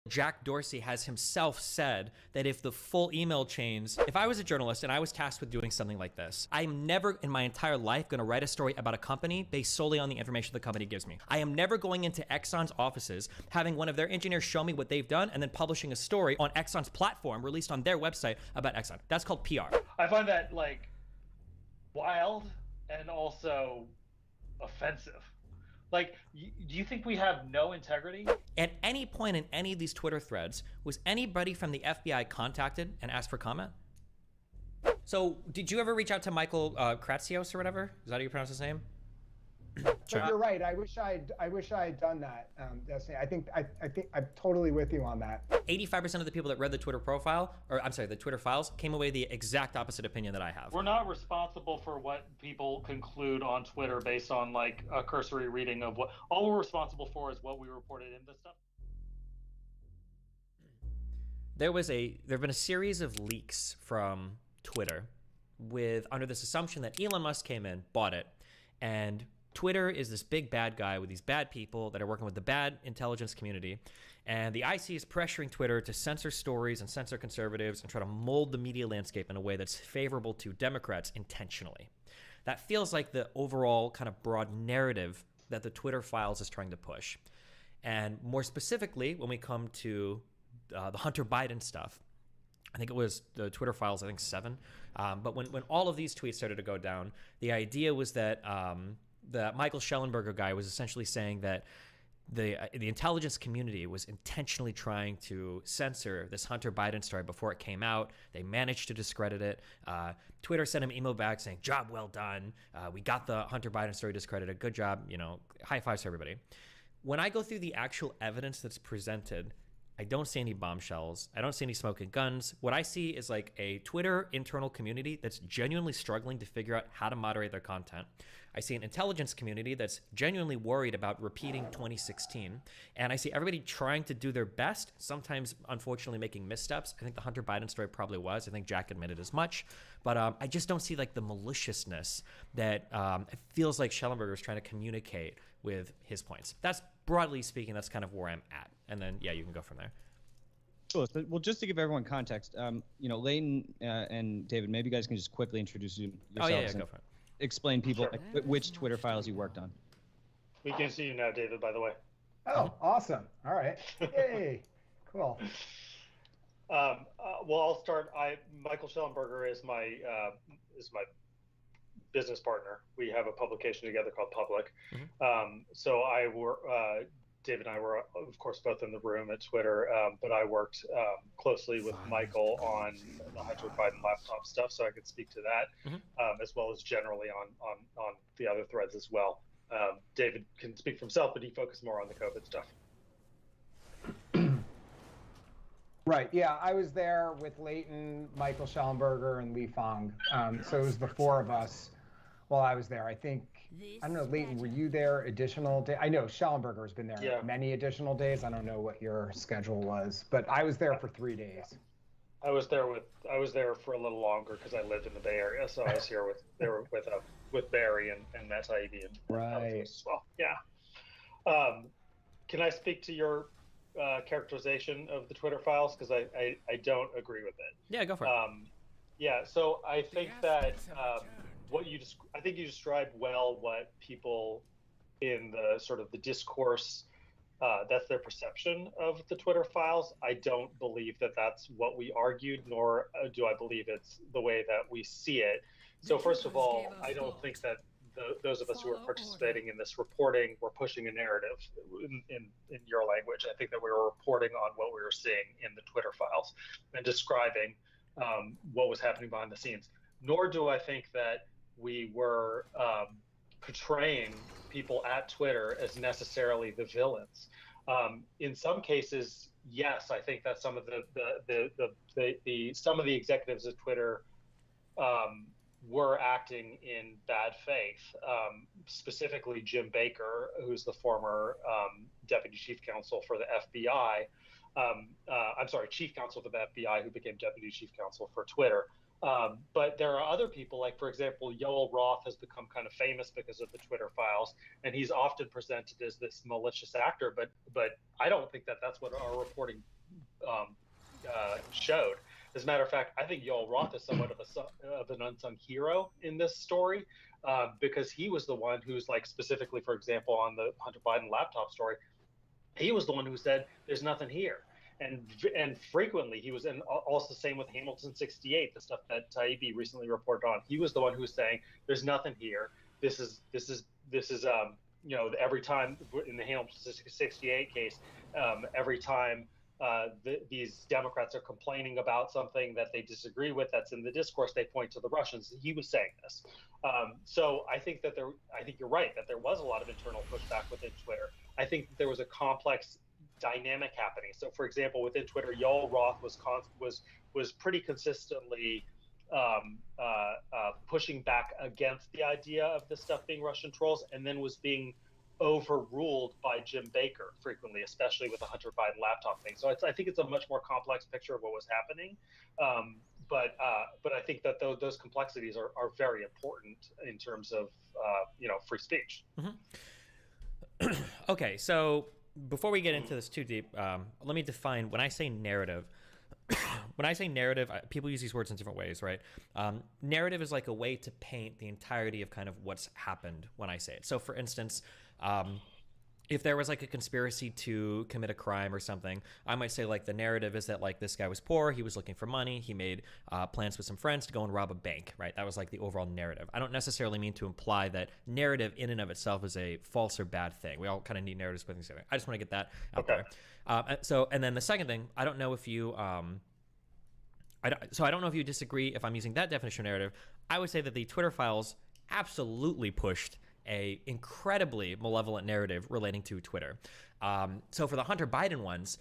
Jack Dorsey has himself said that if the full email chains, if I was a journalist and I was tasked with doing something like this, I'm never in my entire life going to write a story about a company based solely on the information the company gives me. I am never going into Exxon's offices, having one of their engineers show me what they've done, and then publishing a story on Exxon's platform released on their website about Exxon. That's called PR. I find that like wild and also offensive. Like, do you think we have no integrity? At any point in any of these Twitter threads, was anybody from the FBI contacted and asked for comment? So, did you ever reach out to Michael Kratsios or whatever? Is that how you pronounce his name? Sure. You're right. I wish I had done that. Destiny. I think I'm totally with you on that. 85% of the people that read the Twitter profile, or I'm sorry, the Twitter files, came away the exact opposite opinion that I have. We're not responsible for what people conclude on Twitter based on like a cursory reading of what. All we're responsible for is what we reported in this stuff. There have been a series of leaks from Twitter under this assumption that Elon Musk came in, bought it, and Twitter is this big bad guy with these bad people that are working with the bad intelligence community. And the IC is pressuring Twitter to censor stories and censor conservatives and try to mold the media landscape in a way that's favorable to Democrats intentionally. That feels like the overall kind of broad narrative that the Twitter files is trying to push. And more specifically, when we come to the Hunter Biden stuff, I think it was the Twitter files, I think 7. But when all of these tweets started to go down, the idea was that the Michael Schellenberger guy was essentially saying that the intelligence community was intentionally trying to censor this Hunter Biden story before it came out. They managed to discredit it. Twitter sent him an email back saying, "Job well done. We got the Hunter Biden story discredited. Good job. You know, high fives to everybody." When I go through the actual evidence that's presented, I don't see any bombshells. I don't see any smoking guns. What I see is like a Twitter internal community that's genuinely struggling to figure out how to moderate their content. I see an intelligence community that's genuinely worried about repeating 2016. And I see everybody trying to do their best, sometimes unfortunately making missteps. I think the Hunter Biden story probably was. I think Jack admitted as much. But I just don't see like the maliciousness that it feels like Schellenberger is trying to communicate with his points. That's broadly speaking, that's kind of where I'm at. And then, yeah, you can go from there. Cool. So, well, just to give everyone context, Leighton and David, maybe you guys can just quickly introduce yourselves. Oh, yeah, go for it. Explain people which Twitter files you worked on. We can see you now, David, by the way. Oh, awesome. All right. Yay. Cool. Well, I'll start. Michael Schellenberger is my business partner. We have a publication together called Public. Mm-hmm. So I work. David and I were, of course, both in the room at Twitter, but I worked closely with Michael on the Hunter Biden laptop stuff, so I could speak to that, mm-hmm. As well as generally on the other threads as well. David can speak for himself, but he focused more on the COVID stuff. Right. Yeah, I was there with Leighton, Michael Schellenberger, and Li Fang. So it was the 4 of us while I was there. I don't know, Leighton, were you there additional day? I know Schellenberger's been there many additional days. I don't know what your schedule was, but I was there for 3 days. I was there for a little longer because I lived in the Bay Area, so I was here with Barry and Matt Taibbi and right as well. Yeah. Can I speak to your characterization of the Twitter files, because I don't agree with it? Yeah, go for it. Yeah, so I think that I think you described well what people in the sort of the discourse, that's their perception of the Twitter files. I don't believe that that's what we argued, nor do I believe it's the way that we see it. So first of all, I don't think that those of us who are participating in this reporting were pushing a narrative in your language. I think that we were reporting on what we were seeing in the Twitter files and describing what was happening behind the scenes. Nor do I think that we were portraying people at Twitter as necessarily the villains. In some cases, yes, I think that some of some of the executives at Twitter were acting in bad faith. Specifically, Jim Baker, who's the former deputy chief counsel for the FBI. I'm sorry, chief counsel for the FBI, who became deputy chief counsel for Twitter. But there are other people, like, for example, Yoel Roth has become kind of famous because of the Twitter files, and he's often presented as this malicious actor. But I don't think that that's what our reporting showed. As a matter of fact, I think Yoel Roth is somewhat of an unsung hero in this story, because he was the one who's, like, specifically, for example, on the Hunter Biden laptop story, he was the one who said, "There's nothing here." And frequently he was, and also the same with Hamilton 68, the stuff that Taibbi recently reported on. He was the one who was saying, "There's nothing here. This is every time in the Hamilton 68 case, every time these Democrats are complaining about something that they disagree with that's in the discourse, they point to the Russians." He was saying this. So I think you're right that there was a lot of internal pushback within Twitter. I think there was a complex dynamic happening. So, for example, within Twitter, Yoel Roth was pretty consistently pushing back against the idea of this stuff being Russian trolls, and then was being overruled by Jim Baker frequently, especially with the Hunter Biden laptop thing. So I think it's a much more complex picture of what was happening. But I think that those complexities are very important in terms of free speech. Mm-hmm. Okay, so before we get into this too deep, let me define when I say narrative. When I say narrative, people use these words in different ways, right? Narrative is like a way to paint the entirety of kind of what's happened when I say it. So, for instance, if there was like a conspiracy to commit a crime or something, I might say like the narrative is that like this guy was poor, he was looking for money, he made plans with some friends to go and rob a bank, right? That was like the overall narrative. I don't necessarily mean to imply that narrative in and of itself is a false or bad thing. We all kind of need narratives with things. I just want to get that out there. And then the second thing, I don't know if you, I don't know if you disagree if I'm using that definition of narrative. I would say that the Twitter files absolutely pushed a incredibly malevolent narrative relating to Twitter. So for the Hunter Biden ones,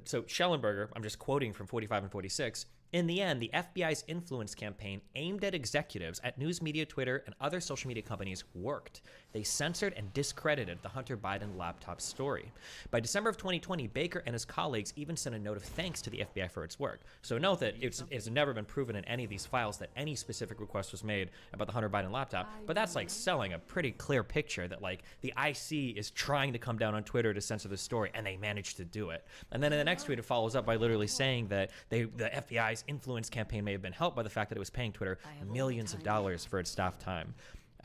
so Schellenberger, I'm just quoting from 45 and 46, in the end, the FBI's influence campaign aimed at executives at news media, Twitter, and other social media companies worked. They censored and discredited the Hunter Biden laptop story. By December of 2020, Baker and his colleagues even sent a note of thanks to the FBI for its work. So note that it's never been proven in any of these files that any specific request was made about the Hunter Biden laptop, but that's like selling a pretty clear picture that like the IC is trying to come down on Twitter to censor the story, and they managed to do it. And then in the next tweet, it follows up by literally saying that the FBI's influence campaign may have been helped by the fact that it was paying Twitter millions of dollars for its staff time.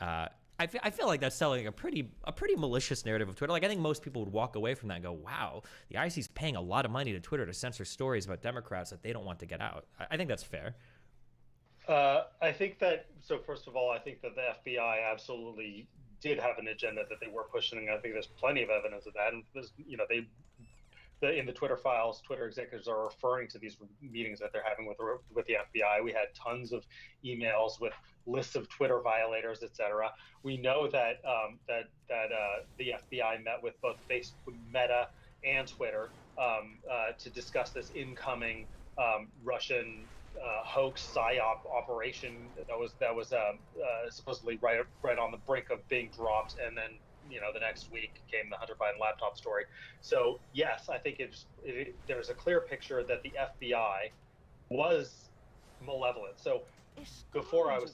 I feel like that's selling a pretty malicious narrative of Twitter. Like, I think most people would walk away from that and go, wow, the IC's paying a lot of money to Twitter to censor stories about Democrats that they don't want to get out. I think that's fair. I think that, so first of all, I think that the FBI absolutely did have an agenda that they were pushing, and I think there's plenty of evidence of that. And there's, in the Twitter files, Twitter executives are referring to these meetings that they're having with the FBI. We had tons of emails with lists of Twitter violators, et cetera. We know that the FBI met with both Facebook, Meta, and Twitter to discuss this incoming Russian hoax psyop operation that was supposedly right on the brink of being dropped, and then the next week came the Hunter Biden laptop story. So yes, I think there's a clear picture that the FBI was malevolent. So before I was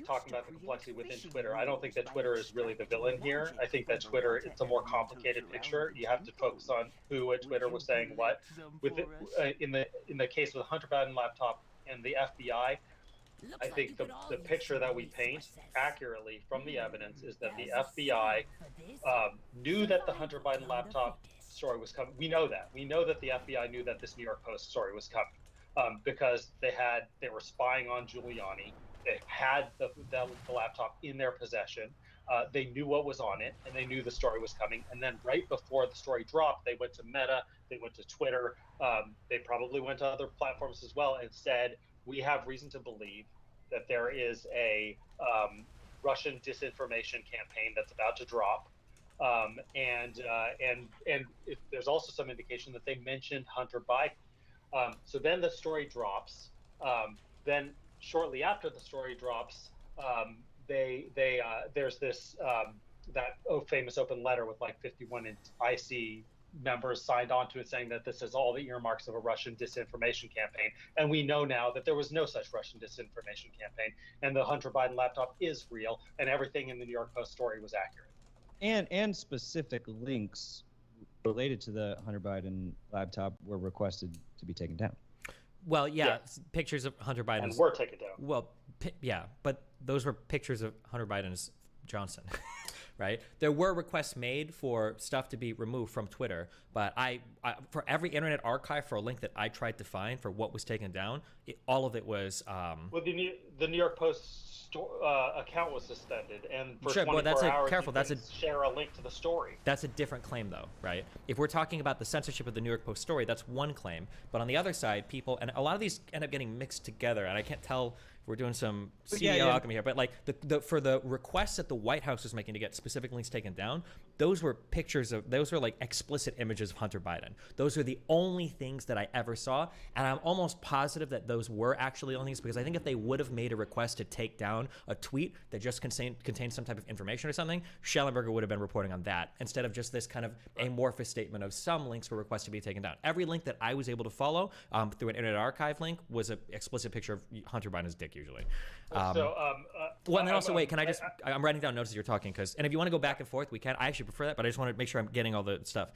talking about the complexity within Twitter, I don't think that Twitter is really the villain here. I think that Twitter, it's a more complicated picture. You have to focus on who at Twitter was saying what. In the case of the Hunter Biden laptop and the FBI, I think the picture that we paint accurately from the evidence is that the FBI knew that the Hunter Biden laptop story was coming. We know that. We know that the FBI knew that this New York Post story was coming because they were spying on Giuliani. They had the laptop in their possession. They knew what was on it, and they knew the story was coming. And then right before the story dropped, they went to Meta, they went to Twitter, they probably went to other platforms as well, and said, we have reason to believe that there is a Russian disinformation campaign that's about to drop, and there's also some indication that they mentioned Hunter Biden. So then the story drops. Then shortly after the story drops, there's this that famous open letter with like 51 IC members signed on to it saying that this is all the earmarks of a Russian disinformation campaign. And we know now that there was no such Russian disinformation campaign, and the Hunter Biden laptop is real, and everything in the New York Post story was accurate. And specific links related to the Hunter Biden laptop were requested to be taken down. Well, yeah. Pictures of Hunter Biden. And were taken down. Well, yeah, but those were pictures of Hunter Biden's Johnson. Right? There were requests made for stuff to be removed from Twitter, but I for every Internet Archive for a link that I tried to find for what was taken down, all of it was. Well, the New York Post account was suspended, and for sure, 24 well, that's hours, careful. you That's can share a link to the story. That's a different claim, though, right? If we're talking about the censorship of the New York Post story, that's one claim. But on the other side, people, and a lot of these end up getting mixed together, and I can't tell. We're doing some CEO alchemy here, but like for the requests that the White House was making to get specific links taken down, those were those were like explicit images of Hunter Biden. Those are the only things that I ever saw, and I'm almost positive that those were actually only things, because I think if they would have made a request to take down a tweet that just contained some type of information or something, Schellenberger would have been reporting on that instead of just this kind of amorphous statement of some links were requested to be taken down. Every link that I was able to follow through an Internet Archive link was an explicit picture of Hunter Biden's dick. Usually. Well, and then also, wait, can I'm writing down notes as you're talking, and if you want to go back and forth, we can. I actually prefer that, but I just want to make sure I'm getting all the stuff.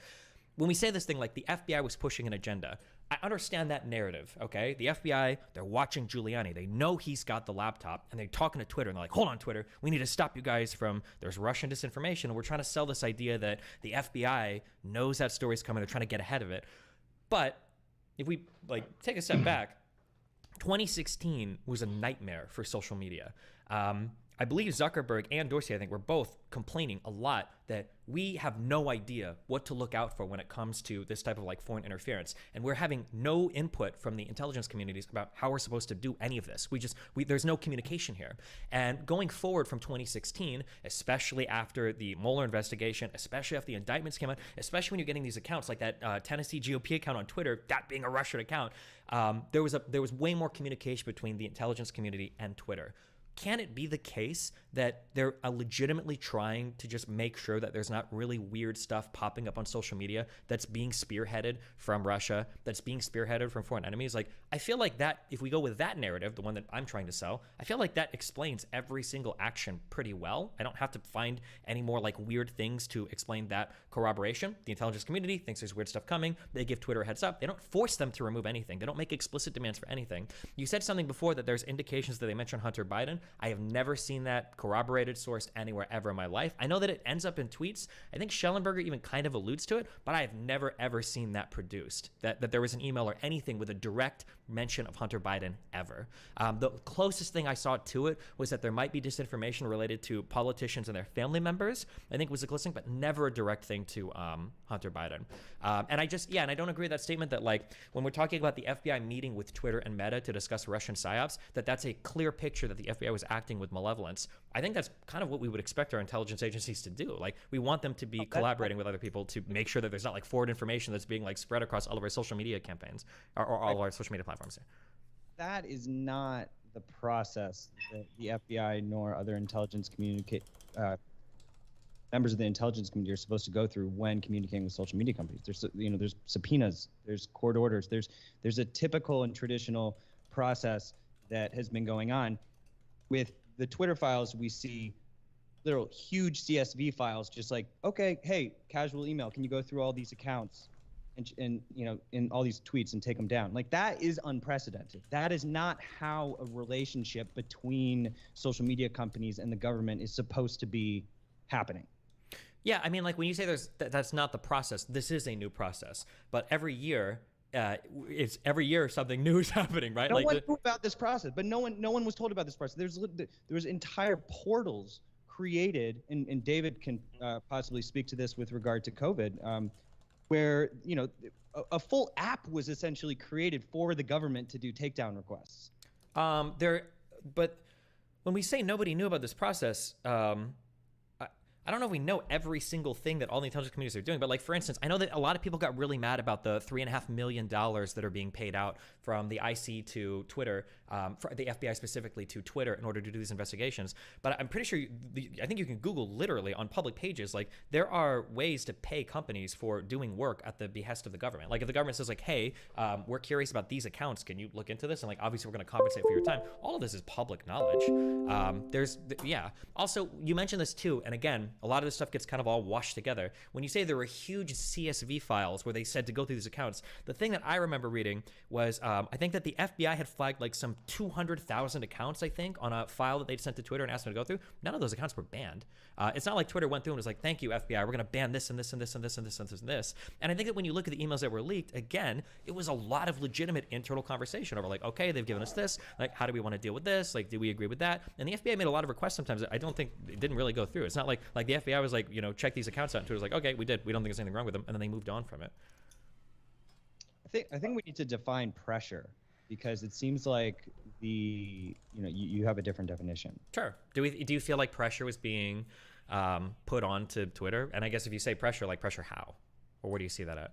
When we say this thing, like the FBI was pushing an agenda, I understand that narrative, okay? The FBI, they're watching Giuliani. They know he's got the laptop, and they're talking to Twitter, and they're like, hold on, Twitter, we need to stop you guys from, there's Russian disinformation, and we're trying to sell this idea that the FBI knows that story's coming, they're trying to get ahead of it. But if we, like, take a step back, 2016 was a nightmare for social media. I believe Zuckerberg and Dorsey, I think, were both complaining a lot that we have no idea what to look out for when it comes to this type of like foreign interference. And we're having no input from the intelligence communities about how we're supposed to do any of this. There's no communication here. And going forward from 2016, especially after the Mueller investigation, especially after the indictments came out, especially when you're getting these accounts like that Tennessee GOP account on Twitter, that being a Russian account, there was way more communication between the intelligence community and Twitter. Can it be the case that they're legitimately trying to just make sure that there's not really weird stuff popping up on social media that's being spearheaded from Russia, that's being spearheaded from foreign enemies? Like, I feel like that, if we go with that narrative, the one that I'm trying to sell, I feel like that explains every single action pretty well. I don't have to find any more like weird things to explain that corroboration. The intelligence community thinks there's weird stuff coming. They give Twitter a heads up. They don't force them to remove anything. They don't make explicit demands for anything. You said something before that there's indications that they mentioned Hunter Biden. I have never seen that corroborated, sourced anywhere ever in my life. I know that it ends up in tweets. I think Schellenberger even kind of alludes to it, but I have never ever seen that produced, that there was an email or anything with a direct mention of Hunter Biden ever. The closest thing I saw to it was that there might be disinformation related to politicians and their family members, I think was the closest thing, but never a direct thing to Hunter Biden. And I don't agree with that statement that like when we're talking about the FBI meeting with Twitter and Meta to discuss Russian psyops, that's a clear picture that the FBI was acting with malevolence. I think that's kind of what we would expect our intelligence agencies to do. Like, we want them to be collaborating with other people to make sure that there's not like forward information that's being like spread across all of our social media campaigns or all of our social media platforms. That is not the process that the FBI nor other intelligence members of the intelligence community are supposed to go through when communicating with social media companies. There's subpoenas, there's court orders, there's a typical and traditional process that has been going on. With the Twitter files, we see little huge CSV files, just like, okay, hey, casual email, can you go through all these accounts and in all these tweets and take them down? Like, that is unprecedented. That is not how a relationship between social media companies and the government is supposed to be happening. Yeah, I mean, like when you say that's not the process, this is a new process. But every year, something new is happening, right? No one knew about this process, but no one was told about this process. There was entire portals created, and David can possibly speak to this with regard to COVID, where a full app was essentially created for the government to do takedown requests. But when we say nobody knew about this process, I don't know if we know every single thing that all the intelligence communities are doing, but like, for instance, I know that a lot of people got really mad about the $3.5 million that are being paid out from the IC to Twitter, for the FBI specifically to Twitter in order to do these investigations. But I'm pretty sure, I think you can Google literally on public pages, like there are ways to pay companies for doing work at the behest of the government. Like if the government says like, hey, we're curious about these accounts, can you look into this? And like, obviously we're going to compensate for your time. All of this is public knowledge. Yeah. Also, you mentioned this too, and again, a lot of this stuff gets kind of all washed together. When you say there were huge CSV files where they said to go through these accounts, the thing that I remember reading was I think that the FBI had flagged like some 200,000 accounts, I think, on a file that they'd sent to Twitter and asked them to go through. None of those accounts were banned. It's not like Twitter went through and was like, thank you, FBI, we're going to ban this and this and this and this and this and this and this. And I think that when you look at the emails that were leaked, again, it was a lot of legitimate internal conversation over like, okay, they've given us this. Like, how do we want to deal with this? Like, do we agree with that? And the FBI made a lot of requests sometimes that I don't think it didn't really go through. It's not like the FBI was like, you know, check these accounts out. And Twitter's like, okay, we did. We don't think there's anything wrong with them. And then they moved on from it. I think we need to define pressure, because it seems like you have a different definition. Sure. Do you feel like pressure was being put onto Twitter? And I guess if you say pressure, like pressure how? Or where do you see that at?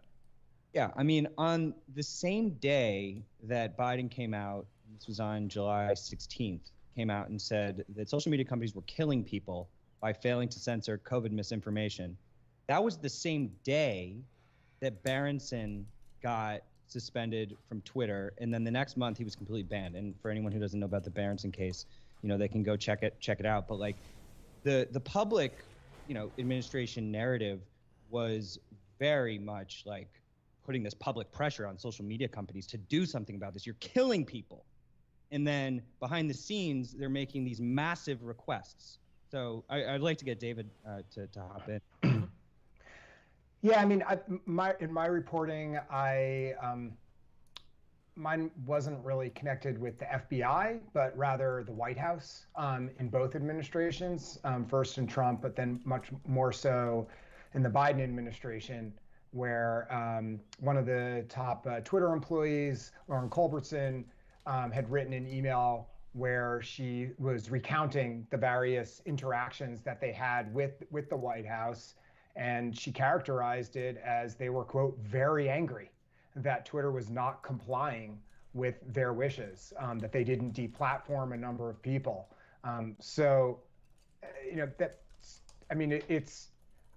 Yeah, I mean, on the same day that Biden came out, this was on July 16th, came out and said that social media companies were killing people by failing to censor COVID misinformation. That was the same day that Berenson got suspended from Twitter, and then the next month he was completely banned. And for anyone who doesn't know about the Berenson case, they can go check it out. But like the public, administration narrative was very much like putting this public pressure on social media companies to do something about this. You're killing people. And then behind the scenes, they're making these massive requests. So I'd like to get David to hop in. Yeah, I mean, in my reporting, mine wasn't really connected with the FBI, but rather the White House in both administrations, first in Trump, but then much more so in the Biden administration, where one of the top Twitter employees, Lauren Culbertson, had written an email where she was recounting the various interactions that they had with the White House. And she characterized it as they were, quote, very angry that Twitter was not complying with their wishes, that they didn't deplatform a number of people. I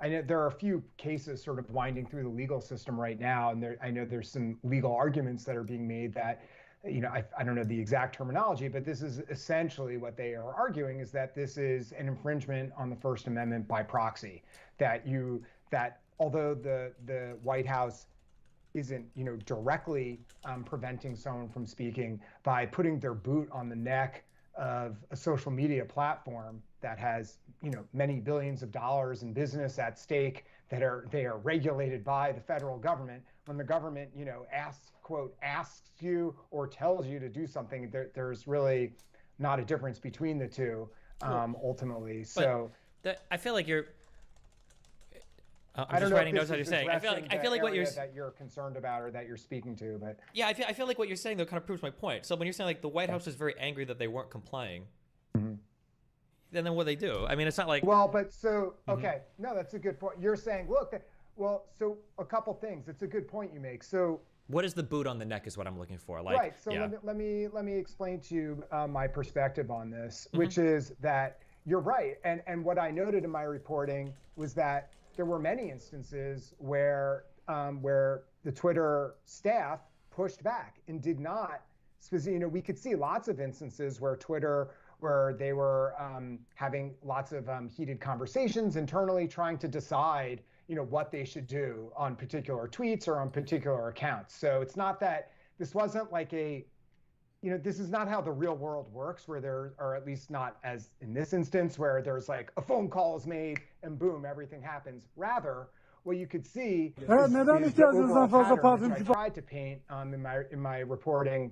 know there are a few cases sort of winding through the legal system right now, and I know there's some legal arguments that are being made that, I don't know the exact terminology, but this is essentially what they are arguing, is that this is an infringement on the First Amendment by proxy, that although the White House isn't, directly preventing someone from speaking, by putting their boot on the neck of a social media platform that has, many billions of dollars in business at stake, they are regulated by the federal government. When the government, asks you or tells you to do something, there's really not a difference between the two, ultimately. So I feel like you're. I'm I don't just know writing notes as you're saying. I feel like what you're that you're concerned about or that you're speaking to, but yeah, I feel like what you're saying though kind of proves my point. So when you're saying like the White House is very angry that they weren't complying, then what do they do? I mean, it's not like okay, no, that's a good point. You're saying, look, so a couple things. It's a good point you make. So what is the boot on the neck is what I'm looking for. Like, right. So yeah. let me explain to you my perspective on this, which is that you're right, and what I noted in my reporting was that there were many instances where the Twitter staff pushed back and did not. We could see lots of instances where they were having lots of heated conversations internally, trying to decide, what they should do on particular tweets or on particular accounts. So it's not that this wasn't like this is not how the real world works, where there, or at least not as in this instance, where there's like a phone call is made and boom, everything happens. Rather, what you could see is the overall pattern, which I tried to paint in my reporting,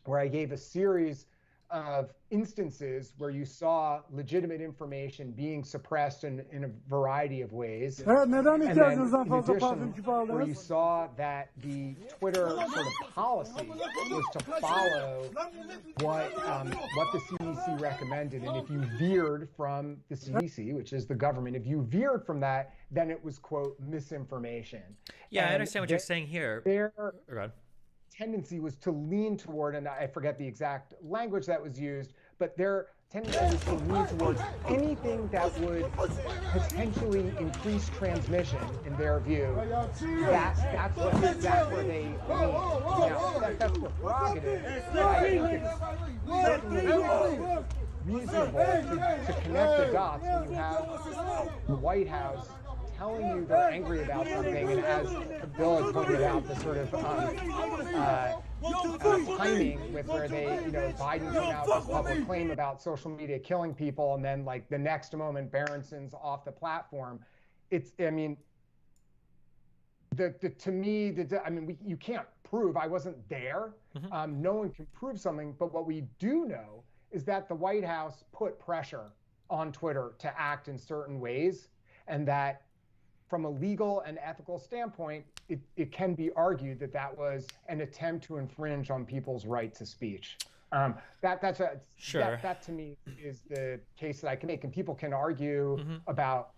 where I gave a series of instances where you saw legitimate information being suppressed in a variety of ways. And then, in addition, where you saw that the Twitter sort of policy was to follow what the CDC recommended. And if you veered from the CDC, which is the government, if you veered from that, then it was, quote, misinformation. Yeah, I understand what you're saying here. Their tendency was to lean toward, and I forget the exact language that was used, but their tendency was to lean towards anything that would potentially increase transmission, in their view. That's where they lean. Now, that's their prerogative, but I think it's certainly reasonable to connect the dots when you have the White House telling you they're angry about something, and as Bill had pointed out, the sort of timing with where they, Biden came out with this public claim about social media killing people, and then like the next moment Berenson's off the platform. You can't prove, I wasn't there. No one can prove something, but what we do know is that the White House put pressure on Twitter to act in certain ways, and that from a legal and ethical standpoint, it can be argued that that was an attempt to infringe on people's right to speech. That to me is the case that I can make, and people can argue about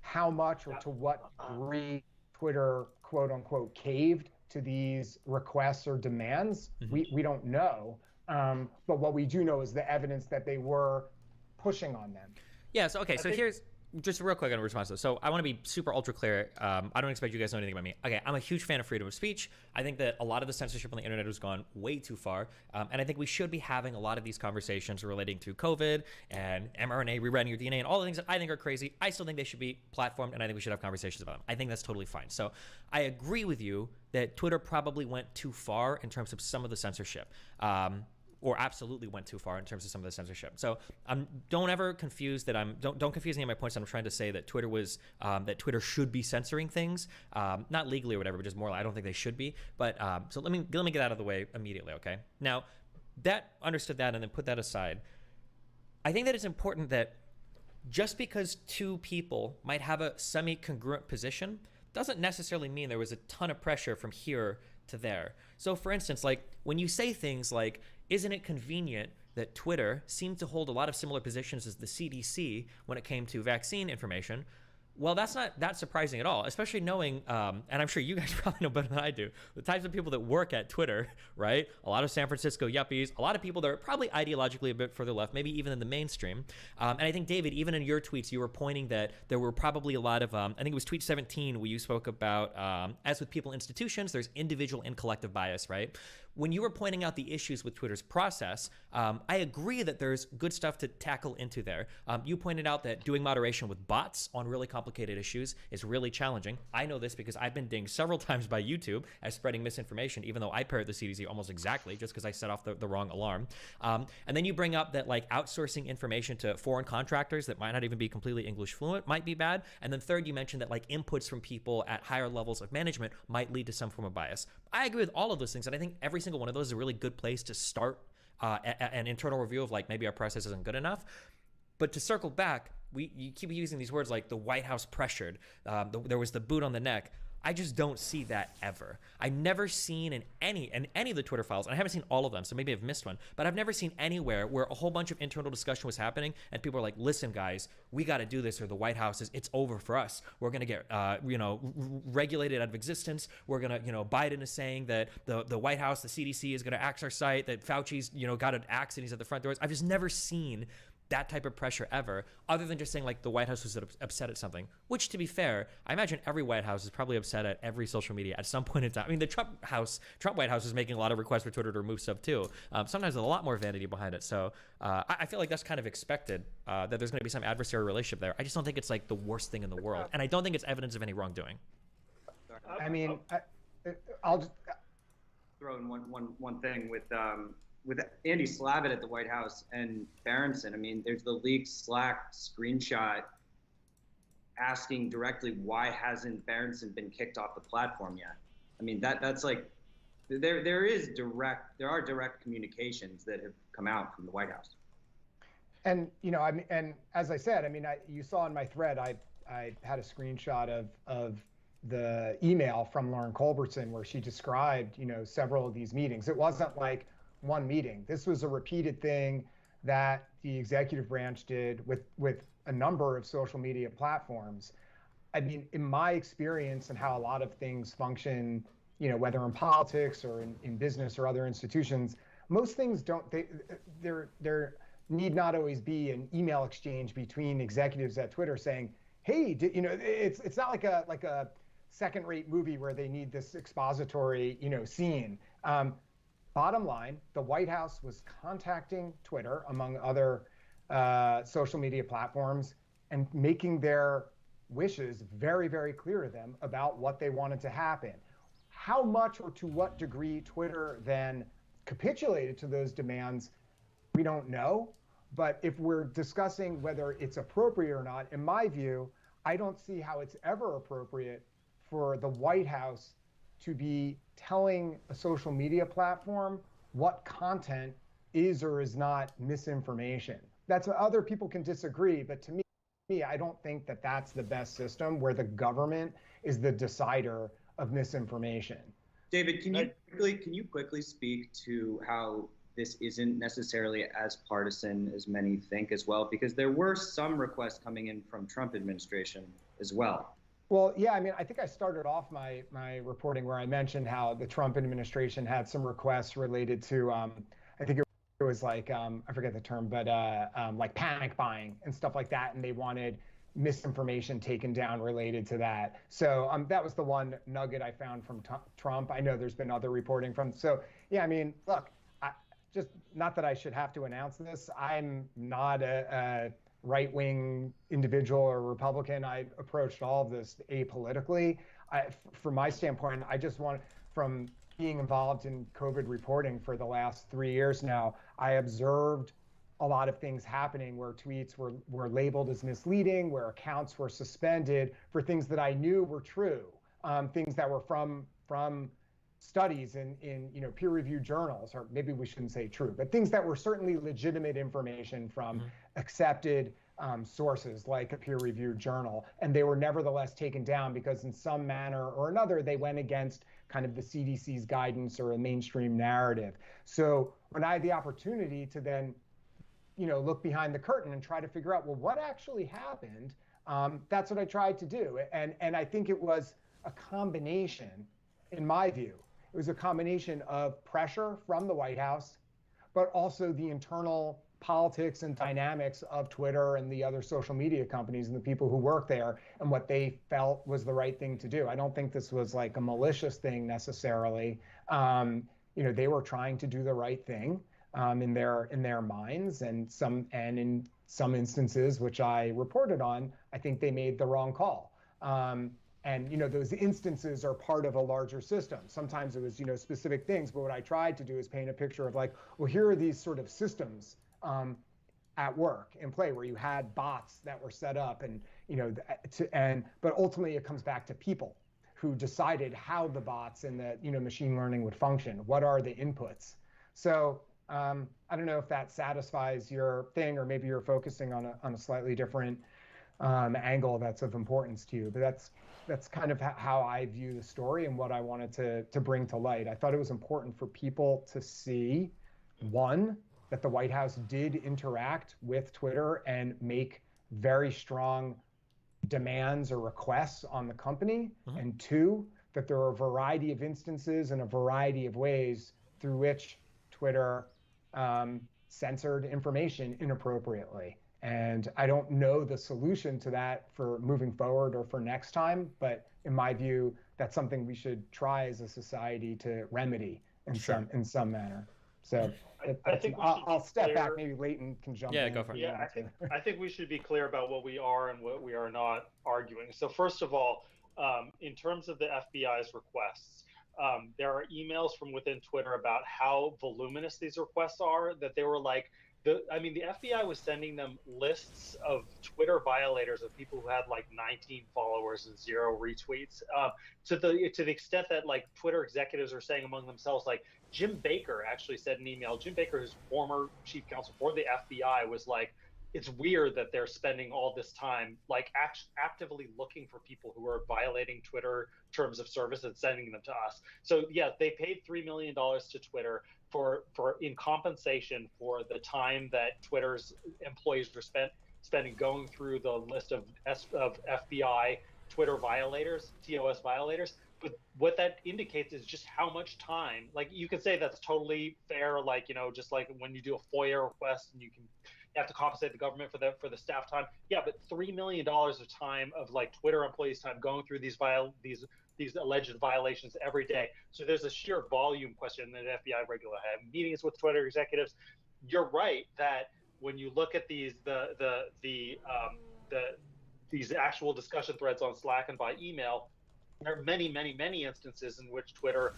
how much or to what degree Twitter, quote unquote, caved to these requests or demands. We don't know, but what we do know is the evidence that they were pushing on them. Yes. Okay. So here's just real quick on a response to this. So I want to be super ultra clear. I don't expect you guys to know anything about me. Okay, I'm a huge fan of freedom of speech. I think that a lot of the censorship on the internet has gone way too far. And I think we should be having a lot of these conversations relating to COVID and mRNA, rewriting your DNA, and all the things that I think are crazy. I still think they should be platformed, and I think we should have conversations about them. I think that's totally fine. So I agree with you that Twitter probably went too far in terms of some of the censorship. Or absolutely went too far in terms of some of the censorship. So don't ever confuse that. Don't confuse any of my points. I'm trying to say that Twitter was that Twitter should be censoring things, not legally or whatever, but just more. I don't think they should be. But so let me get out of the way immediately. Okay. Now that understood that, and then put that aside. I think that it's important that just because two people might have a semi-congruent position doesn't necessarily mean there was a ton of pressure from here to there. So for instance, like when you say things like, isn't it convenient that Twitter seemed to hold a lot of similar positions as the CDC when it came to vaccine information? Well, that's not that surprising at all, especially knowing, and I'm sure you guys probably know better than I do, the types of people that work at Twitter, right? A lot of San Francisco yuppies, a lot of people that are probably ideologically a bit further left, maybe even in the mainstream. And I think, David, even in your tweets, you were pointing that there were probably a lot of, I think it was tweet 17 where you spoke about, as with people, institutions, there's individual and collective bias, right? When you were pointing out the issues with Twitter's process, I agree that there's good stuff to tackle into there. You pointed out that doing moderation with bots on really complicated issues is really challenging. I know this because I've been dinged several times by YouTube as spreading misinformation, even though I parrot the CDC almost exactly just because I set off the wrong alarm. And then you bring up that like outsourcing information to foreign contractors that might not even be completely English fluent might be bad. And then third, you mentioned that like inputs from people at higher levels of management might lead to some form of bias. I agree with all of those things, and I think every single one of those is a really good place to start an internal review of like maybe our process isn't good enough. But to circle back, you keep using these words like the White House pressured, there was the boot on the neck. I just don't see that ever. I've never seen in any of the Twitter files, and I haven't seen all of them, so maybe I've missed one, but I've never seen anywhere where a whole bunch of internal discussion was happening and people are like, listen, guys, we got to do this or the White House it's over for us. We're going to get, regulated out of existence. We're going to, Biden is saying that the White House, the CDC is going to axe our site, that Fauci's, got an axe and he's at the front doors. I've just never seen that type of pressure ever, other than just saying like the White House was upset at something, which to be fair, I imagine every White House is probably upset at every social media at some point in time. I mean, the Trump White House is making a lot of requests for Twitter to remove stuff too. Sometimes there's a lot more vanity behind it. So I feel like that's kind of expected, that there's going to be some adversarial relationship there. I just don't think it's like the worst thing in the world. And I don't think it's evidence of any wrongdoing. I mean, I'll just throw in one thing with Andy Slavitt at the White House and Berenson. I mean, there's the leaked Slack screenshot asking directly why hasn't Berenson been kicked off the platform yet. I mean, that's like there are direct communications that have come out from the White House. And I mean, and as I said, I mean, you saw in my thread, I had a screenshot of the email from Lauren Culbertson where she described, several of these meetings. It wasn't like one meeting. This was a repeated thing that the executive branch did with a number of social media platforms. I mean, in my experience and how a lot of things function, whether in politics or in business or other institutions, most things there need not always be an email exchange between executives at Twitter saying, hey, it's not like a second-rate movie where they need this expository, scene. Bottom line, the White House was contacting Twitter, among other social media platforms, and making their wishes very, very clear to them about what they wanted to happen. How much or to what degree Twitter then capitulated to those demands, we don't know. But if we're discussing whether it's appropriate or not, in my view, I don't see how it's ever appropriate for the White House to be telling a social media platform what content is or is not misinformation. That's what other people can disagree, but to me, I don't think that that's the best system where the government is the decider of misinformation. David, can you quickly speak to how this isn't necessarily as partisan as many think as well? Because there were some requests coming in from Trump administration as well. Well, yeah, I mean, I think I started off my reporting where I mentioned how the Trump administration had some requests related to, I think it was like, I forget the term, but like panic buying and stuff like that. And they wanted misinformation taken down related to that. So that was the one nugget I found from Trump. I know there's been other reporting from. So, yeah, I mean, look, just not that I should have to announce this. I'm not a right-wing individual or Republican. I approached all of this apolitically. From my standpoint, I just want, from being involved in COVID reporting for the last 3 years now, I observed a lot of things happening where tweets were labeled as misleading, where accounts were suspended for things that I knew were true, things that were from studies in peer-reviewed journals, or maybe we shouldn't say true, but things that were certainly legitimate information from accepted sources like a peer-reviewed journal, and they were nevertheless taken down because in some manner or another they went against kind of the CDC's guidance or a mainstream narrative. So when I had the opportunity to then look behind the curtain and try to figure out, well, what actually happened, that's what I tried to do. And I think it was a combination, in my view, it was a combination of pressure from the White House, but also the internal politics and dynamics of Twitter and the other social media companies and the people who work there and what they felt was the right thing to do. I don't think this was like a malicious thing necessarily. They were trying to do the right thing in their minds, and in some instances, which I reported on, I think they made the wrong call. And those instances are part of a larger system. Sometimes it was specific things, but what I tried to do is paint a picture of like, well, here are these sort of systems at work in play where you had bots that were set up, and but ultimately it comes back to people who decided how the bots and the machine learning would function. What are the inputs? So I don't know if that satisfies your thing, or maybe you're focusing on a slightly different angle that's of importance to you, but that's kind of how I view the story and what I wanted to bring to light. I thought it was important for people to see, one, that the White House did interact with Twitter and make very strong demands or requests on the company, and two, that there are a variety of instances and a variety of ways through which Twitter censored information inappropriately. And I don't know the solution to that for moving forward or for next time, but in my view, that's something we should try as a society to remedy in some manner. So I'll step back. Maybe Leighton can jump in. Yeah, go for it. Yeah, I think we should be clear about what we are and what we are not arguing. So first of all, in terms of the FBI's requests, there are emails from within Twitter about how voluminous these requests are, that they were like the FBI was sending them lists of Twitter violators of people who had like 19 followers and 0 retweets, to the extent that like Twitter executives are saying among themselves, like Jim Baker actually said in an email. Jim Baker, who's former chief counsel for the FBI, was like, it's weird that they're spending all this time like actively looking for people who are violating Twitter terms of service and sending them to us. So yeah, they paid $3 million to Twitter for in compensation for the time that Twitter's employees were spending going through the list of FBI Twitter violators, TOS violators. But what that indicates is just how much time. Like, you could say that's totally fair, like, you know, just like when you do a FOIA request and you have to compensate the government for the staff time. Yeah, but $3 million of time of like Twitter employees' time going through these alleged violations every day. So there's a sheer volume question that FBI regularly have meetings with Twitter executives. You're right that when you look at these these actual discussion threads on Slack and by email, there are many instances in which Twitter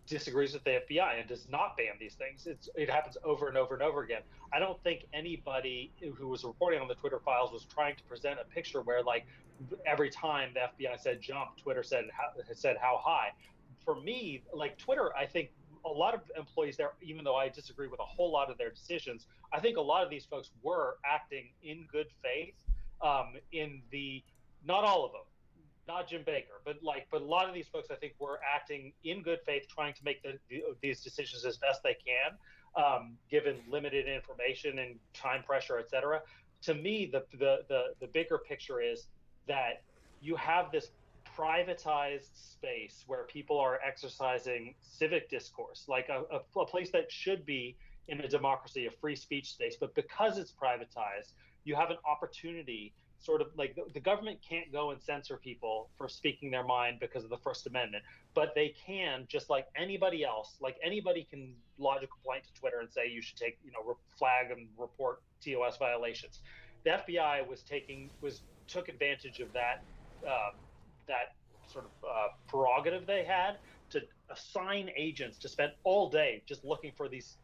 disagrees with the FBI and does not ban these things. It happens over and over and over again. I don't think anybody who was reporting on the Twitter files was trying to present a picture where like every time the FBI said jump, Twitter said how high. For me, like Twitter, I think a lot of employees there, even though I disagree with a whole lot of their decisions, I think a lot of these folks were acting in good faith. Not all of them, not Jim Baker, but a lot of these folks, I think, were acting in good faith, trying to make these decisions as best they can, given limited information and time pressure, et cetera. To me, the bigger picture is that you have this privatized space where people are exercising civic discourse, like a place that should be in a democracy, a free speech space, but because it's privatized, you have an opportunity. Sort of like the government can't go and censor people for speaking their mind because of the First Amendment, but they can, just like anybody else, like anybody can lodge a complaint to Twitter and say you should flag and report TOS violations. The FBI took advantage of that sort of prerogative they had to assign agents to spend all day just looking for these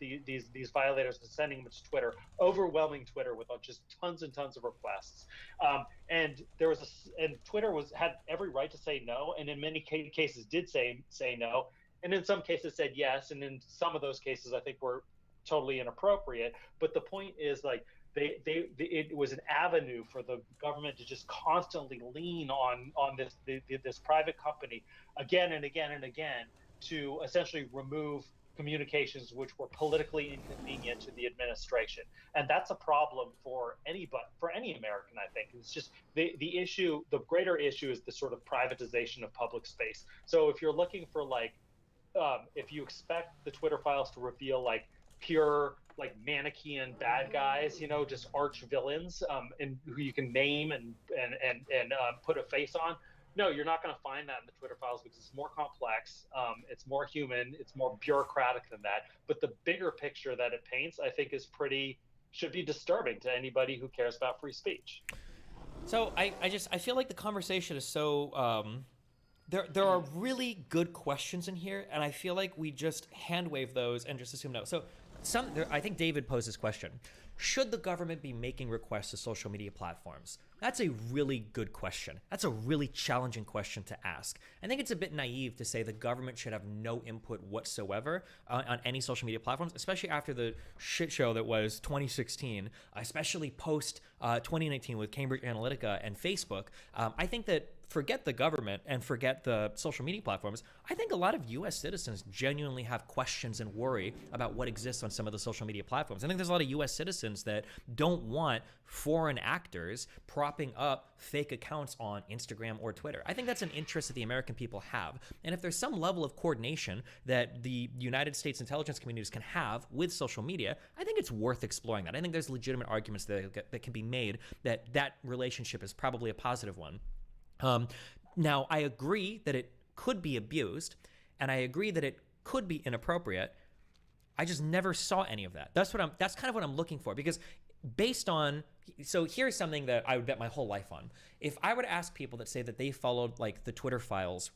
violators and sending them to Twitter, overwhelming Twitter with just tons and tons of requests. And Twitter had every right to say no, and in many cases did say no, and in some cases said yes, and in some of those cases I think were totally inappropriate. But the point is, like, it was an avenue for the government to just constantly lean on this private company again and again and again to essentially remove communications which were politically inconvenient to the administration. And that's a problem for any American, I think. It's just the greater issue is the sort of privatization of public space. So if you're looking for if you expect the Twitter files to reveal like pure like Manichean bad guys, just arch villains, and who you can name and put a face on. No, you're not going to find that in the Twitter files because it's more complex, it's more human, it's more bureaucratic than that. But the bigger picture that it paints, I think, should be disturbing to anybody who cares about free speech. So I feel like the conversation is so there are really good questions in here, and I feel like we just hand wave those and just assume no. So I think David posed this question: should the government be making requests to social media platforms? That's a really good question. That's a really challenging question to ask. I think it's a bit naive to say the government should have no input whatsoever on any social media platforms, especially after the shit show that was 2016, especially post 2019 with Cambridge Analytica and Facebook. I think that forget the government and forget the social media platforms. I think a lot of U.S. citizens genuinely have questions and worry about what exists on some of the social media platforms. I think there's a lot of U.S. citizens that don't want foreign actors propping up fake accounts on Instagram or Twitter. I think that's an interest that the American people have. And if there's some level of coordination that the United States intelligence communities can have with social media, I think it's worth exploring that. I think there's legitimate arguments that can be made that relationship is probably a positive one. Now, I agree that it could be abused, and I agree that it could be inappropriate. I just never saw any of that. That's kind of what I'm looking for, because so here's something that I would bet my whole life on. If I were to ask people that say that they followed like the Twitter files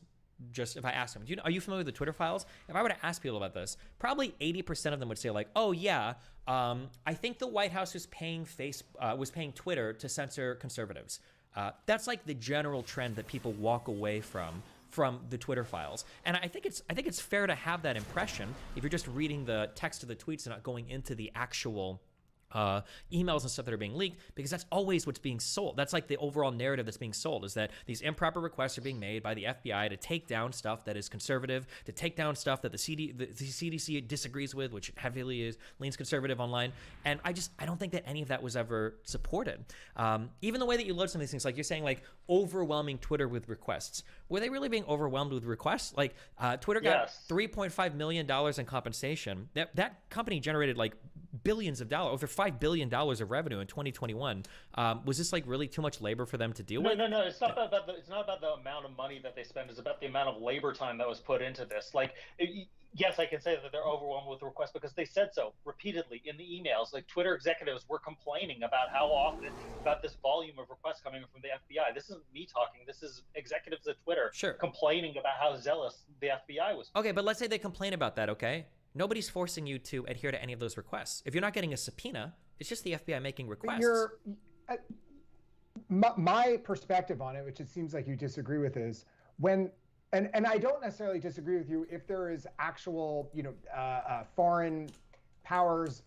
just if I asked them, are you familiar with the Twitter files? If I were to ask people about this, probably 80% of them would say like, oh yeah, I think the White House was paying Twitter to censor conservatives. That's like the general trend that people walk away from the Twitter files. And I think it's fair to have that impression if you're just reading the text of the tweets and not going into the actual emails and stuff that are being leaked, because that's always what's being sold. That's like the overall narrative that's being sold, is that these improper requests are being made by the FBI to take down stuff that is conservative, to take down stuff that the CDC disagrees with, which heavily leans conservative online. And I don't think that any of that was ever supported. Even the way that you load some of these things, like you're saying, like overwhelming Twitter with requests. Were they really being overwhelmed with requests? Like Twitter got $3.5 million in compensation. That company generated like billions of dollars, over $5 billion of revenue in 2021. Was this like really too much labor for them to deal with? No. It's not about the amount of money that they spend. It's about the amount of labor time that was put into this. Like, yes, I can say that they're overwhelmed with requests because they said so repeatedly in the emails. Like Twitter executives were complaining about how often, about this volume of requests coming from the FBI. This isn't me talking. This is executives at Twitter complaining about how zealous the FBI was. Okay, but let's say they complain about that, okay? Nobody's forcing you to adhere to any of those requests. If you're not getting a subpoena, it's just the FBI making requests. My perspective on it, which it seems like you disagree with, is when, and I don't necessarily disagree with you if there is actual, foreign powers,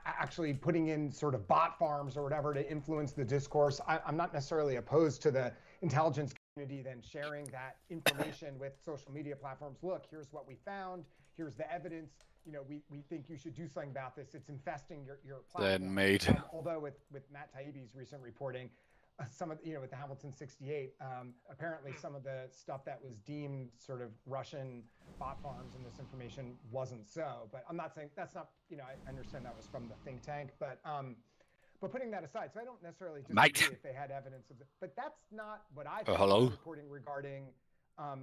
actually putting in sort of bot farms or whatever to influence the discourse. I'm not necessarily opposed to the intelligence community then sharing that information with social media platforms. Look, here's what we found. Here's the evidence. We think you should do something about this. It's infesting your platform. Although with Matt Taibbi's recent reporting, some of with the Hamilton 68, apparently some of the stuff that was deemed sort of Russian bot farms and this information wasn't so. But I'm not saying that's not. I understand that was from the think tank, but putting that aside, so I don't necessarily disagree if they had evidence of it. But that's not what I think was reporting regarding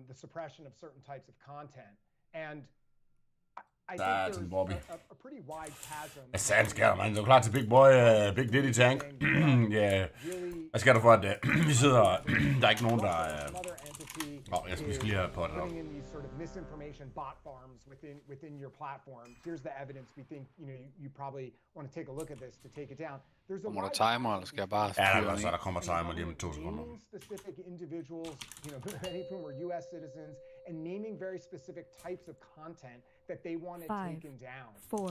the suppression of certain types of content. And I think there's a pretty wide chasm. Hvad sandt sker der, mand? Du er klar til Big Boy, Big Diddy Tank? Ja. Hvad sker der for, at vi sidder her? Der er ikke nogen, der... jeg skal lige have på det op. Sort of misinformation bot farms within your platform. Here's the evidence. We think you probably want to take a look at this to take it down. There's a wide timer, eller skal jeg bare så der kommer timer lige om 2 sekunder. Specific individuals, many of whom were U.S. citizens, and naming very specific types of content that they wanted taken down. 4,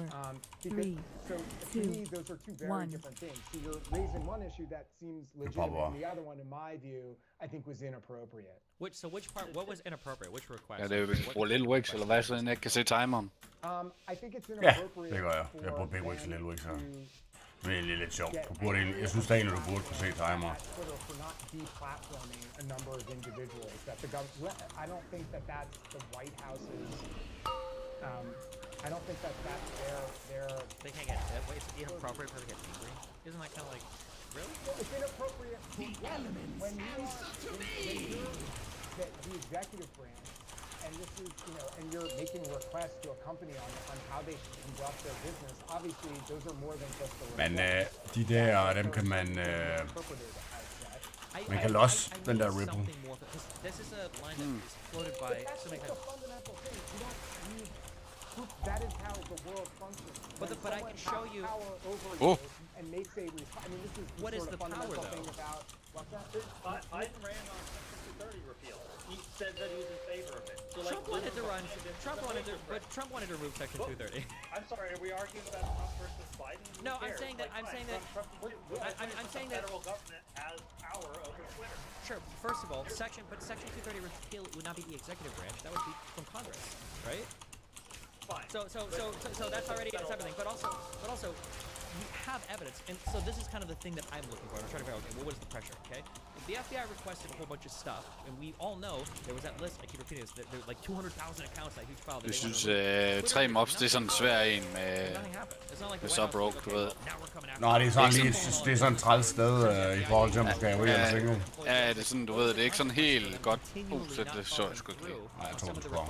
3, so to me, those are two very different things. So you're raising one issue that seems legitimate, and the other one, in my view, I think was inappropriate. Which part? What was inappropriate? Which request? Ja, det er jo Little Wix, eller hvad, så jeg ikke kan se timeren. I think it's inappropriate. Ja, det gør jeg. Jeg bruger Big Wix og Little Wix her. Det er egentlig lidt sjovt. Jeg synes da egentlig, du burde kunne se timer. For not deplatforming a number of individuals that the government. I don't think that that's the White House's. I don't think that that's their. They can't get that way. It's inappropriate for them to get angry. Isn't that kind of like, really? It's inappropriate when you're the executive branch, and this is and you're making requests to a company on how they should conduct their business. Obviously, those are more than just the. Men de der, dem kan man kan losse den der ripple. This is a line that is floated by so many times. That is how the world functions. But I can show you. And makes a this is what is the power though? Thing about what's that? Biden ran on Section 230 repeal. He said that he was in favor of it. So Trump wanted to run. Trump wanted to remove Section 230. I'm sorry. Are we arguing about Trump versus Biden? No, I'm saying that. I'm saying that. I'm saying that. The federal government has power over Twitter. Sure. First of all, Section 230 repeal would not be the executive branch. That would be from Congress, right? Fine. So that's already everything. But also, you have evidence, and so this is kind of the thing that I'm looking for. I'm trying to figure out, okay, what was the pressure? Okay, the FBI requested a whole bunch of stuff, and we all know there was that list. I keep repeating this. There were like 200,000 accounts, that huge file. Jeg synes, 3 mobs, det er sådan en svær en med så broke, du ved. Nå, det er sådan lige, det er sådan et træls sted i forhold til, at man skal have en single. Ja, det er sådan, du ved, det er ikke sådan helt godt. Det så jeg sgu ikke lige. Nej, jeg tror, det skulle.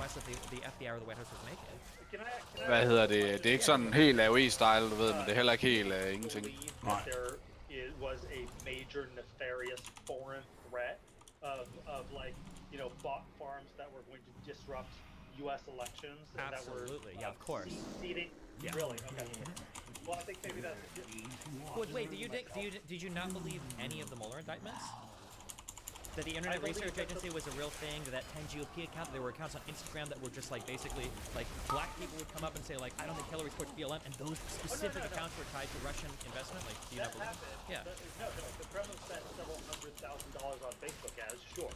Hvad hedder det? Det er ikke sådan helt AOE-style, du ved, men det er heller ikke helt ingenting. Nej. There was a major nefarious foreign threat of like, bot farms that were going to disrupt U.S. elections. And Absolutely, that were, yeah, of course. Seeding. Yeah. Really? Okay. Well, I think maybe that's. Wait, did you not believe any of the Mueller indictments? That the Internet Research Agency was a real thing, that 10GOP account, there were accounts on Instagram that were just like basically like black people would come up and say like, I don't think Hillary supports BLM, and those specific accounts were tied to Russian investment. Like, do you not believe? Yeah. No. The Kremlin spent several $100,000 on Facebook ads. Sure.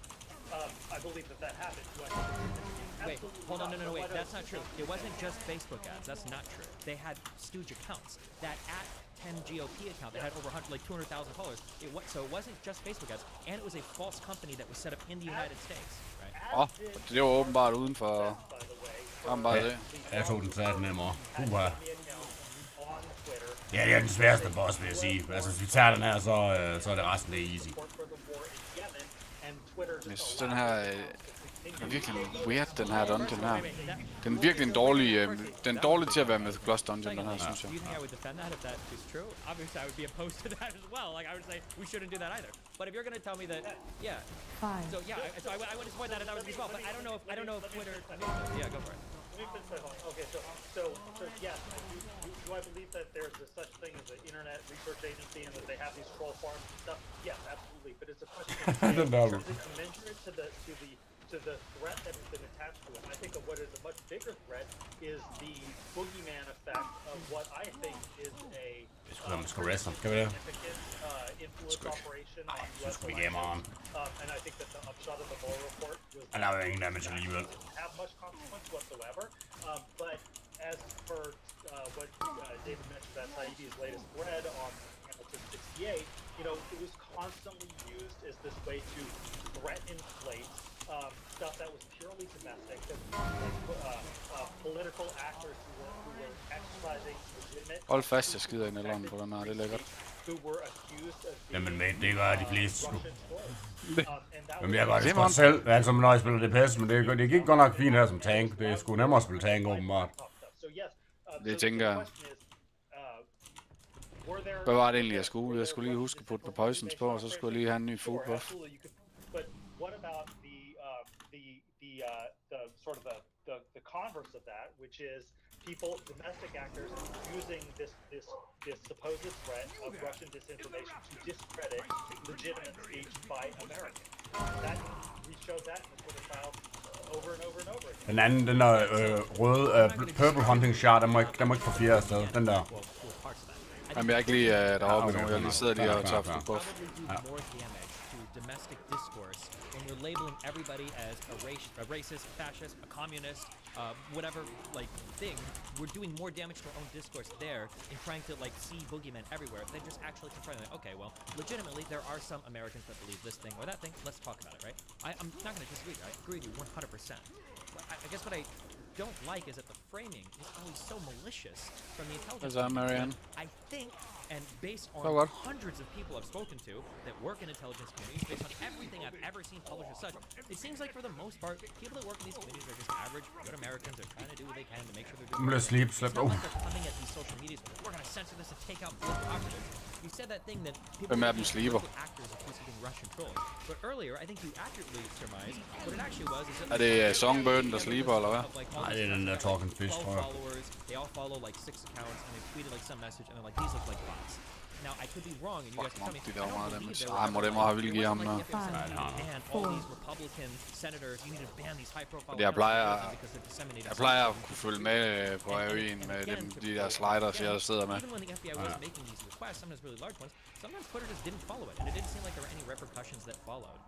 I believe that happened. Wait, hold on, no, wait, that's not true. It wasn't just Facebook ads. That's not true. They had stooge accounts. That at 10GOP account that had over 200,000 followers. So it wasn't just Facebook ads, and it was a false company that was set up in the United States, right? Det var åbenbart uden for... Jeg tog den sat nemmere. Ja, det er den sværeste boss, vil jeg sige. Altså, hvis vi tager den her, så er det resten, det er easy. Jeg synes, den her er virkelig weird, den her dungeon her. Den er virkelig en dårlig... den er dårlig til at være med Gloss Dungeon, den her, synes jeg. Do you think I would defend that if that is true? Obviously, I would be opposed to that as well. Like, I would say we shouldn't do that either. But if you're going to tell me that, yeah. Fine. So yeah, I would support that if that was me as well. But I don't know if Twitter. Yeah, go for it. Okay, so yes, do I believe that there's such thing as an internet research agency and that they have these troll farms and stuff? Yes, absolutely. But it's a question of is it commensurate to the threat that has been attached to it? I think of what is a much bigger threat is the boogeyman effect of what I think is a significant influence operation on U.S. elections. And I think that the upshot of the Mueller report was have much consequence whatsoever. But as for what David mentioned about Saeedi's latest thread on Hamilton 68, it was constantly used as this way to threat inflate stuff that was purely domestic, political actors who were exercising legitimate. Hold fast, jeg skider ind i lånden på den her, det er lækkert. Who were accused of Jamen, det gør de fleste sgu. Men jeg Det kan var godt selv, altså når jeg spiller DPS, men det gik godt nok fint her som tank. Det er sgu nemmere at spille tank, åbenbart. Det tænker jeg. Hvad var det egentlig, jeg skulle? Jeg skulle lige huske at putte på poisons på, og så skulle jeg lige have en ny food buff. But what about the sort of the converse of that, which is people, domestic actors, using this supposed threat of Russian disinformation to discredit legitimate speech by Americans? That we showed that in the Twitter trial over and over and over again. Den anden, den der røde purple hunting chart, den må ikke få fjerde afsted. Den der. Jamen, jeg er ikke lige deroppe endnu. Jeg lige sidder lige og tager food buff. Domestic discourse when you're labeling everybody as a racist, fascist, a communist, whatever thing. We're doing more damage to our own discourse there in trying to see boogeymen everywhere than just actually confronting them. Okay, well, legitimately there are some Americans that believe this thing or that thing. Let's talk about it, right? I'm not going to disagree. I agree with you 100%. I guess what I don't like is that the framing is always so malicious from the intelligence. I think, and based on hundreds of people I've spoken to that work in intelligence communities, based on everything I've ever seen published as such, it seems like for the most part, people that work in these communities are just average, good Americans. They're trying to do what they can to make sure they're doing it. Sleep. It's not like they're coming at these social medias, we're going to censor this and take out political operatives. You said that thing that people actors accusing Russian trolls. But earlier, I think you accurately surmised what it actually was. Er det Songbirden, der sleeper, eller hvad? Nej, det er den der Talking Fish, tror jeg. They all follow 6 accounts, and they tweeted some message, and they're these look like bots. Now, I could be wrong, and you guys can tell me. I don't believe there were må have vildt give ham noget. ban all these Republican senators. You need to ban these high-profile. Jeg plejer at kunne følge med på AOE'en med de der sliders, jeg sidder med. Even when the FBI was making these requests, sometimes really large ones, sometimes Twitter just didn't follow it, and it didn't seem like there were any repercussions that followed.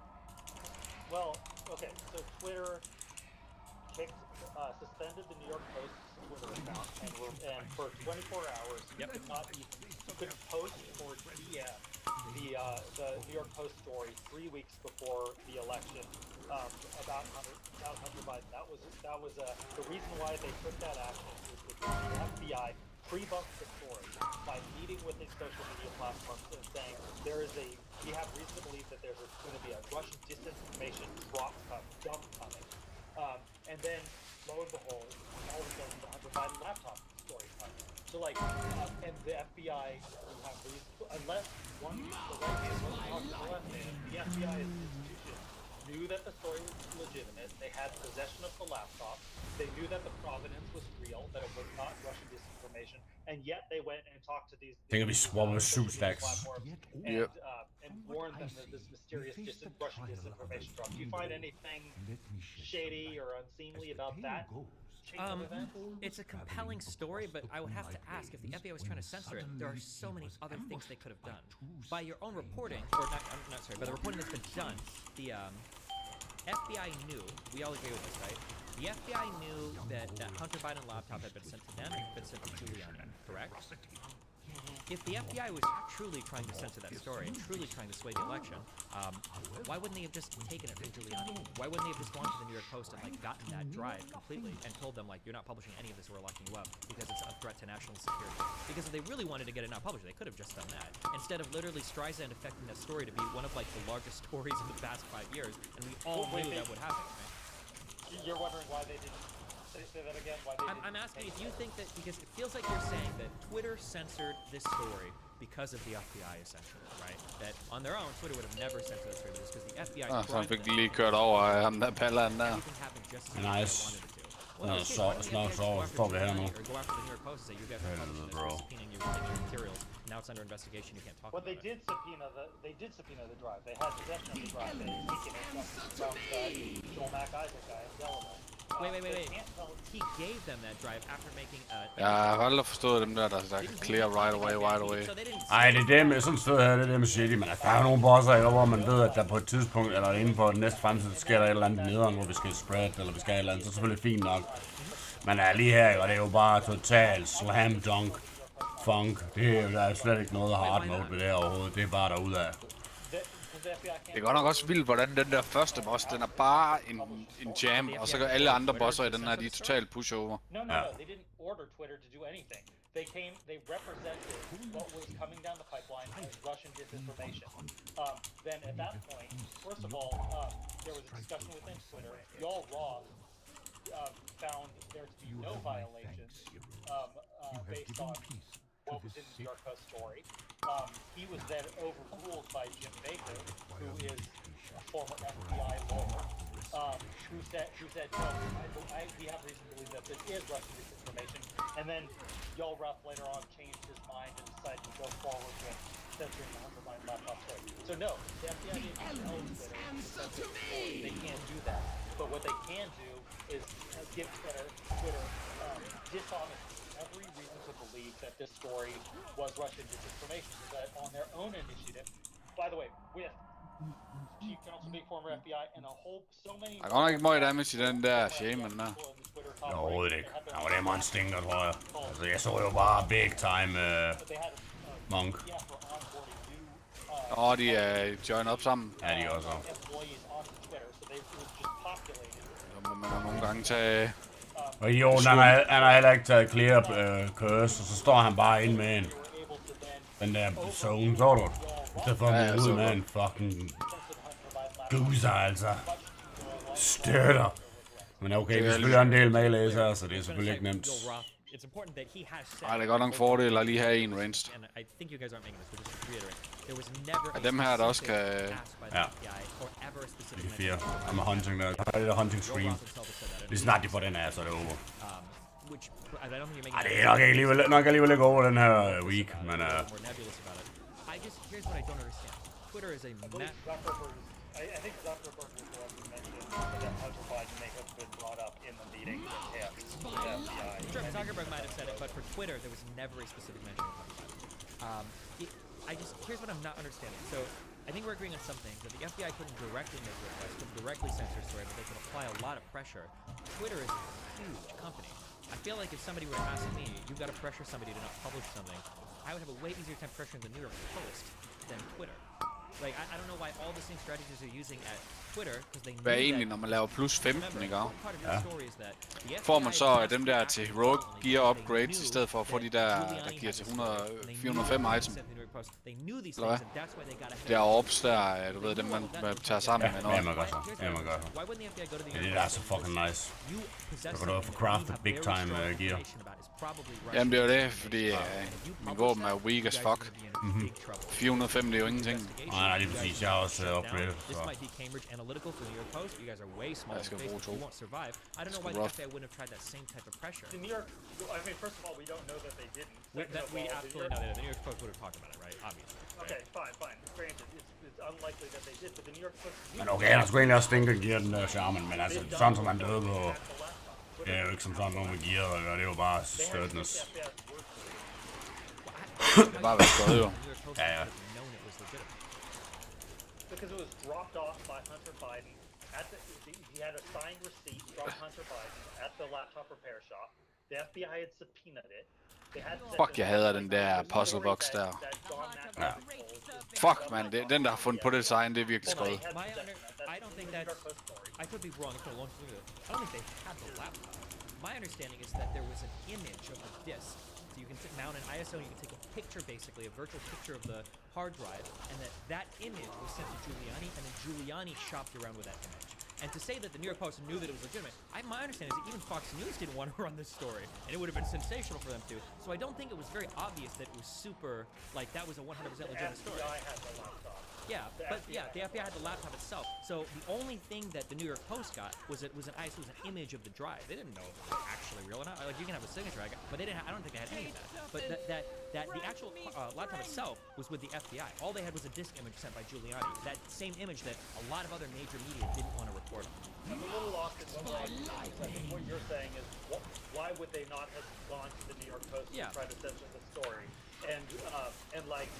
Well, okay, so Twitter suspended the New York Post's Twitter account, and for 24 hours, you couldn't post or DM the New York Post story 3 weeks before the election about Hunter Biden. That was the reason why they took that action was because the FBI pre-bumped the story by meeting with its social media platforms and saying we have reason to believe that there's going to be a Russian disinformation dump coming. And then, lo and behold, all of a sudden the Hunter Biden laptop story comes. So and the FBI have reason, unless the right hand wasn't talking to the left hand, the FBI as an institution knew that the story was legitimate. They had possession of the laptop. They knew that the provenance was real, that it was not Russian disinformation, and yet they went and talked to these Tænker vi swapper social media stacks. platforms and warned them that this mysterious Russian disinformation drop. Do you find anything shady or unseemly about that? It's a compelling story, but I would have to ask, if the FBI was trying to censor it, there are so many other things they could have done. By your own reporting, or by the reporting that's been done, the FBI knew, we all agree with this, right? The FBI knew that that Hunter Biden laptop had been sent to them and had been sent to Giuliani, correct? If the FBI was truly trying to censor that story and truly trying to sway the election, why wouldn't they have just taken it from Giuliani? Why wouldn't they have just gone to the New York Post and like gotten that drive completely and told them like, you're not publishing any of this, we're locking you up because it's a threat to national security? Because if they really wanted to get it not published, they could have just done that instead of literally Streisand affecting that story to be one of like the largest stories of the past 5 years, and we all knew that would happen, right? You're wondering why they didn't say that again? Why they I'm asking if you think that, because it feels like you're saying that Twitter censored this story because of the FBI, essentially, right? That on their own, Twitter would have never censored this story, but it's because the FBI. Så han fik lige kørt over ham der palleren der. Nice. Snart står vi her nu. Bro. Now it's under investigation. You can't talk. Well, they did subpoena the drive. They had possession of the drive. They taken it from Joel Mac-Isaac guy in Delaware. Wait. He gave them that drive after making a... Jeg har aldrig forstået dem der kan clear right away. Ej, det er det med sådan et sted her, det er det med shitty, men der er jo nogle bosser her, hvor man ved, at der på et tidspunkt, eller inden for den næste fremtid, sker der et eller andet nederen, hvor vi skal spread, eller vi skal et eller andet, så er det selvfølgelig fint nok. Men lige her, og det er jo bare total slam dunk funk. Der er slet ikke noget hard mode ved det her overhovedet, det er bare derudad. Det er godt nok også vildt, hvordan den der første boss, den er bare en jam, og så går alle andre bosser i den her, de er totalt pushover. No, they didn't order Twitter to do anything. They represented what was coming down the pipeline as Russian disinformation. Then at that point, first of all, there was a discussion within Twitter. Y'all Ross found there to be no violations based on what was in the New York Post story. He was then overruled by Jim Baker, who is a former FBI lawyer, who said no, we have reason to believe that this is Russian disinformation. And then Yoel Ruff later on changed his mind and decided to go forward with censoring the Hunter Biden laptop story. So no, the FBI didn't tell Twitter to censor the story. They can't do that. But what they can do is give Twitter dishonesty. Every reason to believe that this story was Russian disinformation, is that on their own initiative, by the way, with Chief Counsel, big former FBI, and a whole so many. Der går ikke meget damage i den der shaman der. Overhovedet ikke. Der var det meget stinker, tror jeg. Altså, jeg så jo bare big time Monk. De er joined op sammen. Ja, de også. Så må man nogle gange tage... Og i år, han har heller ikke taget clear curse, og så står han bare inde med den der zone, så du? Det fucking ud med en fucking guser, altså. Støtter. Men okay, vi spiller en del med læser, så det er selvfølgelig ikke nemt. Ej, det er godt nok fordel at lige have en ranged. Ja, dem her, der også kan... Ja. Det er 4. Og med hunting der. Der er det der hunting stream. Lige snart de får den her, så er det over. Ej, det er nok alligevel ikke over den her week, men... Twitter is a mess. I think Zuckerberg was the one who mentioned that Hunter Biden may have been brought up in the meeting with him. Sure, Zuckerberg might have said it, but for Twitter, there was never a specific mention of Hunter Biden. Here's what I'm not understanding. So, I think we're agreeing on something, that the FBI couldn't directly make a request, couldn't directly censor a story, but they could apply a lot of pressure. Twitter is a huge company. I feel like if somebody were to ask me, you've got to pressure somebody to not publish something, I would have a way easier time pressuring the New York Post than Twitter. Like, I don't know why all the same strategies are using at Twitter, because they know hvad egentlig, når man laver plus 15, ikke? Ja. Får man så dem der til Heroic Gear Upgrades, i stedet for at få de der giver til 405 item? Eller hvad? Der orbs der, du ved, dem man tager sammen med noget. Ja, man gør så. Ja, man gør så. Ja, det der er så fucking nice. Så kan du få craftet big time gear. probably Jamen det er jo Russian det, fordi information. min våben er weak as fuck. 405, det er jo ingenting. Nej, lige præcis. Jeg har også upgradet. This might be Cambridge Analytical for the New York Post. You guys are way smaller Jeg skal than bruge Facebook. You to. won't survive. I don't know why the FBI wouldn't have tried that same type of pressure. The New York, I mean, first of all, we don't know that they didn't. We absolutely know that. The New York Post would have talked about it, right? Obviously. Okay, fine. Granted, it's unlikely that they did, but the New York Post. Men okay, han har sgu egentlig også stinket gear den der charmen, men altså, sådan som han døde på, det er jo ikke som sådan nogen med gear, eller det er jo bare støtnes. Det er bare været skøjet jo. Ja. Because it was dropped off by Hunter Biden at he had a signed receipt from Hunter Biden at the laptop repair shop. The FBI had subpoenaed it. Fuck, jeg hader den der puzzlebox der. Ja. Fuck, man, den der har fundet på det design, det er virkelig skøjet. I don't think that's. I could be wrong. It's been a long time ago. I don't think they had the laptop. My understanding is that there was an image of the disk. So you can mount an ISO and you can take a picture, basically, a virtual picture of the hard drive, and that image was sent to Giuliani, and then Giuliani shopped around with that image. And to say that the New York Post knew that it was legitimate, my understanding is that even Fox News didn't want to run this story, and it would have been sensational for them to. So I don't think it was very obvious that it was super, like that was a 100% legitimate story. The FBI had the laptop. Yeah, but yeah, the FBI had the laptop itself. So the only thing that the New York Post got was an image of the drive. They didn't know if it was actually real or not. Like you can have a signature, but they didn't. I don't think they had any of that. But that the actual laptop itself was with the FBI. All they had was a disk image sent by Giuliani. That same image that a lot of other major media didn't want to report on. I'm a little lost in what you're saying is why would they not have gone to the New York Post to try to censor the story? And like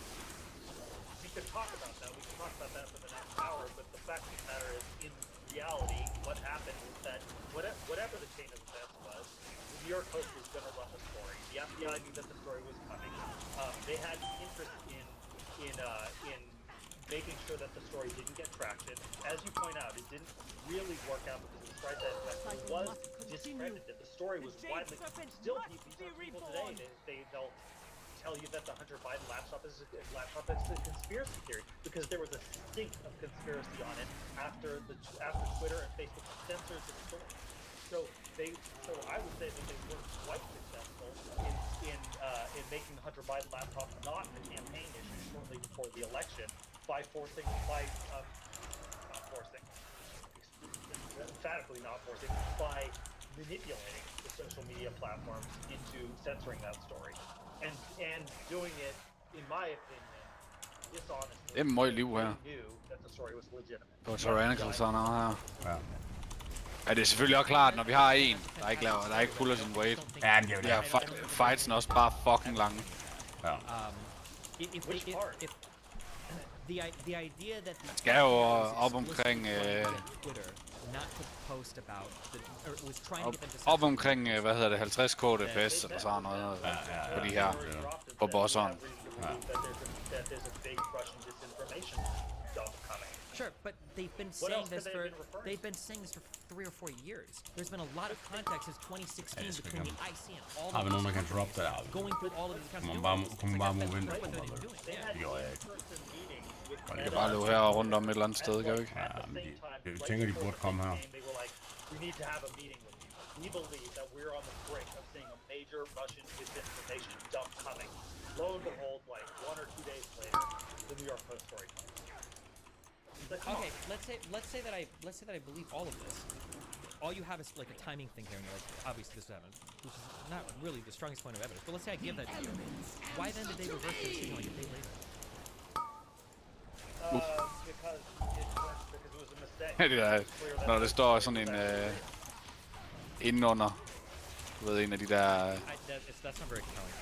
we could talk about that. We could talk about that for the next hour. But the fact of the matter is, in reality, what happened is that whatever the chain of events was, the New York Post was going to run the story. The FBI knew that the story was coming. They had interest in making sure that the story didn't get traction. As you point out, it didn't really work out because the story that it was discredited. The story was widely still people today they'll tell you that the Hunter Biden laptop is a conspiracy theory because there was a stink of conspiracy on it after Twitter and Facebook censored the story. So I would say that they were quite successful in making the Hunter Biden laptop not a campaign issue shortly before the election by manipulating the social media platforms into censoring that story and doing it, in my opinion, dishonestly. Det er meget liv her. Knew that the story was legitimate. På Tyrannical sådan noget her. Ja. Ja, det er selvfølgelig også klart, når vi har en, der ikke puller sin weight. Ja, men det er jo Ja, fightsen er også bare fucking lange. Ja. The idea that Man skal jo op omkring op omkring hvad hedder det 50 kdps eller sådan noget på de her på bosseren. Sure, but they've been saying this for 3 or 4 years. There's been a lot of contact since 2016 between the IC and all of Har vi nogen, der kan drop det her? going through all of these kinds of Kunne man bare move ind? what they've been doing. Yeah. Det gjorde jeg ikke. Vi kan bare løbe her rundt om et eller andet sted, kan vi ikke? Ja, men jeg tænker, de burde komme her. We need to have a meeting with you. We believe that we're on the brink of seeing a major Russian disinformation dump coming. Lo and behold, like 1 or 2 days later, the New York Post story comes. Okay, let's say that I believe all of this. All you have is like a timing thing here, and you're like, obviously this happened, which is not really the strongest point of evidence. But let's say I give that to you. Why then did they reverse their decision like a day later? Because it was a mistake. Det der, når det står sådan en indenunder, du ved, en af de der, That's not very compelling.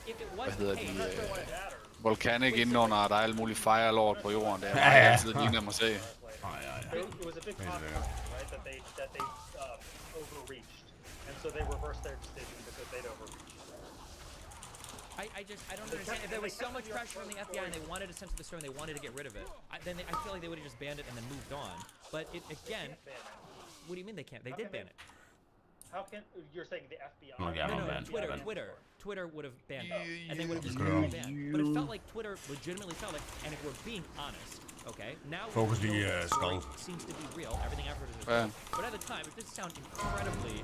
If it was hvad hedder the de, case, volcanic indenunder, og der er alle mulige firelord på jorden, det er meget altid ligner mig at se. It was a big consequence, right? That they overreached, and so they reversed their decision because they'd overreached. I don't understand. If there was so much pressure from the FBI and they wanted to censor the story and they wanted to get rid of it, then I feel like they would have just banned it and then moved on. But again, what do you mean they can't? They did ban it. How can you're saying the FBI? Oh, yeah, No, man. Twitter would have banned them, and they would have Just just go. banned. But it felt like Twitter legitimately felt like, and if we're being honest, okay, now Focus we know the, that story skull. seems to be real. Everything I've heard is Yeah. real. But at the time, it did sound incredibly.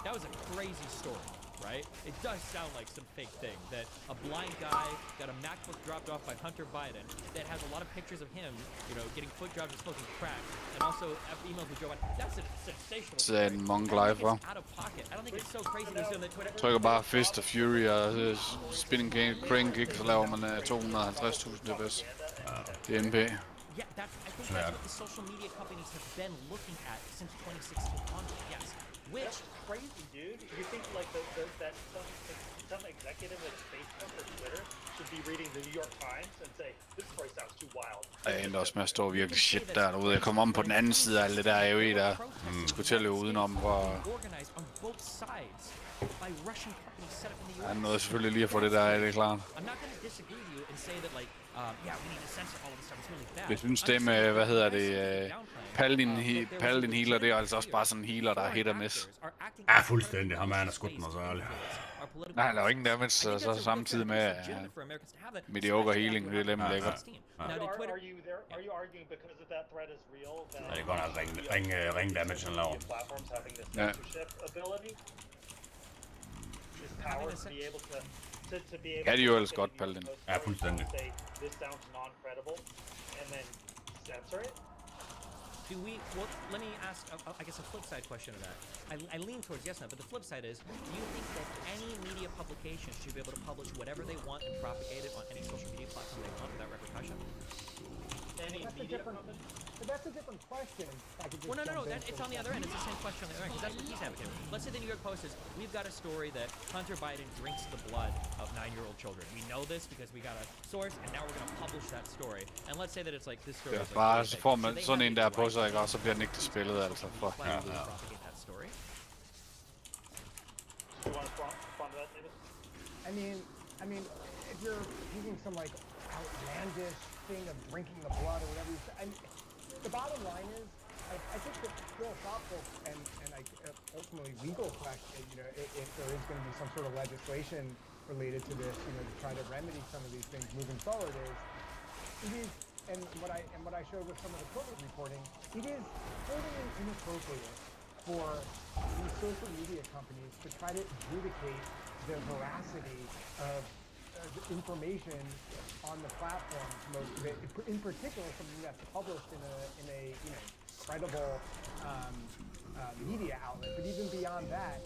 That was a crazy story, right? It does sound like some fake thing that a blind guy got a MacBook dropped off by Hunter Biden that has a lot of pictures of him, getting foot jobs and smoking crack, and also emails with Joe Biden. That's a sensational story. Sagde en Monk live, hva'? Out of pocket. I don't think it's so crazy to assume that Twitter. Trykker bare Fist of Fury og Spinning Crane Kick, så laver man 250.000 dps. Det er MP. Yeah, I think that's what the social media companies have been looking at since 2016 on. Yes, which That's crazy, dude. You think like that some executive at Facebook or Twitter should be reading the New York Times and say this story sounds too wild. Jeg endte også med at stå virkelig shit derude. Jeg kom om på den anden side af alt det der AOE der. Skulle til at løbe udenom for... organized on both sides by Russian companies set up in the US. Han nåede selvfølgelig lige at få det der af, det er klart. I'm not going to disagree with you and say that like, yeah, we need to censor all of this stuff. It's really bad. Jeg synes det med, hvad hedder det, Paladin healer, det er altså også bare sådan en healer, der er hit og miss. Ja, fuldstændig. Ham han er skudt mig så ærligt. Nej, han laver ingen damage, så samtidig med mediocre healing, det er lidt lækkert. Are you arguing because of that threat is real? That Det er godt nok ring damage, han laver. platforms having this Yeah. censorship ability, this power to be able to be able Ja, de er jo ellers godt, Paladin. Ja, fuldstændig. say this sounds non-credible, and then censor it. Well, let me ask, I guess, a flip side question to that. I lean towards yes now, but the flip side is, do you think that any media publication should be able to publish whatever they want and propagate it on any social media platform they want without repercussion? Any media company? But that's a different question. I could just Well, no, jump in it's for on the other end. It's the same question on the other end, because that's what he's advocating. Let's say the New York Post is, we've got a story that Hunter Biden drinks the blood of 9-year-old children. We know this because we got a source, and now we're going to publish that story. And let's say that it's like, this story Ja, is like, bare really så fake. får Should man they sådan have en the der på right sig, to ikke? Og så bliver den ikke til spillet, altså. For helvede. propagate that story? Do you want to respond to that, David? I mean, if you're using some like outlandish thing of drinking the blood or whatever, the bottom line is, I think the philosophical and ultimately legal question, if there is going to be some sort of legislation related to this, to try to remedy some of these things moving forward, and what I showed with some of the COVID reporting, it is totally inappropriate for these social media companies to try to adjudicate the veracity of information on the platforms, most of it, in particular something that's published in a credible media outlet. But even beyond that,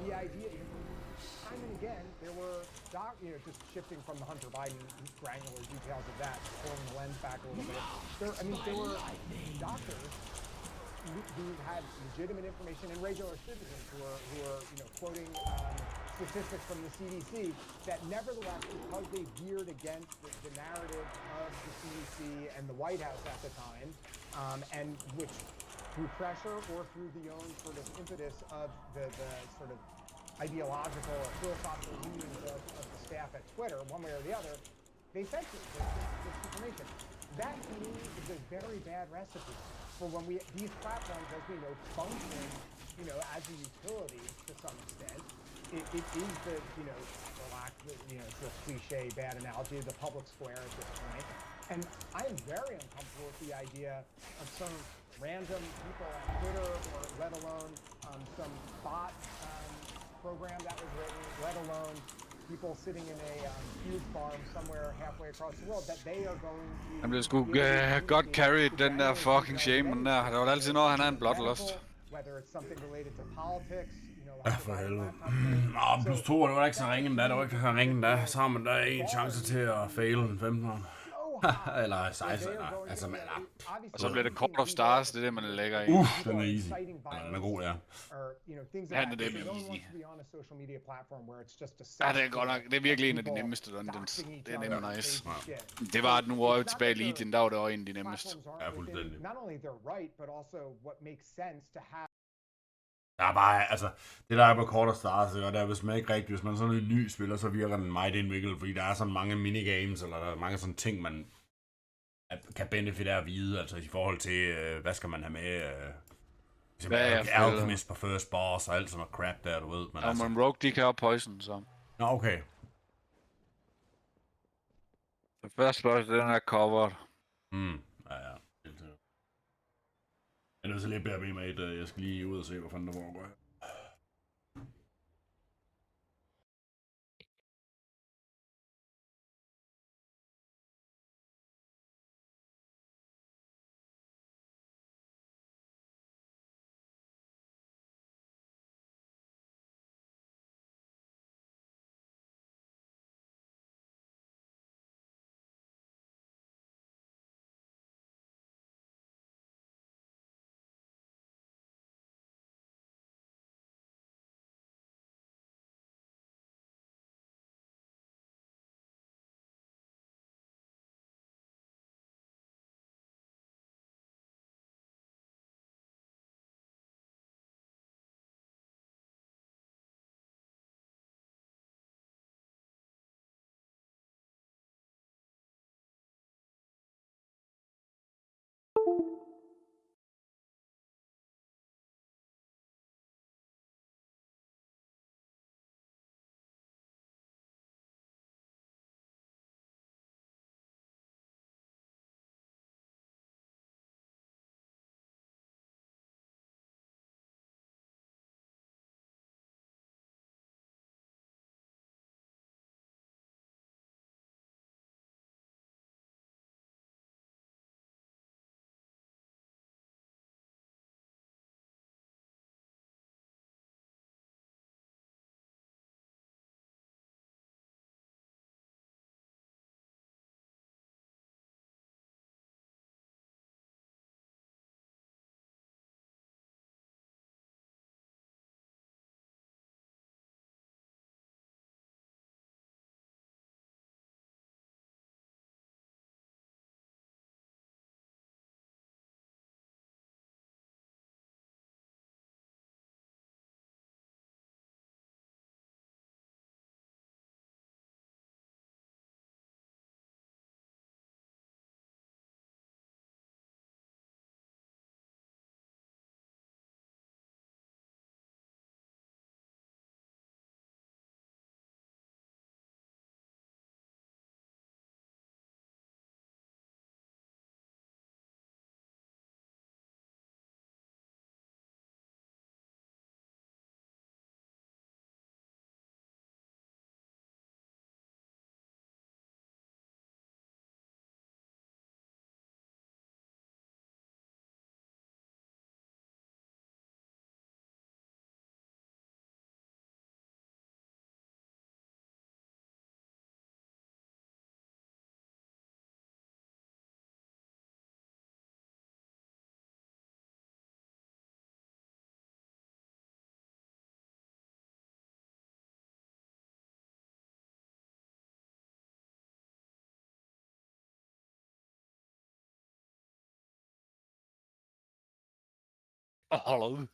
the idea, time and again, there were just shifting from the Hunter Biden granular details of that, pulling the lens back a little bit. There were doctors who had legitimate information, and regular citizens who are quoting statistics from the CDC that nevertheless, because they veered against the narrative of the CDC and the White House at the time, and which through pressure or through the own sort of impetus of the sort of ideological or philosophical leanings of the staff at Twitter, one way or the other, they censored this information. That to me is a very bad recipe for when these platforms, as we know, function, as a utility to some extent. It is for lack of, it's a cliche, bad analogy, the public square at this point. And I am very uncomfortable with the idea of some random people on Twitter, or let alone some bot program that was written, let alone people sitting in a huge farm somewhere halfway across the world, that they are going to... Han blev sgu godt carried, den der fucking shaman der. Der var altid noget, han havde en bloodlust. Whether it's something related to politics, Ja, for helvede. Plus 2, det var ikke så ringen da. Det var ikke så ringen da. Så har man da en chance til at fail en 15'er. Eller 16, altså man Og så bliver det Call of Stars, det er det, man lægger i. Den er easy. Den er god, ja. Han er det easy. Ja, det er godt nok. Det er virkelig en af de nemmeste dungeons. Det er nemlig nice. Det var nu over tilbage i Legion, der var det også en af de nemmeste. Ja, fuldstændig. Not only they're right, but also what makes sense to have. Der er bare, altså, det der er på Call of Stars, og der er, hvis man ikke rigtig, hvis man er sådan en ny spiller, så virker den meget indviklet, fordi der er sådan mange minigames, eller der er mange sådan ting, man kan benefit af at vide, altså i forhold til, hvad skal man have med, Ja, for helvede. Alchemist på first boss og alt sådan noget crap der, du ved. Men Ja, altså... men Rogue, de kan også poison, så. Nå, okay. Det første boss, den er covered. Ja. Jeg er nødt til lige at bede med et, jeg skal lige ud og se, hvad fanden der foregår her. Hallo.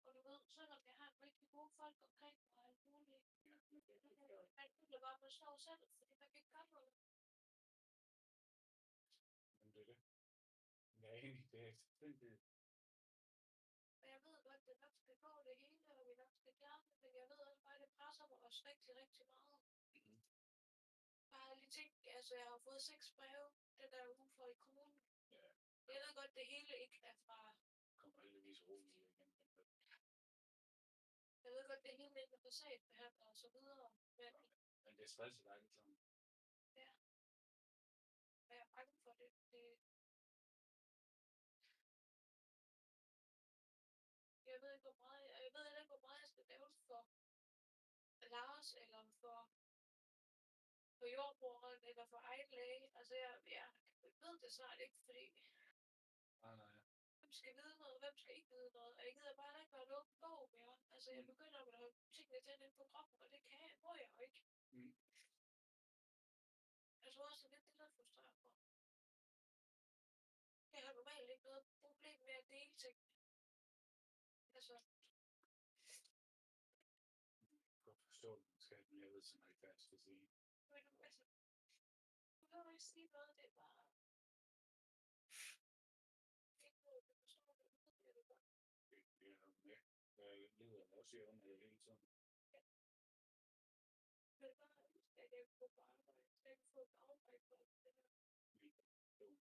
Og du ved, selvom jeg har rigtig gode folk omkring mig og alt muligt, man føler bare, man slår selv, fordi man kan ikke gøre noget. Men det er det. Jeg er enig, det er selvfølgelig. Men jeg ved godt, at det nok skal gå det hele, og vi nok skal klare det, men jeg ved også bare, at det presser mig også rigtig, rigtig meget. Bare alle de ting, altså jeg har fået 6 breve, den der uge for i kommunen. Ja. Jeg ved godt, det hele ikke er fra... Kommer heldigvis roligt igen. Jeg ved godt, det hele ikke er fra sagsbehandler og så videre. Men det er stresset dig alt sammen. Ja. Og jeg er bange for det. Jeg ved ikke, hvor meget jeg skal lave for Lars, eller for jordbrugen, eller for egen læge. Altså, jeg ved det snart ikke, fordi... Nej. Hvem skal vide noget, hvem skal ikke vide noget? Og jeg gider bare ikke være en åben bog mere. Altså, jeg begynder at have tingene til ind på kroppen, og det må jeg jo ikke. Jeg tror også, det er lidt frustreret for. Jeg har normalt ikke noget problem med at dele ting. Altså... Jeg kan godt forstå det, måske, men jeg ved simpelthen ikke, hvad jeg skal sige. Men altså... Du behøver ikke sige noget, det er bare... Det er med. Jeg lider også i under det hele tiden. Ja. Men bare, at jeg kunne få arbejde. Jeg kunne få et arbejde for det her. Det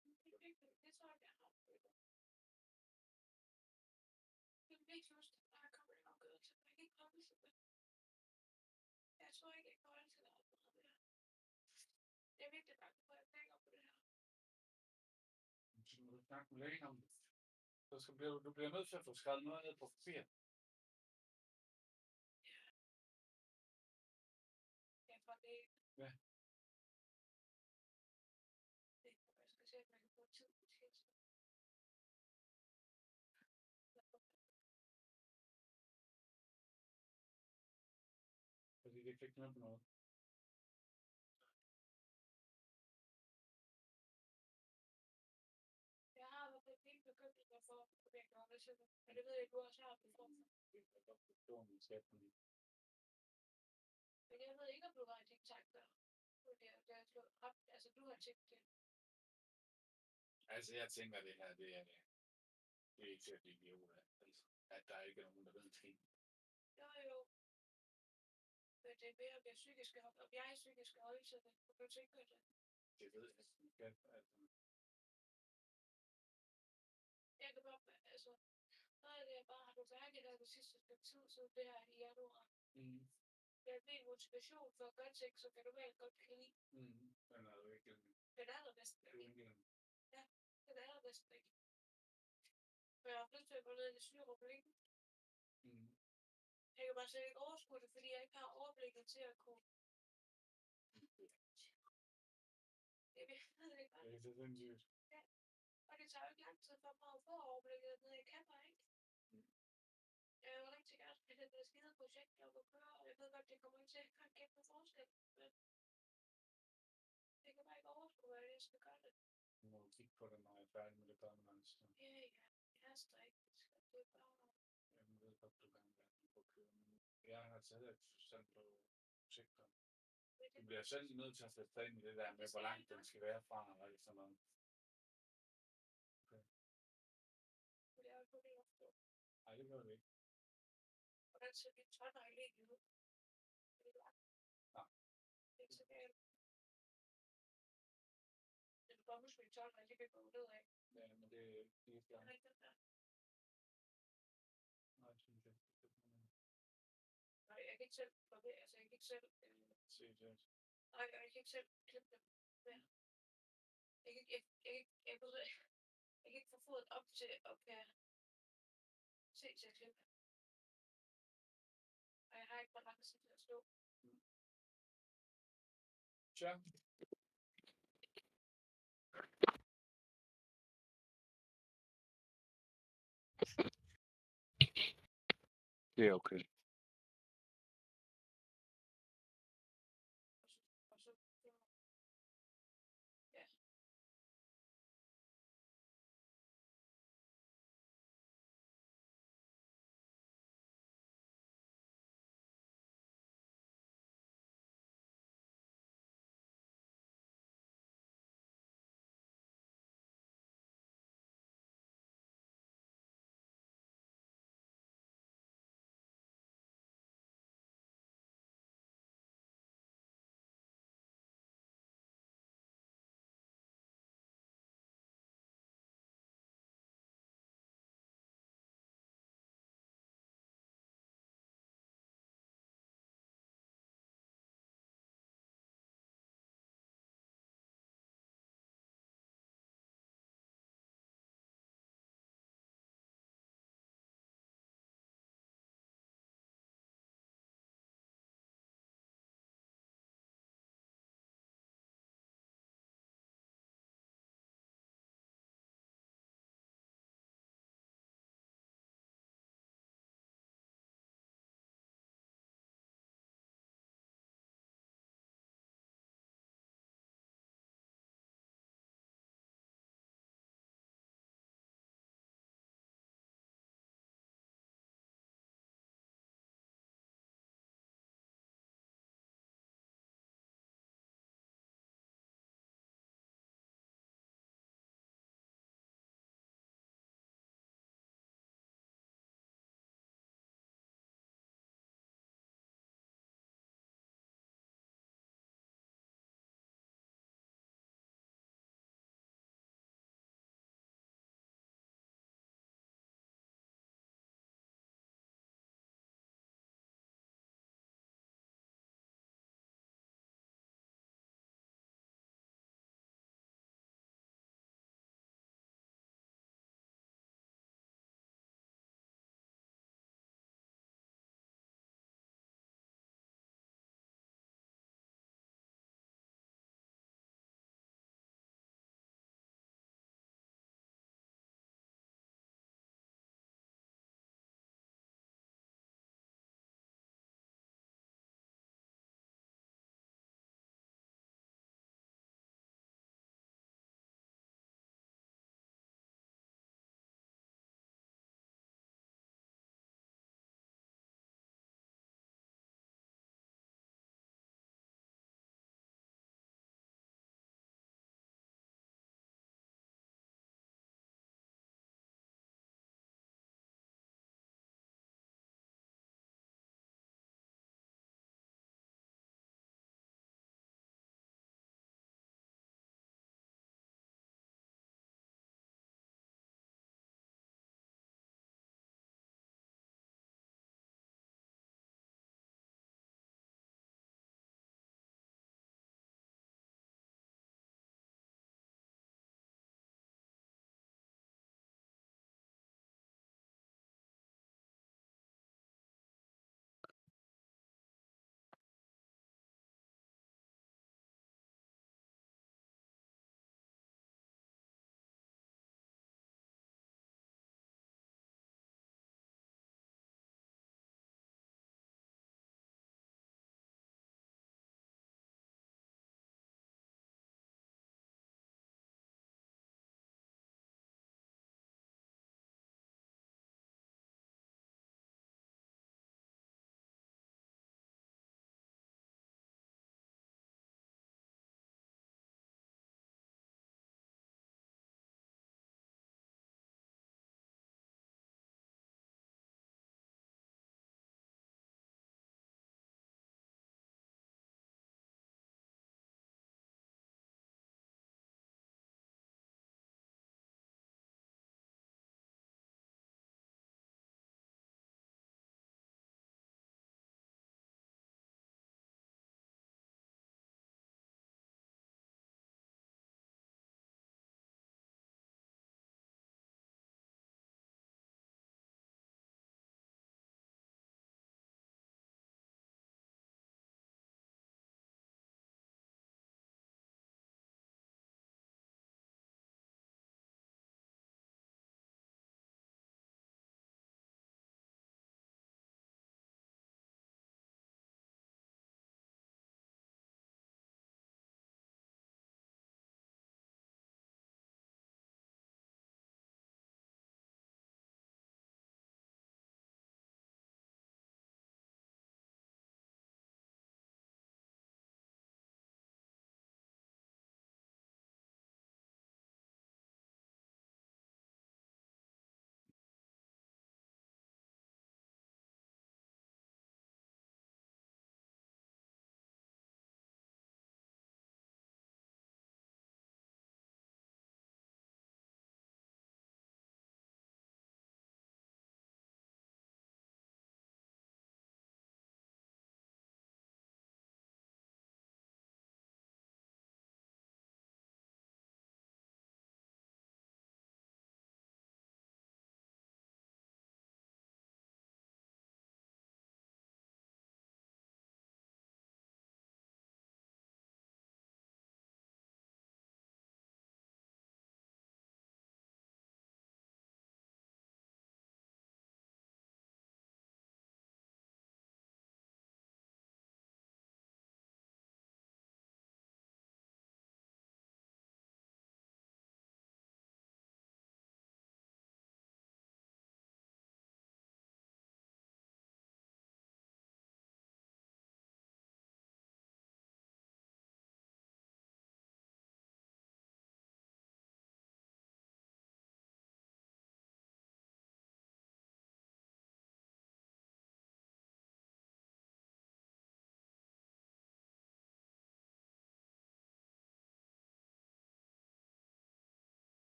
tror jeg har. Jeg vil ikke huske, at jeg kommer ind og gør det. Jeg kan ikke komme til det. Jeg tror ikke, jeg kommer til at arbejde med det her. Jeg er virkelig bange for, at jeg tænker på det her. Så må du snakke med lægen om det. Så du bliver nødt til at få skrevet noget ned på papir. Ja. Ja, for det. Ja. Det er, jeg skal se, at man kan få tid på tirsdag. Fordi det kan knap noget. Jeg har været lidt vildt bekymringer for, at jeg gør det selv. Men det ved jeg, du også har det for. Jeg kan godt forstå min skæbne. Men jeg ved ikke, om du har tænkt tanker. Det er slået op. Altså, du har tænkt det. Altså, jeg tænker, det her, det er ikke til at blive idiot af. Altså, at der ikke er nogen, der ved en ting. Jo. Men det er mere, om jeg er psykisk om jeg er psykisk højsættet. Du tænker det. Det ved jeg ikke. Altså. Jeg kan bare, altså, noget af det er bare, har du mærket af det sidste stykke tid, siden det her i januar. Det er min motivation for at gøre ting, så kan du vel godt kan lide. Den er jo ikke. Den er der næsten ikke. Ja, den er der næsten ikke. For jeg har lyst til at gå ned i det sygerum længe. Jeg kan bare slet ikke overskue det, fordi jeg ikke har overblikket til at kunne. Det ved jeg ikke bare. Det er så sindssygt. Ja. Og det tager jo ikke lang tid for mig at få overblikket, når jeg kan bare ikke. Jeg vil rigtig gerne have det der skide projekt, jeg vil køre, og jeg ved godt, det kommer ikke til at gøre en kæmpe forskel, men jeg kan bare ikke overskue, at jeg skal gøre det. Nu må du kigge på det, når jeg er færdig med det børnelands. Ja, det er strækt. Det er bare... Jeg ved godt, du gerne vil have på at køre, men jeg har taget et forstand på projekter. Du bliver selv nødt til at sætte dig ind i det der med, hvor langt den skal være fra, og alt sådan noget. Okay. Det er jo ikke det, jeg Nej, det gør det ikke. Hvordan ser vi tønder i lægen ud? Det er langt. Nej. Det er ikke så galt. Jeg kan bare huske, at tønder lige kan gå ned af. Ja, men det er ikke klart. Det er ikke den der. Nej, jeg synes ikke. Nej, jeg kan ikke selv få det. Altså, jeg kan ikke selv... Nej, jeg kan ikke selv klippe dem. Jeg kan ikke få foden op til at kan se til at klippe. Og jeg har ikke balance til at stå. Tja. Det er okay. Og så ja.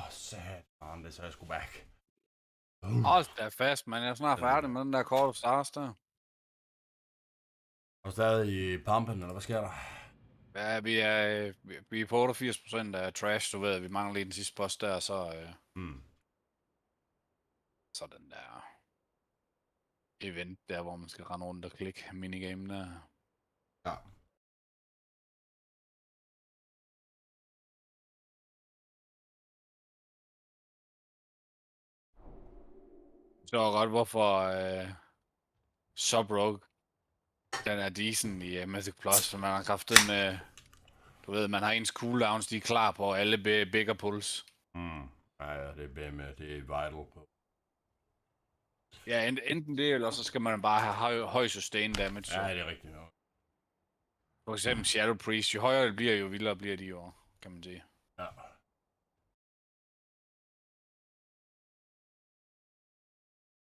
Satan, det så jeg skulle back. Også der er fast, men jeg er snart færdig med den der Call of Stars der. Er du stadig i pumpen, eller hvad sker der? Ja, vi er på 88% af trash, du ved. Vi mangler lige den sidste post der, så den der event der, hvor man skal rende rundt og klikke minigame der. Ja. Så godt, hvorfor Subrogue, den er decent i Mythic Plus, for man har kraftet med, du ved, man har ens cooldowns, de er klar på alle bigger pulls. Ja, det er BM, det er vital på. Ja, enten det, eller så skal man bare have høj sustain damage. Ja, det er rigtigt nok. For eksempel Shadow Priest, jo højere det bliver, jo vildere bliver de jo, kan man sige. Ja.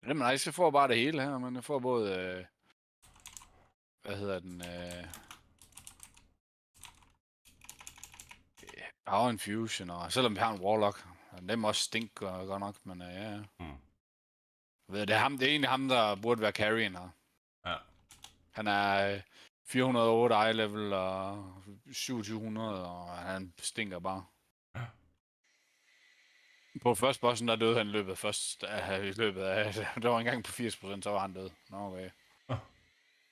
Jamen nej, så får bare det hele her, men jeg får både, hvad hedder den, Power Infusion, og selvom vi har en Warlock, dem også stinker godt nok, men ja. Ved, det er egentlig ham, der burde være carryen her. Ja. Han er 408 eye level og 2700, og han stinker bare. Ja. På første bossen, der døde han i løbet af, der var engang på 80%, så var han død. Nå, okay.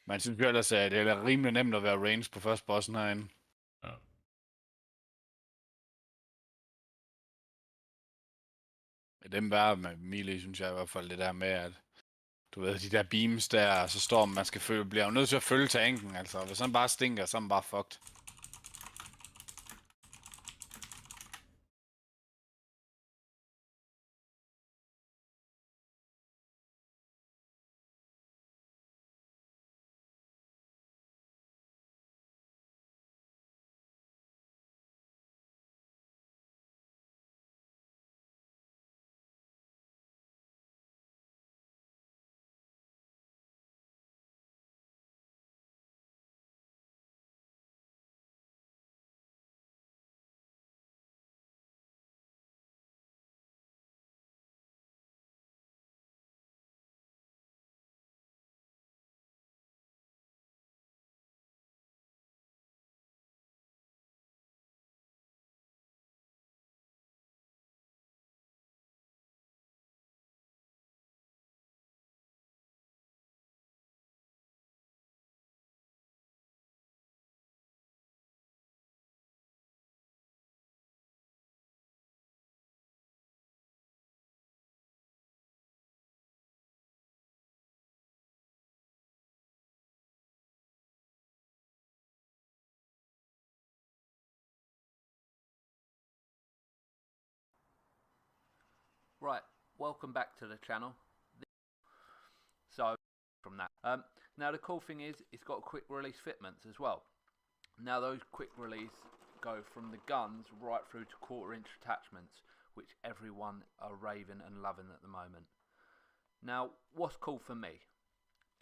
Men jeg synes jo ellers, at det er rimelig nemt at være range på første bossen herinde. Ja. Dem værre med melee, synes jeg i hvert fald, det der med, at du ved, de der beams der, så står man skal følge, bliver jo nødt til at følge tanken, altså. Hvis han bare stinker, så er man bare fucked. Right, welcome back to the channel. So, from that. Now the cool thing is, it's got quick release fitments as well. Now those quick release go from the guns right through to 1/4-inch attachments, which everyone are raving and loving at the moment. Now, what's cool for me?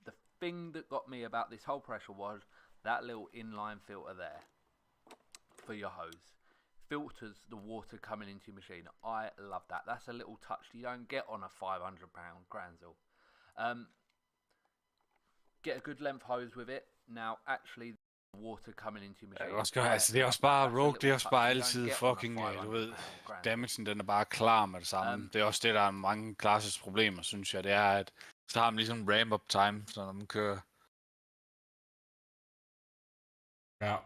The thing that got me about this whole pressure was that little inline filter there for your hose. Filters the water coming into your machine. I love that. That's a little touch you don't get on a £500 Granzel. Get a good length hose with it. Now, actually, the water coming into your machine. Det er også bare Rogue, det er også bare altid fucking, du ved, damagen den er bare klar med det samme. Det er også det, der er mange classes problemer, synes jeg. Det er, at så har man ligesom ramp-up time, så når man kører. Ja.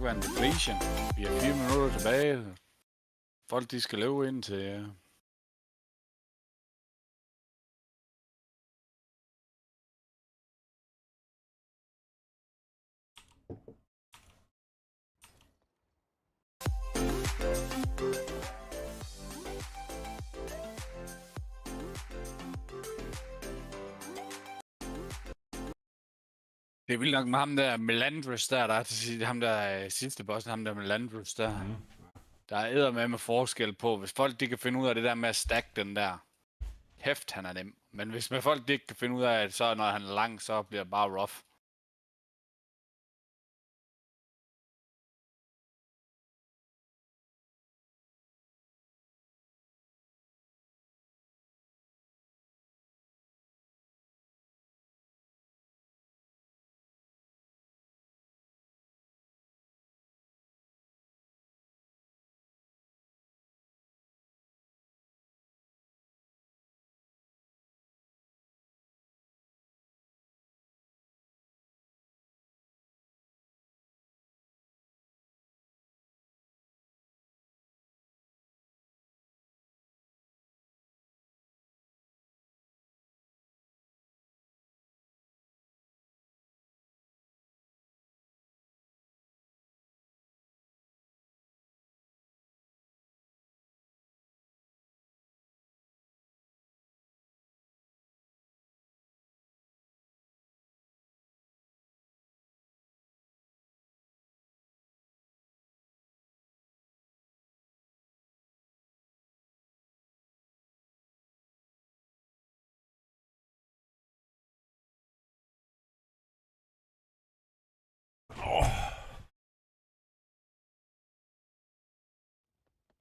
nok være en depletion. Vi har 4 minutter tilbage. Folk, de skal løbe ind til... Det er vildt nok med ham der Melandrus der er til sidst, ham der sidste bossen, ham der Melandrus der. Der er eddermame forskel på, hvis folk de kan finde ud af det der med at stack den der. Kæft, han er nem. Men hvis med folk de ikke kan finde ud af, at så når han er lang, så bliver det bare rough.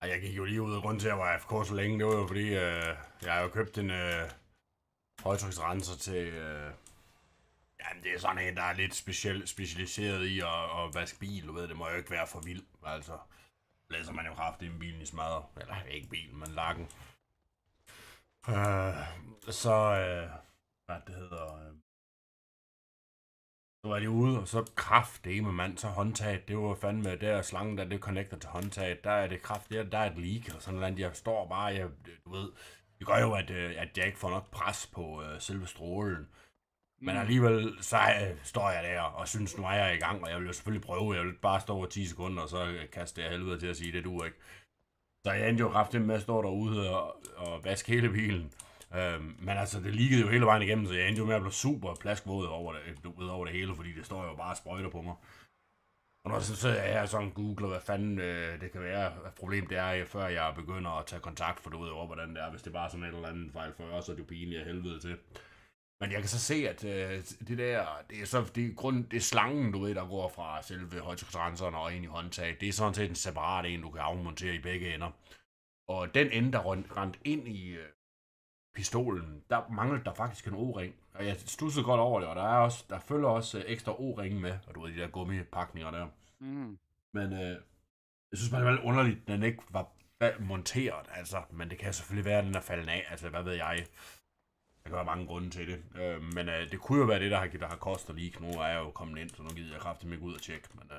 Jeg gik jo lige ud, og grunden til, at jeg var AFK så længe, det var jo fordi, jeg har jo købt en højtryksrenser til... Jamen, det er sådan en, der er lidt specialiseret i at vaske bil, du ved, det må jo ikke være for vildt, altså. Læser man jo kraftigt en bilen i smadret, eller ikke bilen, men lakken. Hvad det hedder... Så var de ude, og så kraftedeme mand, så håndtaget, det var fandme der slangen, der det connecter til håndtaget, der er det kraft, der er et leak, eller sådan noget, jeg står bare, du ved, det gør jo, at jeg ikke får nok pres på selve strålen. Men alligevel, så står jeg der og synes, nu er jeg i gang, og jeg vil jo selvfølgelig prøve, jeg vil bare stå over 10 sekunder, og så kaster jeg helvede til at sige, det duer ikke. Så jeg endte jo kraftigt med at stå derude og vaske hele bilen. Men altså, det liggede jo hele vejen igennem, så jeg endte jo med at blive super plaskvåd over det hele, fordi det står jo bare og sprøjter på mig. Og når så sidder jeg her og sådan googler, hvad fanden det kan være, hvad problem det er, før jeg begynder at tage kontakt, for du ved jo, hvordan det er. Hvis det bare er sådan et eller andet fejl før, så er det jo pinligt af helvede til. Men jeg kan så se, at det der, det er slangen, du ved, der går fra selve højtryksrenseren og ind i håndtaget. Det er sådan set en separat en, du kan afmontere i begge ender. Og den ende, der rent ind i pistolen, der manglede der faktisk en O-ring. Og jeg studsede godt over det, og der følger også ekstra O-ringe med, og du ved, de der gummipakninger der. Men jeg synes bare, det var lidt underligt, at den ikke var monteret, altså. Men det kan selvfølgelig være, at den er faldet af, altså, hvad ved jeg. Der kan være mange grunde til det. Men det kunne jo være det, der har kostet leak. Nu er jeg jo kommet ind, så nu gider jeg kraftigt mig ud og tjekke. Men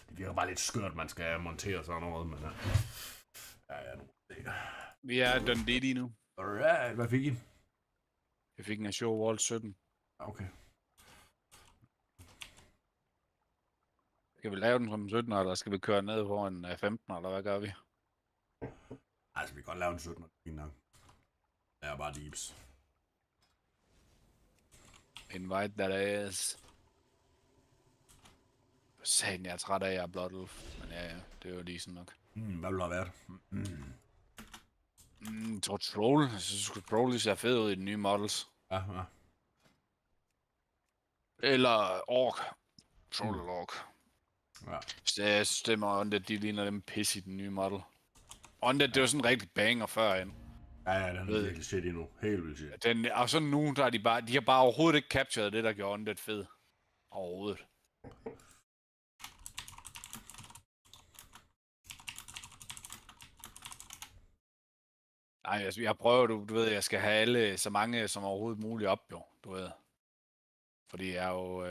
det virker bare lidt skørt, man skal montere sådan noget. Men ja, nu det. Vi er done det lige nu. Alright, hvad fik I? Jeg fik en Azure Wall 17. Okay. Skal vi lave den som 17, eller skal vi køre ned på en 15, eller hvad gør vi? Altså, vi kan godt lave en 17, det er bare deeps. Invite that ass. Sagen, jeg er træt af, at jeg er Blood Wolf. Men ja, det er jo lige sådan nok. Hvad vil der have været? Jeg tror Troll. Jeg synes, Troll ser fed ud i de nye models. Ja. Eller Ork. Troll eller Ork. Ja. Så jeg stemmer Undead, de ligner dem pisse i den nye model. Undead, det var sådan en rigtig banger førhen. Ja, den er virkelig shit endnu. Helt vildt shit. Og så nu, der er de har bare overhovedet ikke captured det, der gjorde Undead fed. Overhovedet. Nej, altså, jeg prøver, du ved, jeg skal have alle, så mange som overhovedet muligt op, jo, du ved. Fordi jeg er jo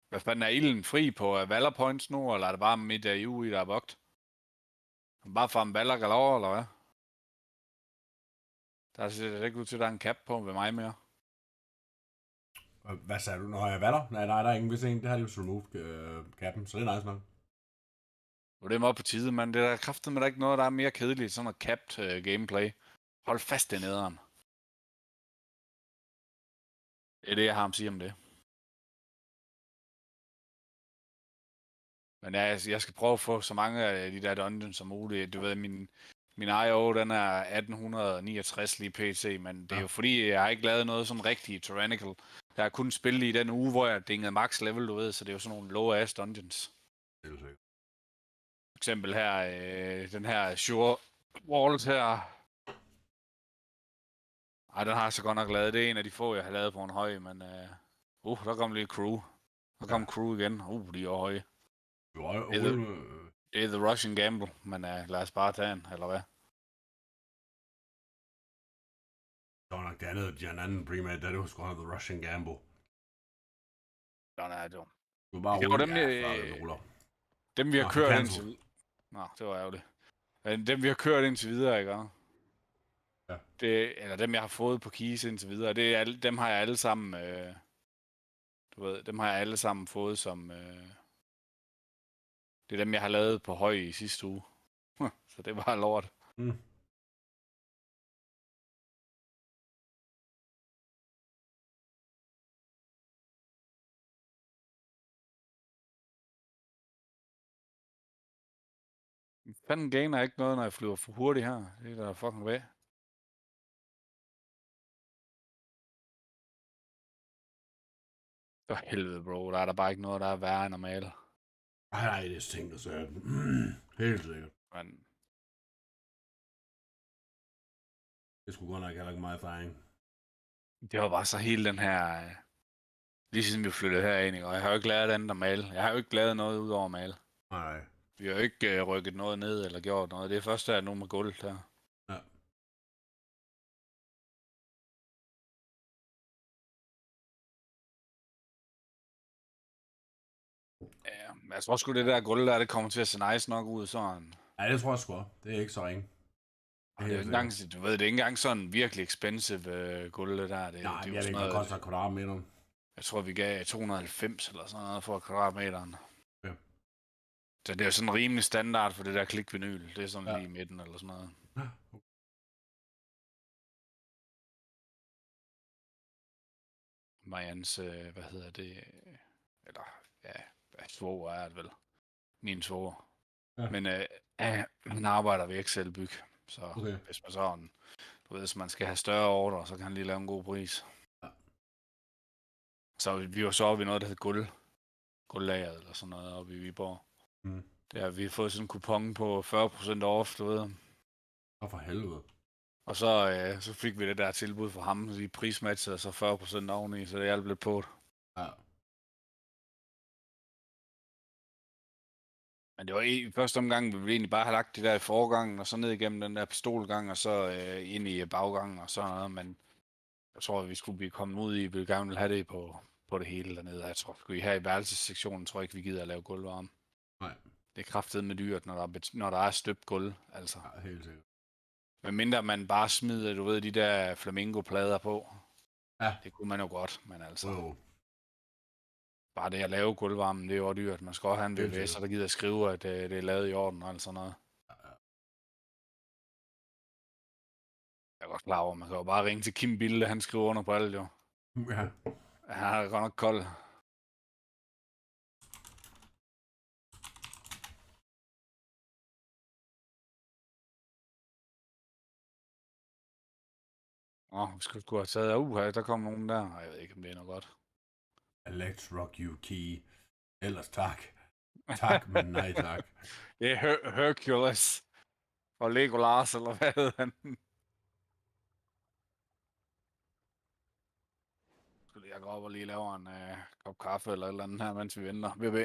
Hvad fanden er ilden fri på Valor Points nu, eller er det bare midt af UI, der er bugt? Bare farme Valor galore, eller hvad? Der ser det ikke ud til, at der er en cap på ved mig mere. Hvad sagde du? Nå, jeg valder? Nej, der er ingen hvis en. Det har de jo removed cappen, så det er nice nok. Og det er meget på tide, men det er kraftedeme der ikke noget, der er mere kedeligt. Sådan noget capped gameplay. Hold fast det nederen. Det er det, jeg har at sige om det. Men jeg skal prøve at få så mange af de der dungeons som muligt. Du ved, min IO, den er 1869 lige pt, men det er jo fordi, jeg har ikke lavet noget sådan rigtig tyrannical. Jeg har kun spillet i den uge, hvor jeg dingede max level, du ved, så det er jo sådan nogle low-ass dungeons. Det er sikkert. For eksempel her, den her Sure Walls her. Ej, den har jeg så godt nok lavet. Det er en af de få, jeg har lavet på en høj, men der kom lige crew. Der kom crew igen. De er høje. Det er the Russian gamble, men lad os bare tage en, eller hvad? Det var nok det andet, de anden primært, der det var sgu nok the Russian gamble. Sådan er det jo. Du bare dem vi har kørt indtil... Nå, det var ærgerligt. Dem vi har kørt indtil videre, ikke? Ja. Eller dem jeg har fået på keys indtil videre, dem har jeg alle sammen... du ved, dem har jeg alle sammen fået som... det er dem, jeg har lavet på høj i sidste uge. Så det var lort. Mm. Fanden gainer ikke noget, når jeg flyver for hurtigt her. Det er da fucking væk. For helvede, bro. Der er der bare ikke noget, der er værre end normalt. Nej, det er tænkt at sige. Helt sikkert. Men... Det skulle godt nok heller ikke meget erfaring. Det var bare så hele den her... lige siden vi flyttede herind, og jeg har jo ikke lært andet at male. Jeg har jo ikke lavet noget ud over at male. Nej. Vi har jo ikke rykket noget ned eller gjort noget. Det er først, der er nogen med gulv her. Ja. Ja, jeg tror sgu det der gulv der, det kommer til at se nice nok ud sådan. Ja, det tror jeg sgu. Det er ikke så ringe. Det er jo ikke engang, du ved, det er ikke engang sådan virkelig expensive gulv det der. Nej, jeg ved ikke, hvad koster kvadratmeter. Jeg tror, vi gav 290 eller sådan noget for kvadratmeteren. Ja. Så det er jo sådan rimelig standard for det der klikvinyl. Det er sådan lige i midten eller sådan noget. Ja. Marians, hvad hedder det? Eller, svoger er det vel. Min svoger. Ja. Men han arbejder ved Excelbyg. Så hvis man sådan, du ved, hvis man skal have større ordre, så kan han lige lave en god pris. Ja. Så vi var så oppe i noget, der hed guldlageret eller sådan noget oppe i Viborg. Mm. Der har vi fået sådan en kupon på 40% off, du ved. Og for helvede. Og så fik vi det der tilbud for ham, så de prismatchede og så 40% oveni, så det hjalp lidt på det. Ja. Men det var i første omgang, vi ville egentlig bare have lagt det der i forgangen, og så ned igennem den der pistolgang, og så ind i baggangen og sådan noget, men jeg tror, at vi skulle blive kommet ud i, vi ville gerne have det på det hele dernede. Jeg tror, at her i værelsessektionen, tror jeg ikke, vi gider at lave gulvvarme. Nej. Det er kraftedeme med dyrt, når der er støbt gulv, altså. Ja, helt sikkert. Men mindre man bare smider, du ved, de der flamingo-plader på. Ja. Det kunne man jo godt, men altså... Wow. Bare det at lave gulvvarmen, det er jo dyrt. Man skal også have en VVS, der gider at skrive, at det er lavet i orden og alt sådan noget. Ja. Jeg er godt klar over, man kan jo bare ringe til Kim Bilde, han skriver under på alt jo. Ja. Han er godt nok kold. Vi skulle have taget der kom nogen der. Jeg ved ikke, om det er noget godt. Let's rock you key. Ellers tak. Tak, men nej tak. Det er Hercules. Og Legolas, eller hvad hedder han? Skulle jeg gå op og lige lave en kop kaffe eller et eller andet her, mens vi venter. VB.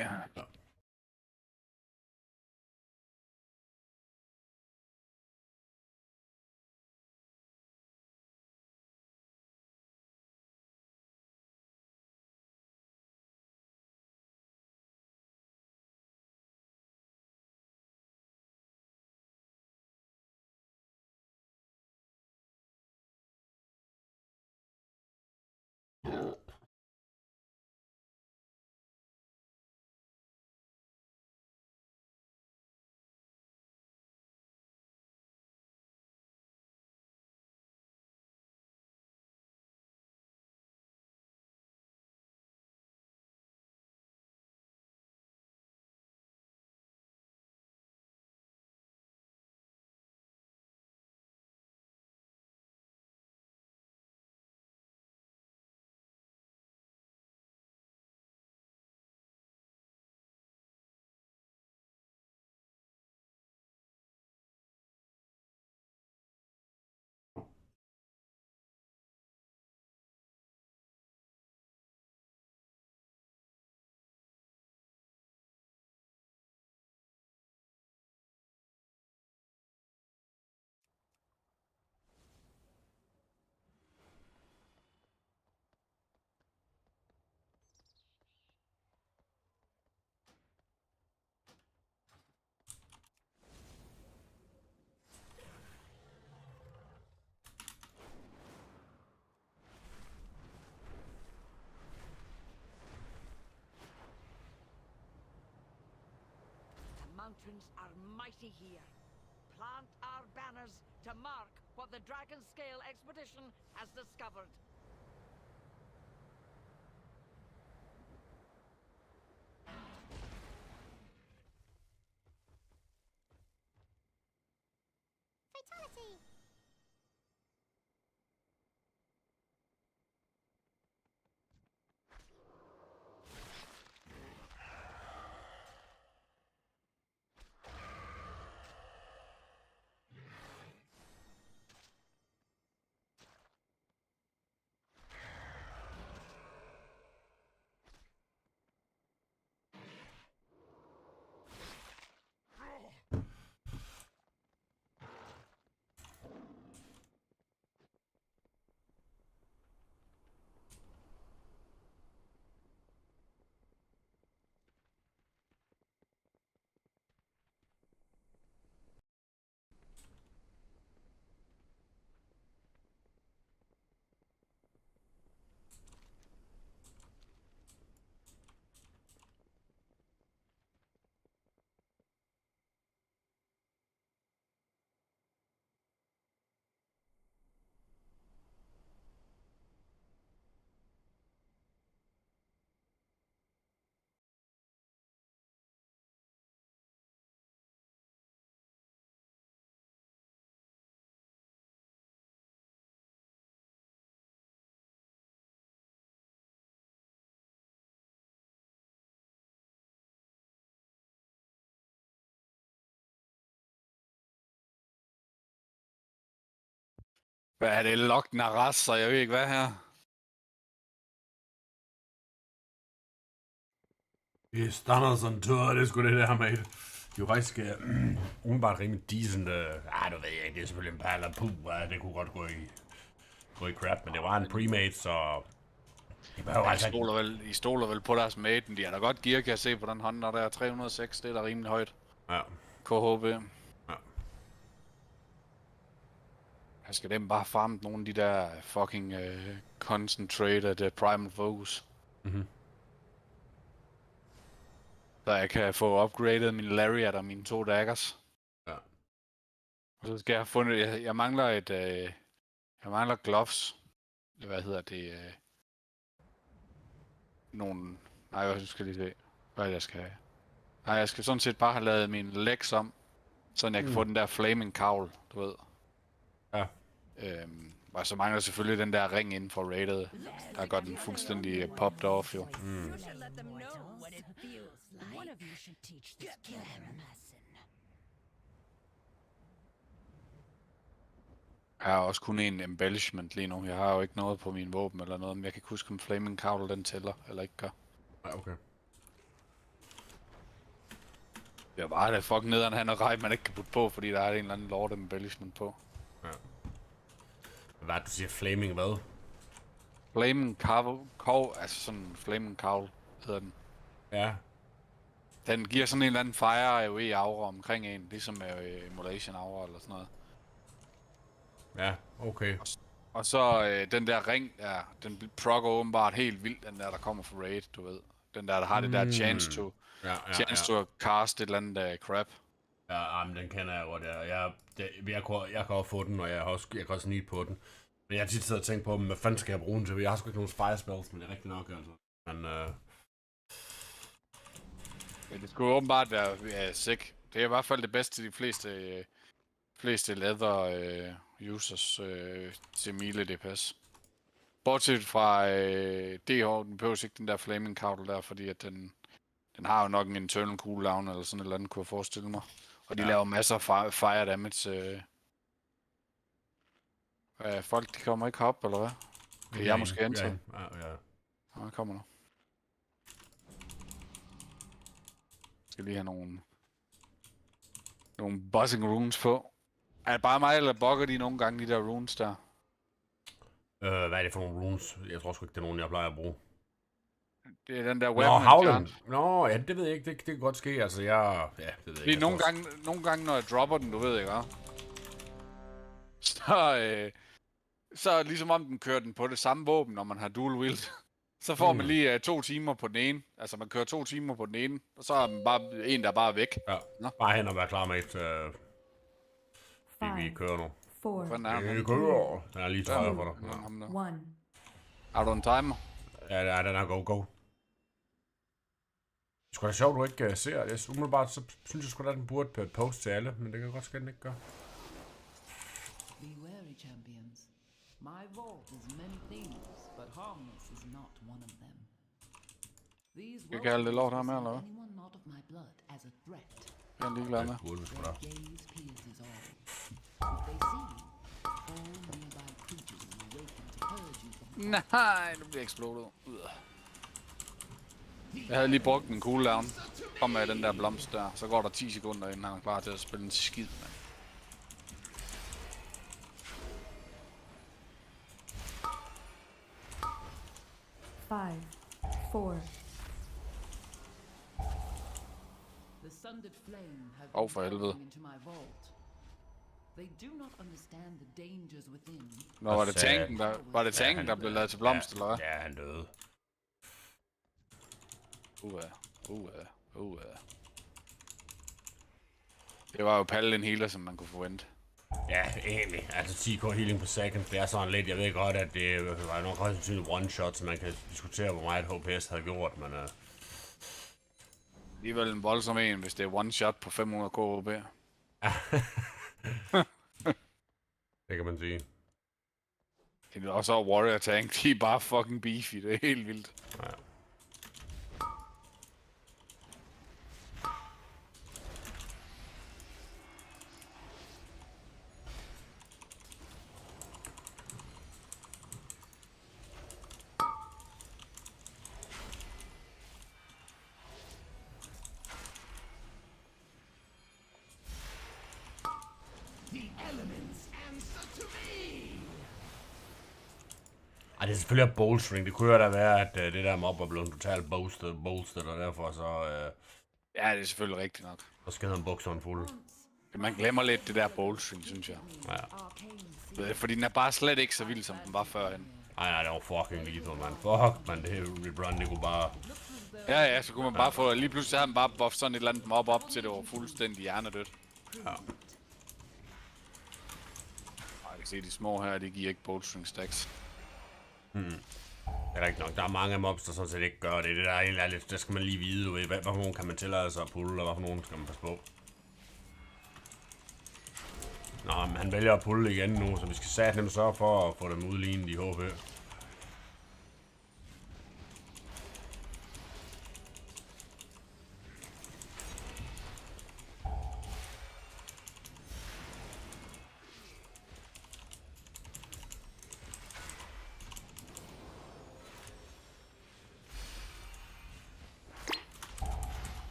patrons are mighty here. Plant our banners to mark what the Dragon Scale expedition has discovered. Fatality! Hvad er det? Lock Naras, så jeg ved ikke hvad her. Det er standard sådan en tur, det er sgu det der, mate. Det er jo faktisk umiddelbart rimelig decent. Du ved jeg ikke, det er selvfølgelig en perler det kunne godt gå i crap, men det var en premade, så... I stoler vel på deres mate, men de har da godt gear, kan jeg se på den hånd, når der er 306, det er da rimelig højt. Ja. KHB. Ja. Jeg skal dem bare farme nogle af de der fucking concentrated primal focus. Mhm. Så jeg kan få upgraded min lariat og mine 2 daggers. Ja. Og så skal jeg have fundet... Jeg mangler jeg mangler gloves. Hvad hedder det? Nogle... Nej, jeg skal lige se, hvad jeg skal have. Nej, jeg skal sådan set bare have lavet min legs om, så jeg kan få den der flaming cowl, du ved. Ja. Og så mangler selvfølgelig den der ring inden for rated. Der går den fuldstændig popped off, jo. Jeg har også kun en embellishment lige nu. Jeg har jo ikke noget på min våben eller noget, men jeg kan ikke huske, om flaming cowl den tæller eller ikke gør. Ja, okay. Det er bare det fucking nederen, han har man ikke kan putte på, fordi der er en eller anden lord embellishment på. Ja. Hvad du siger, flaming hvad? Flaming cowl, altså sådan flaming cowl hedder den. Ja. Den giver sådan en eller anden fire AoE aura omkring en, ligesom emulation aura eller sådan noget. Ja, okay. Og så den der ring der, den prokker åbenbart helt vildt, den der kommer fra raid, du ved. Den der har det der chance to cast et eller andet crap. Ja, men den kender jeg godt, jeg kan også få den, og jeg kan også snige på den. Men jeg har tit siddet og tænkt på, hvad fanden skal jeg bruge den til? Jeg har sgu ikke nogen fire spells, men det er rigtigt nok, altså. Men, det skulle åbenbart være sick. Det er i hvert fald det bedste til de fleste leather users til melee DPS. Bortset fra DH, den behøver ikke den der flaming cowl der, fordi at den har jo nok en internal cooldown eller sådan et eller andet, kunne jeg forestille mig. Og de laver masser af fire damage. Folk, de kommer ikke op, eller hvad? Kan jeg måske enter? Ja. Jeg kommer nu. Jeg skal lige have nogle buzzing runes på. Er det bare mig, eller bugger de nogle gange, de der runes der? Hvad er det for nogle runes? Jeg tror sgu ikke, det er nogen, jeg plejer at bruge. Det er den der weapon. Howland. Nå, ja, det ved jeg ikke. Det kan godt ske. Altså, det ved jeg ikke. Nogle gange, når jeg dropper den, du ved ikke, hvad? Så ligesom om den kører den på det samme våben, når man har dual wield. Så får man lige 2 timer på den ene. Altså, man kører 2 timer på den ene, og så er man bare en, der er bare væk. Ja, bare hen og være klar med et... vi kører nu. Vi kører. Den er lige til højre for dig. Ja. Har du en timer? Ja, den er go. Det skulle da sjovt, du ikke ser det. Umiddelbart, så synes jeg sgu da, den burde post til alle, men det kan godt ske, den ikke gør. Be wary, champions. My vault is many things, but harmless is not one of them. These Skal jeg kalde det lort her med, eller hvad? anyone not of my blood as a threat. Jeg er ligeglad med. Their gaze pierces all. If they see you, all nearby creatures will awaken to purge you from Nej, nu bliver eksplodet. Jeg havde lige brugt en cooldown. Kom med den der blomst der. Så går der 10 sekunder, inden han er klar til at spille en skid, mand. Five, four. the sundered flame have Oh, for helvede. into my vault. They do not understand the dangers within. Nå, var det tanken, der blev lavet til blomst, eller hvad? Ja, han døde. Det var jo paladin healer, som man kunne forvente. Ja, egentlig. Altså 10k healing per second, det er sådan lidt. Jeg ved godt, at det var nok højst sandsynligt one shot, så man kan diskutere, hvor meget HPS havde gjort, men... Alligevel en voldsom en, hvis det er one shot på 500 KHP. Det kan man sige. Og så Warrior Tank, de er bare fucking beefy, det er helt vildt. Ja. Ej, det er selvfølgelig bolstering. Det kunne jo da være, at det der mob var blevet totalt bolstet, og derfor så... Ja, det er selvfølgelig rigtigt nok. Så skal han bukserne fulde. Man glemmer lidt det der bolstring, synes jeg. Ja. Fordi den er bare slet ikke så vild, som den var førhen. Nej, det var fucking lethal, man. Fuck, man, det her rerun, det kunne bare... Ja, så kunne man bare få... Lige pludselig havde man bare buffet sådan et eller andet mob op, til det var fuldstændig hjernedødt. Ja. Jeg kan se, de små her, de giver ikke bolstring stacks. Det er rigtigt nok. Der er mange mobs, der sådan set ikke gør det. Det der er lidt, det skal man lige vide, du ved. Hvad for nogen kan man tillade sig at pulle, og hvad for nogen skal man passe på. Nå, men han vælger at pulle igen nu, så vi skal satme sørge for at få dem udlignet i HP.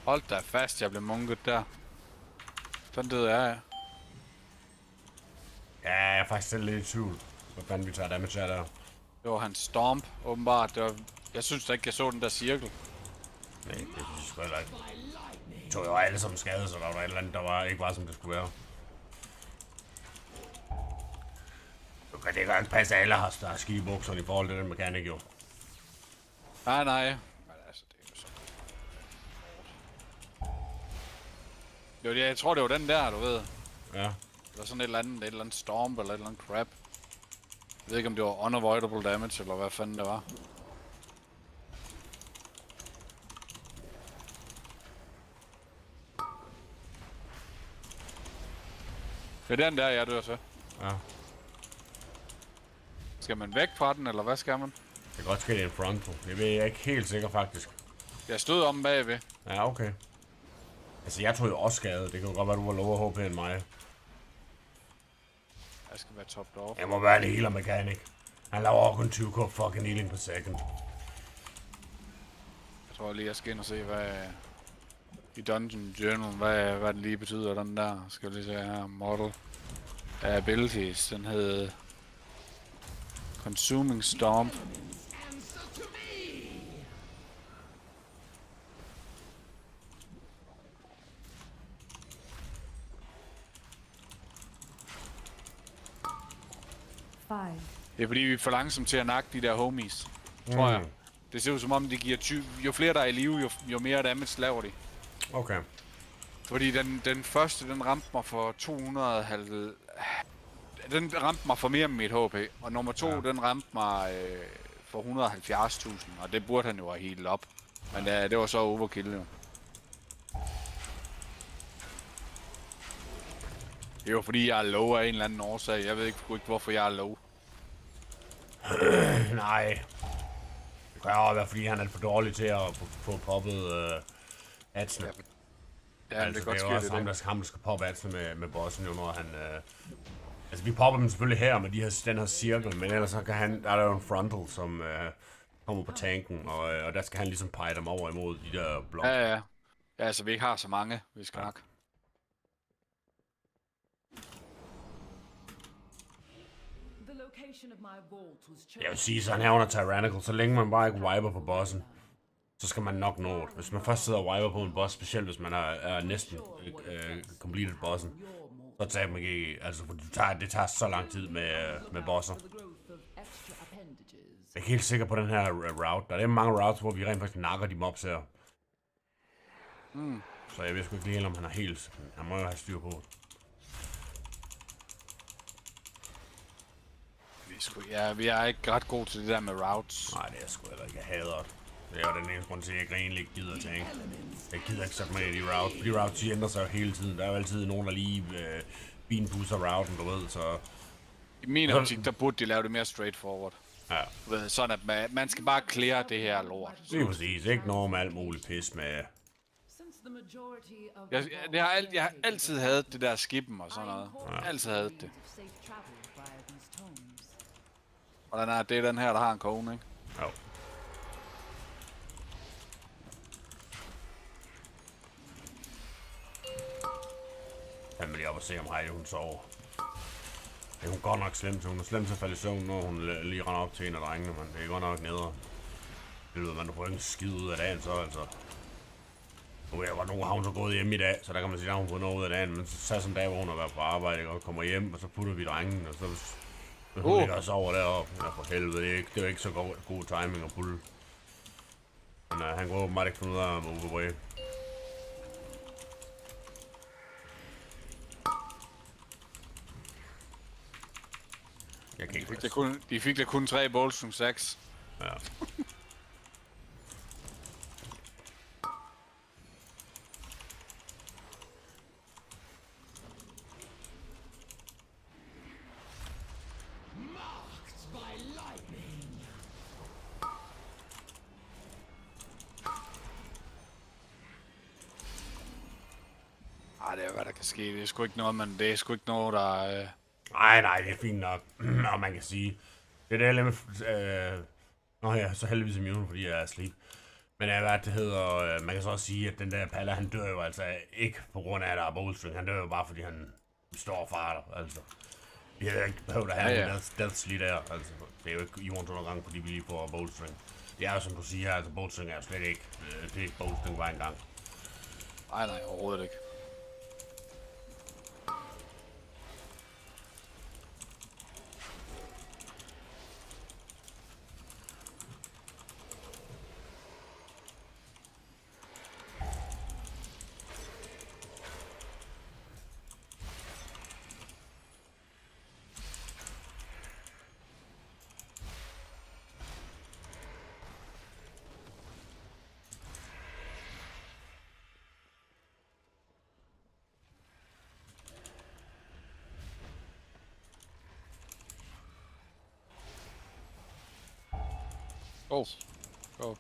Hold da fast, jeg blev munket der. Sådan døde jeg. Ja, jeg er faktisk selv lidt i tvivl. Hvad fanden vi tager damage af der? Det var hans stomp, åbenbart. Det var... Jeg synes da ikke, jeg så den der cirkel. Nej, det synes jeg sgu heller ikke. De tog jo alle som skade, så der var et eller andet, der ikke var, som det skulle være. Nu kan det godt passe, at alle har skidt i bukserne i forhold til den mekanik, jo. Nej. Men altså, det er jo så... Jeg tror, det var den der, du ved. Ja. Det var sådan et eller andet storm eller et eller andet crap. Jeg ved ikke, om det var unavoidable damage, eller hvad fanden det var. Det er den der, jeg dør til. Ja. Skal man væk fra den, eller hvad skal man? Det kan godt ske, det er en frontal. Det ved jeg ikke helt sikker, faktisk. Jeg stod om bagved. Ja, okay. Altså, jeg tog jo også skade. Det kan jo godt være, du var lavere HP end mig. Jeg skal være topped off. Jeg må være en healer mechanic. Han laver kun 20k fucking healing per second. Jeg tror lige, jeg skal ind og se, hvad i Dungeon Journal, hvad den lige betyder, den der. Skal vi lige se her, model abilities, den hed Consuming Storm. Det er fordi, vi er for langsomme til at nakke de der homies, tror jeg. Det ser ud som om, de giver 20... Jo flere der er i live, jo mere damage laver de. Okay. Fordi den første, den ramte mig for 250... Den ramte mig for mere end mit HP. Og nummer 2, den ramte mig for 170.000. Og det burde han jo have healet op. Men det var så overkill jo. Det er jo fordi, jeg er low af en eller anden årsag. Jeg ved ikke hvorfor jeg er low. Nej. Det kan jo være, fordi han er for dårlig til at få poppet adsene. Ja, altså, det kan godt ske, det er også ham, der skal poppe adsene med bossen, jo, når han... Altså, vi popper dem selvfølgelig her med den her cirkel, men ellers så kan der er jo en frontal, som kommer på tanken, og der skal han ligesom pege dem over imod de der blokke. Ja, altså vi ikke har så mange, vi skal nok. Jeg vil sige, så han er under Tyrannical, så længe man bare ikke wiper på bossen, så skal man nok nå det. Hvis man først sidder og wiper på en boss, specielt hvis man er næsten completed bossen, så tager man ikke, altså det tager så lang tid med bosser. Jeg er ikke helt sikker på den her route. Der er mange routes, hvor vi rent faktisk nakker de mobs her. Så jeg ved sgu ikke lige, om han er helt... Han må jo have styr på. Vi er ikke ret gode til det der med routes. Nej, det er sgu heller ikke. Jeg hader det. Det er jo den eneste grund til, at jeg egentlig ikke gider tænke. Jeg gider ikke sætte mig i de routes. De routes, de ændrer sig jo hele tiden. Der er jo altid nogen, der lige beanbooster routen, du ved, så... I min optik, der burde de lave det mere straightforward. Ja. Ved, sådan at man skal bare clear det her lort. Det er præcis. Ikke noget med alt muligt pis med... Jeg har altid hadet det der skippen og sådan noget. Ja. Altid hadet det. Og det er den her, der har en kone, ikke? Jo. Jeg vil lige op og se, om Heidi hun sover. Det er hun godt nok slemt. Hun er slemt til at falde i søvn, når hun lige render op til en af drengene, men det er godt nok nederen. Det ved man, du får ikke en skid ud af dagen, så altså. Nu er jeg godt, nogle har hun så gået hjem i dag, så der kan man sige, at hun har fået noget ud af dagen, men så tager sådan en dag, hvor hun har været på arbejde, og kommer hjem, og så putter vi drengen, og så hun ligger også over deroppe. Ja, for helvede, det er jo ikke så god timing at pulle. Men han går åbenbart ikke finde ud af at move away. Jeg kan ikke de fik da kun 3 balls som 6. Ja. Det er hvad der kan ske. Det er sgu ikke noget, men det er sgu ikke noget, der... Nej, det er fint nok. Og man kan sige, det er lidt nå ja, så heldigvis immune, fordi jeg er asleep. Men hvad det hedder, man kan så også sige, at den der Palla, han dør jo altså ikke på grund af, at der er bowstring. Han dør jo bare, fordi han står og farer, altså. Vi havde ikke behøvet at have en deathsly der, altså. Det er jo ikke jorden 200 gange, fordi vi lige får bowstring. Det er jo som du siger, altså bowstring er jo slet ikke, det er ikke bowstring bare engang. Nej, overhovedet ikke.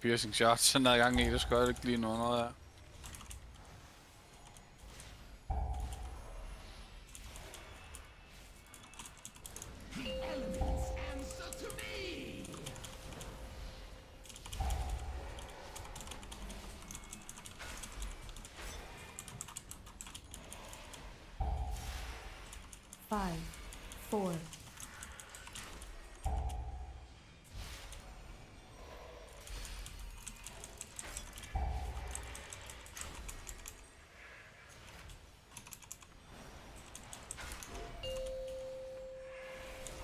Piercing shots, den er i gang i, det skal jeg ikke lige noget af. Five, four,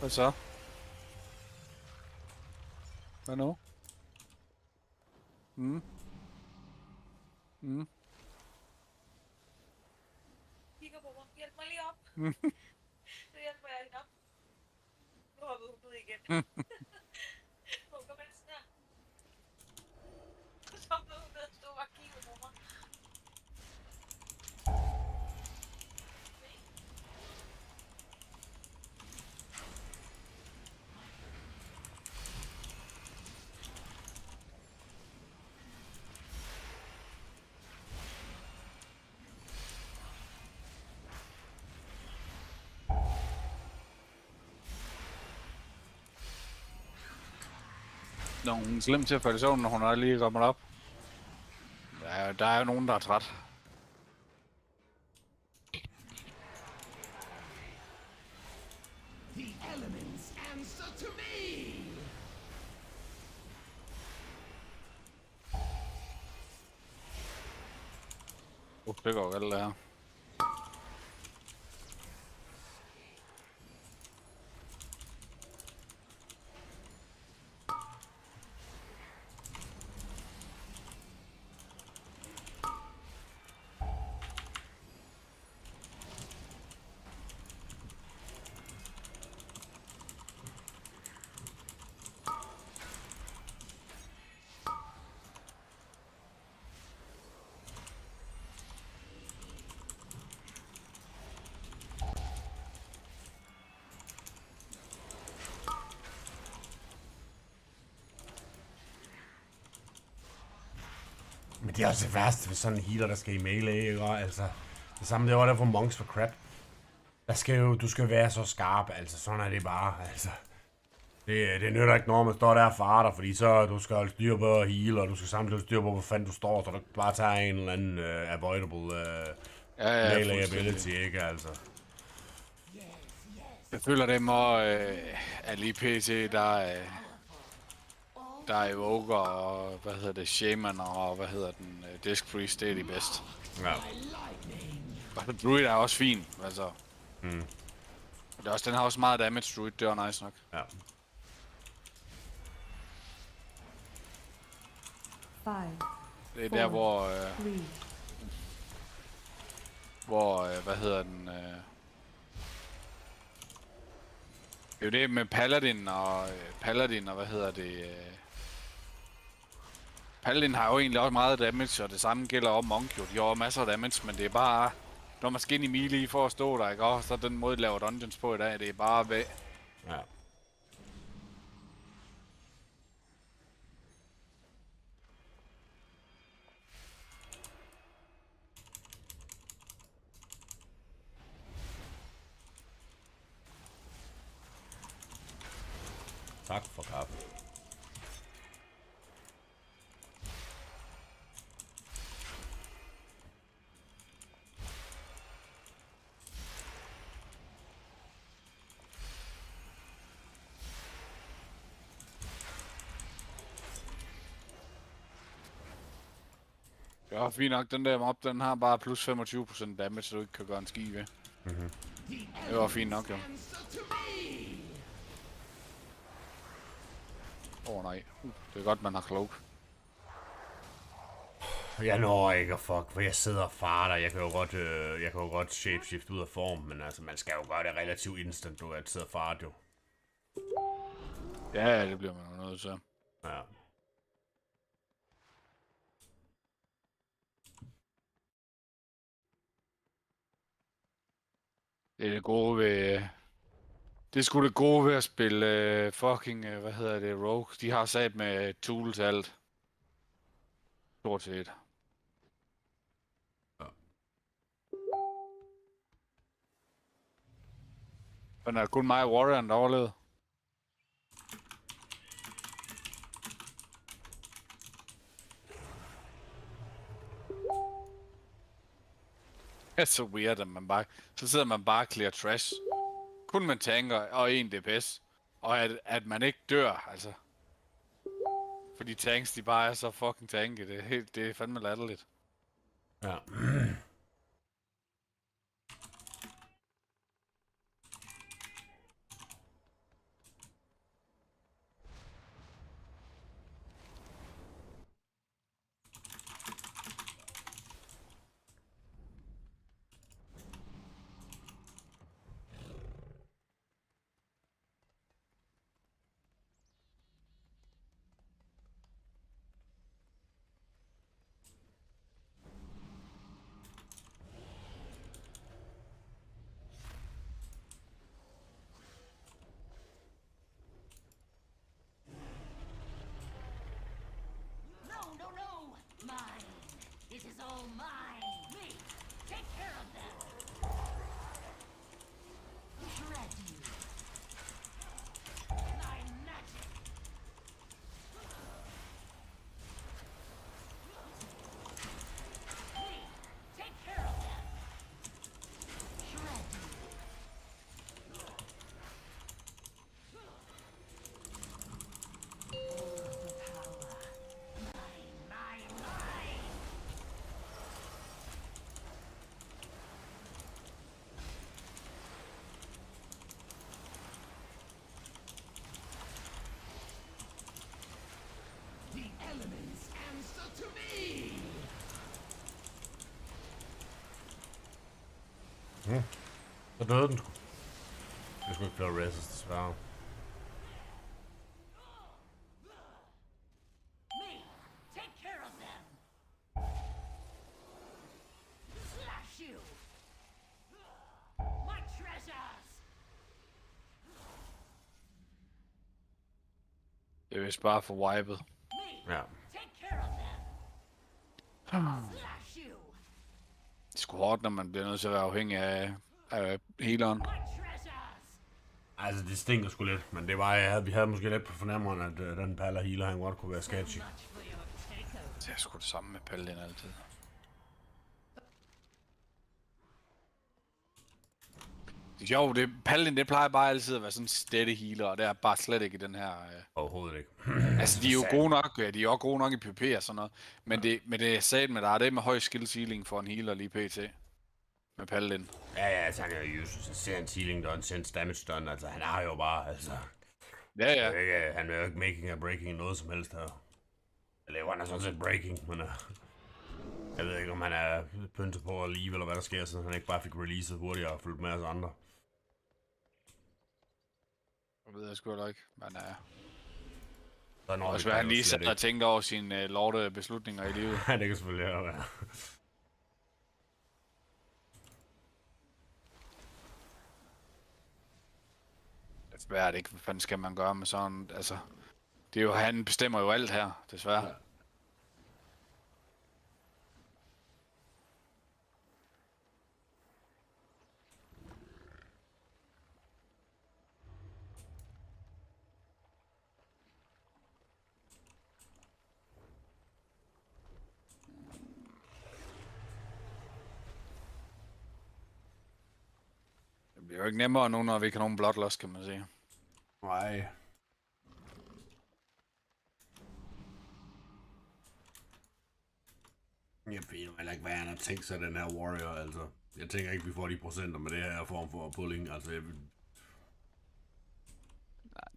Hvad så? Hvad nu? Kigger på mig. Hjælp mig lige op. Så hjælper jeg hende op. Nu har vi ud igen. Kom ind sådan her. Så blev hun ved at stå og kigge på mig. Nå, hun er slem til at falde i søvn, når hun er lige kommet op. Ja, der er jo nogen, der er træt. Det går galt, det her. Men det er også det værste ved sådan en healer, der skal i melee, ikke? Altså, det samme det var der for monks for crap. Du skal være så skarp, altså sådan er det bare, altså. Det nytter ikke, når man står der og farter, fordi så du skal holde styr på at heal, og du skal samtidig holde styr på, hvor fanden du står, så du bare tager en eller anden avoidable melee ability, ikke altså. Jeg føler det må, at lige pt, der er Evoker og, Shaman og, Disc Priest, det er de bedste. Ja. Og Druid er også fin, altså. Det er også, den har også meget damage, Druid, det er nice nok. Ja. five, Det er der, hvor, three, det er jo det med Paladin og, Paladin har jo egentlig også meget damage, og det samme gælder om Monk jo. De har masser af damage, men det er bare, når man skal ind i melee for at stå der, ikke? Og så den måde, de laver dungeons på i dag, det er bare væk. Ja. Tak for kaffe. Ja, fint nok, den der mob, den har bare plus 25% damage, så du ikke kan gøre en ski ved. Det var fint nok, jo. Nej. Det er godt, man har cloak. Jeg når ikke at fuck, for jeg sidder og farter. Jeg kan jo godt shapeshift ud af form, men altså, man skal jo gøre det relativt instant, du at sidde og farte jo. Ja, det bliver man jo nødt til. Ja. Det er det gode ved Det er sgu det gode ved at spille hvad hedder det, Rogue. De har sat med tools alt. Stort set. Ja. Men er det kun mig og Warrior'en, der overlevede? Det er så weird, at så sidder man bare og clear trash. Kun med tanker og 1 DPS. Og at man ikke dør, altså. Fordi tanks, de bare er så fucking tanky. Det er fandme latterligt. Ja. Så døde den sgu. Det skulle ikke flere resist, desværre. Det er vist bare for wipet. Ja. Det er sgu hårdt, når man bliver nødt til at være afhængig af healeren. Altså, det stinker sgu lidt, men det var, vi havde måske lidt på fornemmeren, at den paller healer, han godt kunne være sketchy. Det er sgu det samme med paladin altid. Det er sjovt, paladin, det plejer bare altid at være sådan en steady healer, og det er bare slet ikke i den her... Overhovedet ikke. Altså, de er jo gode nok, de er også gode nok i PvP og sådan noget, men det er sat med, der er det med høj skill ceiling for en healer lige pt. Med paladin. Ja, altså han er jo ser en healing done, sense damage done, altså han er jo bare, altså... Ja. Han er jo ikke making og breaking noget som helst her. Eller han er sådan set breaking, men... Jeg ved ikke, om han er pyntet på at leave, eller hvad der sker, så han ikke bare fik releaset hurtigere og fulgt med os andre. Jeg ved jeg sgu da ikke, men også hvad han lige sidder og tænker over sine lorte beslutninger i livet. Ja, det kan selvfølgelig være. Det er svært ikke, hvad fanden skal man gøre med sådan, altså... Det er jo, han bestemmer jo alt her, desværre. Ja. Det bliver jo ikke nemmere nu, når vi ikke har nogen bloodlust, kan man sige. Nej. Jeg ved heller ikke, hvad han har tænkt sig, den her warrior, altså. Jeg tænker ikke, vi får de procenter med det her form for pulling, altså jeg vil...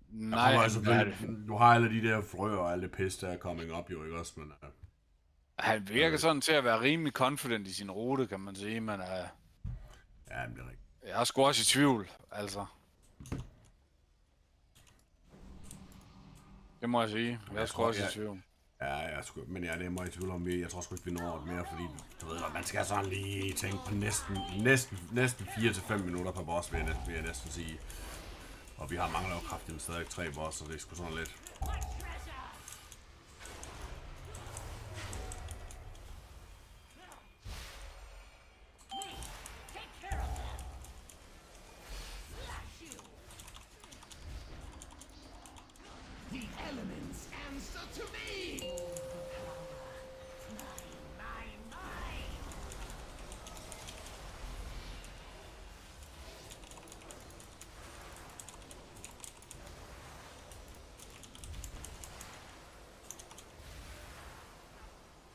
Nej, altså, du har alle de der frøer og alle det pis, der er coming up jo, ikke også, men... Han virker sådan til at være rimelig confident i sin rute, kan man sige, men... Ja, det er rigtigt. Jeg er sgu også i tvivl, altså. Det må jeg sige. Jeg er sgu også i tvivl. Ja, men jeg er meget i tvivl om, jeg tror sgu ikke, vi når mere, fordi du ved, man skal sådan lige tænke på næsten 4 til 5 minutter per boss, vil jeg næsten sige. Og vi har mangler jo kraftigt stadig 3 boss, så det er sgu sådan lidt.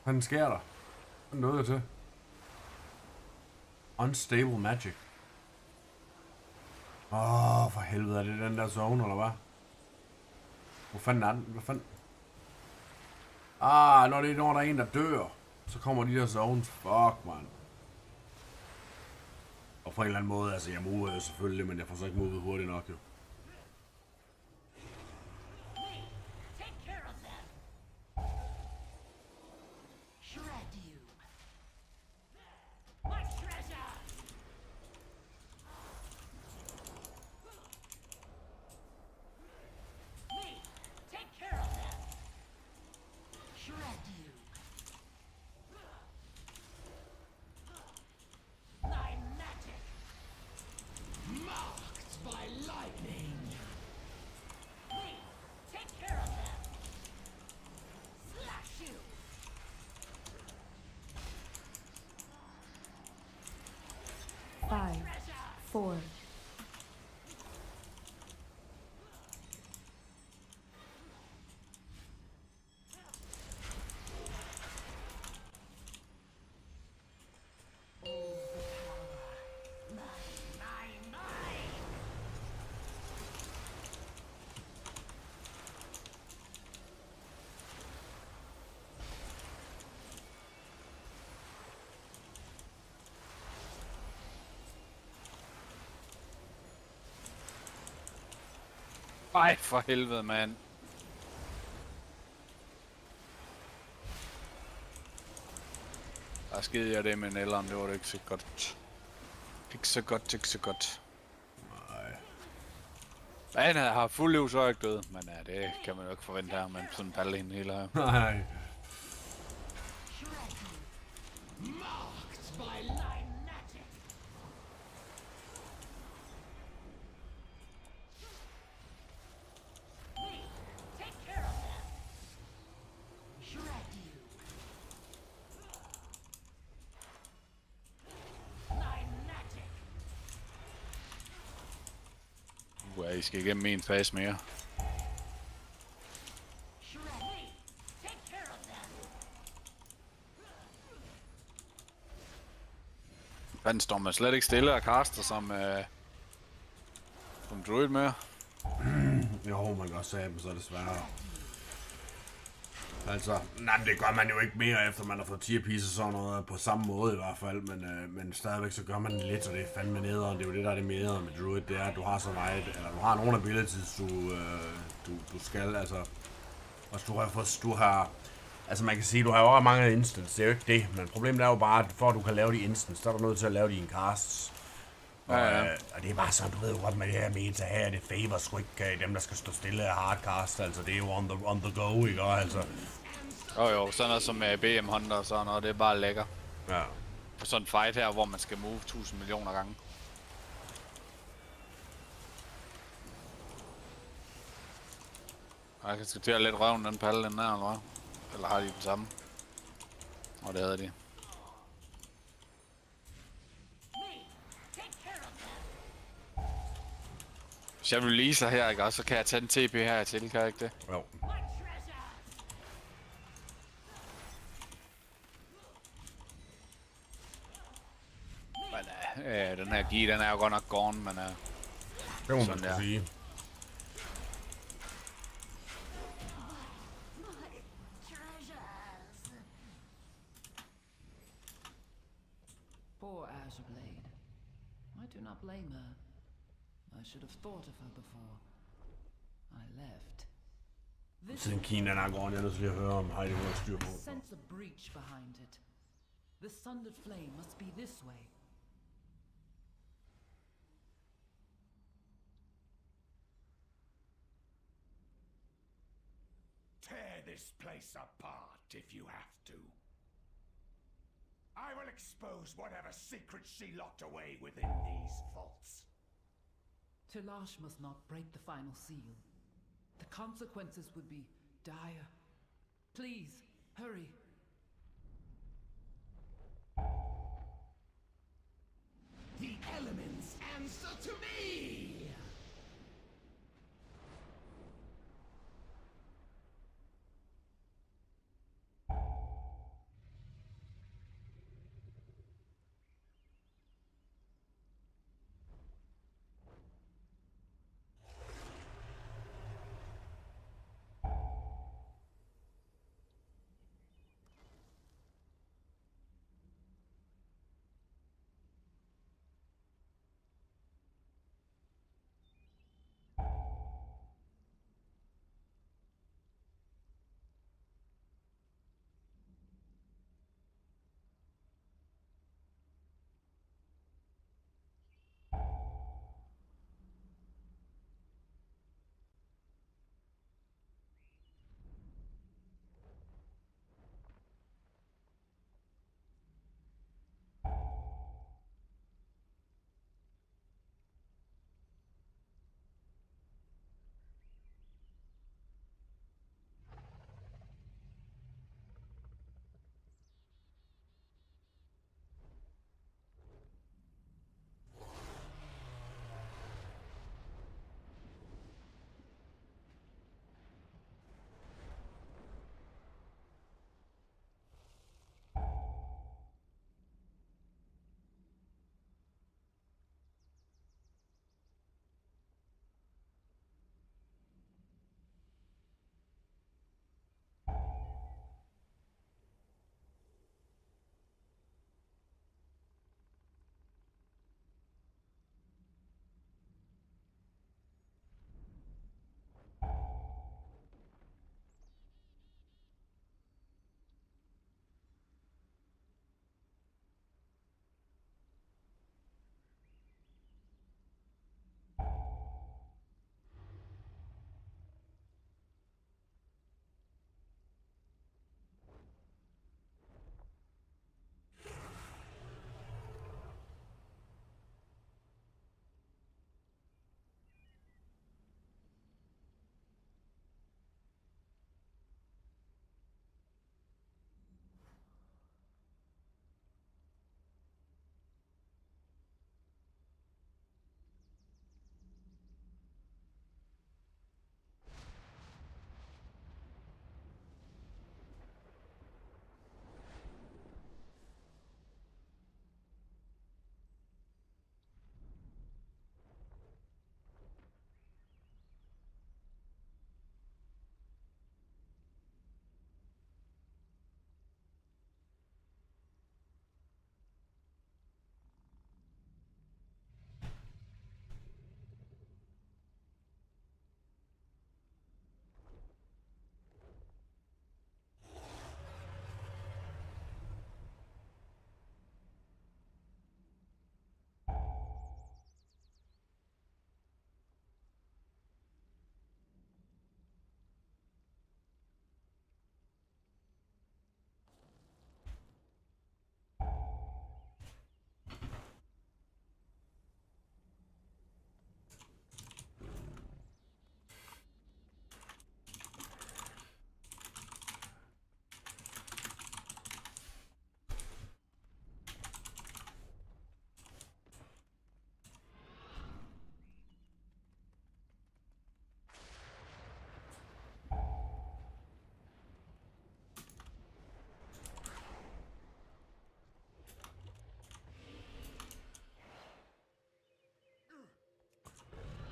Hvad sker der? Hvad nåede jeg til? Unstable magic. For helvede, er det den der zone, eller hvad? Hvor fanden er den? Hvad fanden? Når der er en, der dør, så kommer de der zones. Fuck, man. Og på en eller anden måde, altså jeg mover jo selvfølgelig, men jeg får så ikke movet hurtigt nok, jo. Five, 4, Ej, for helvede, mand. Der skede jeg det med Nelleren, det var det ikke så godt. Ikke så godt. Nej. Han har fuld liv, så er jeg ikke død. Men ja, det kan man jo ikke forvente her, men sådan en palle hende hele her. Nej. I skal igennem en fase mere. Fanden står man slet ikke stille og kaster som Druid mere? Jo, man kan også sige, men så er det sværere. Altså, nej, det gør man jo ikke mere, efter man har fået tier pieces og sådan noget, på samme måde i hvert fald, men stadigvæk så gør man det lidt, så det er fandme nederen. Det er jo det, der er det med med Druid, det er, at du har så meget, eller du har nogle abilities, du skal, altså, også du har, altså man kan sige, du har jo også mange instants, det er jo ikke det, men problemet er jo bare, at for at du kan lave de instants, så er du nødt til at lave dine casts. Og det er bare sådan, du ved jo godt med det her meta her, det favor sgu ikke dem, der skal stå stille af hardcast, altså det er jo on the go, ikke? Og altså. Jo, sådan noget som BM Hunter og sådan noget, det er bare lækker. Ja. På sådan en fight her, hvor man skal move 1000 millioner gange. Jeg kan diskutere lidt røven den palle, den der, eller hvad? Eller har de den samme? Og det havde de. Hvis jeg releaser her, ikke også, så kan jeg tage en TP her til, kan jeg ikke det? Jo. Men den her Gi, den er jo godt nok gone, men det må man da sige. Poor Azure Blade. I do not blame her. I should have thought of her before I left. Siden Kina er gone, jeg er nødt til at høre om Heidi har styr på. Sense a breach behind it. The sundered flame must be this way. this place apart if you have to. I will expose whatever secrets she locked away within these vaults. Tilash must not break the final seal. The consequences would be dire. Please, hurry. The elements answer to me!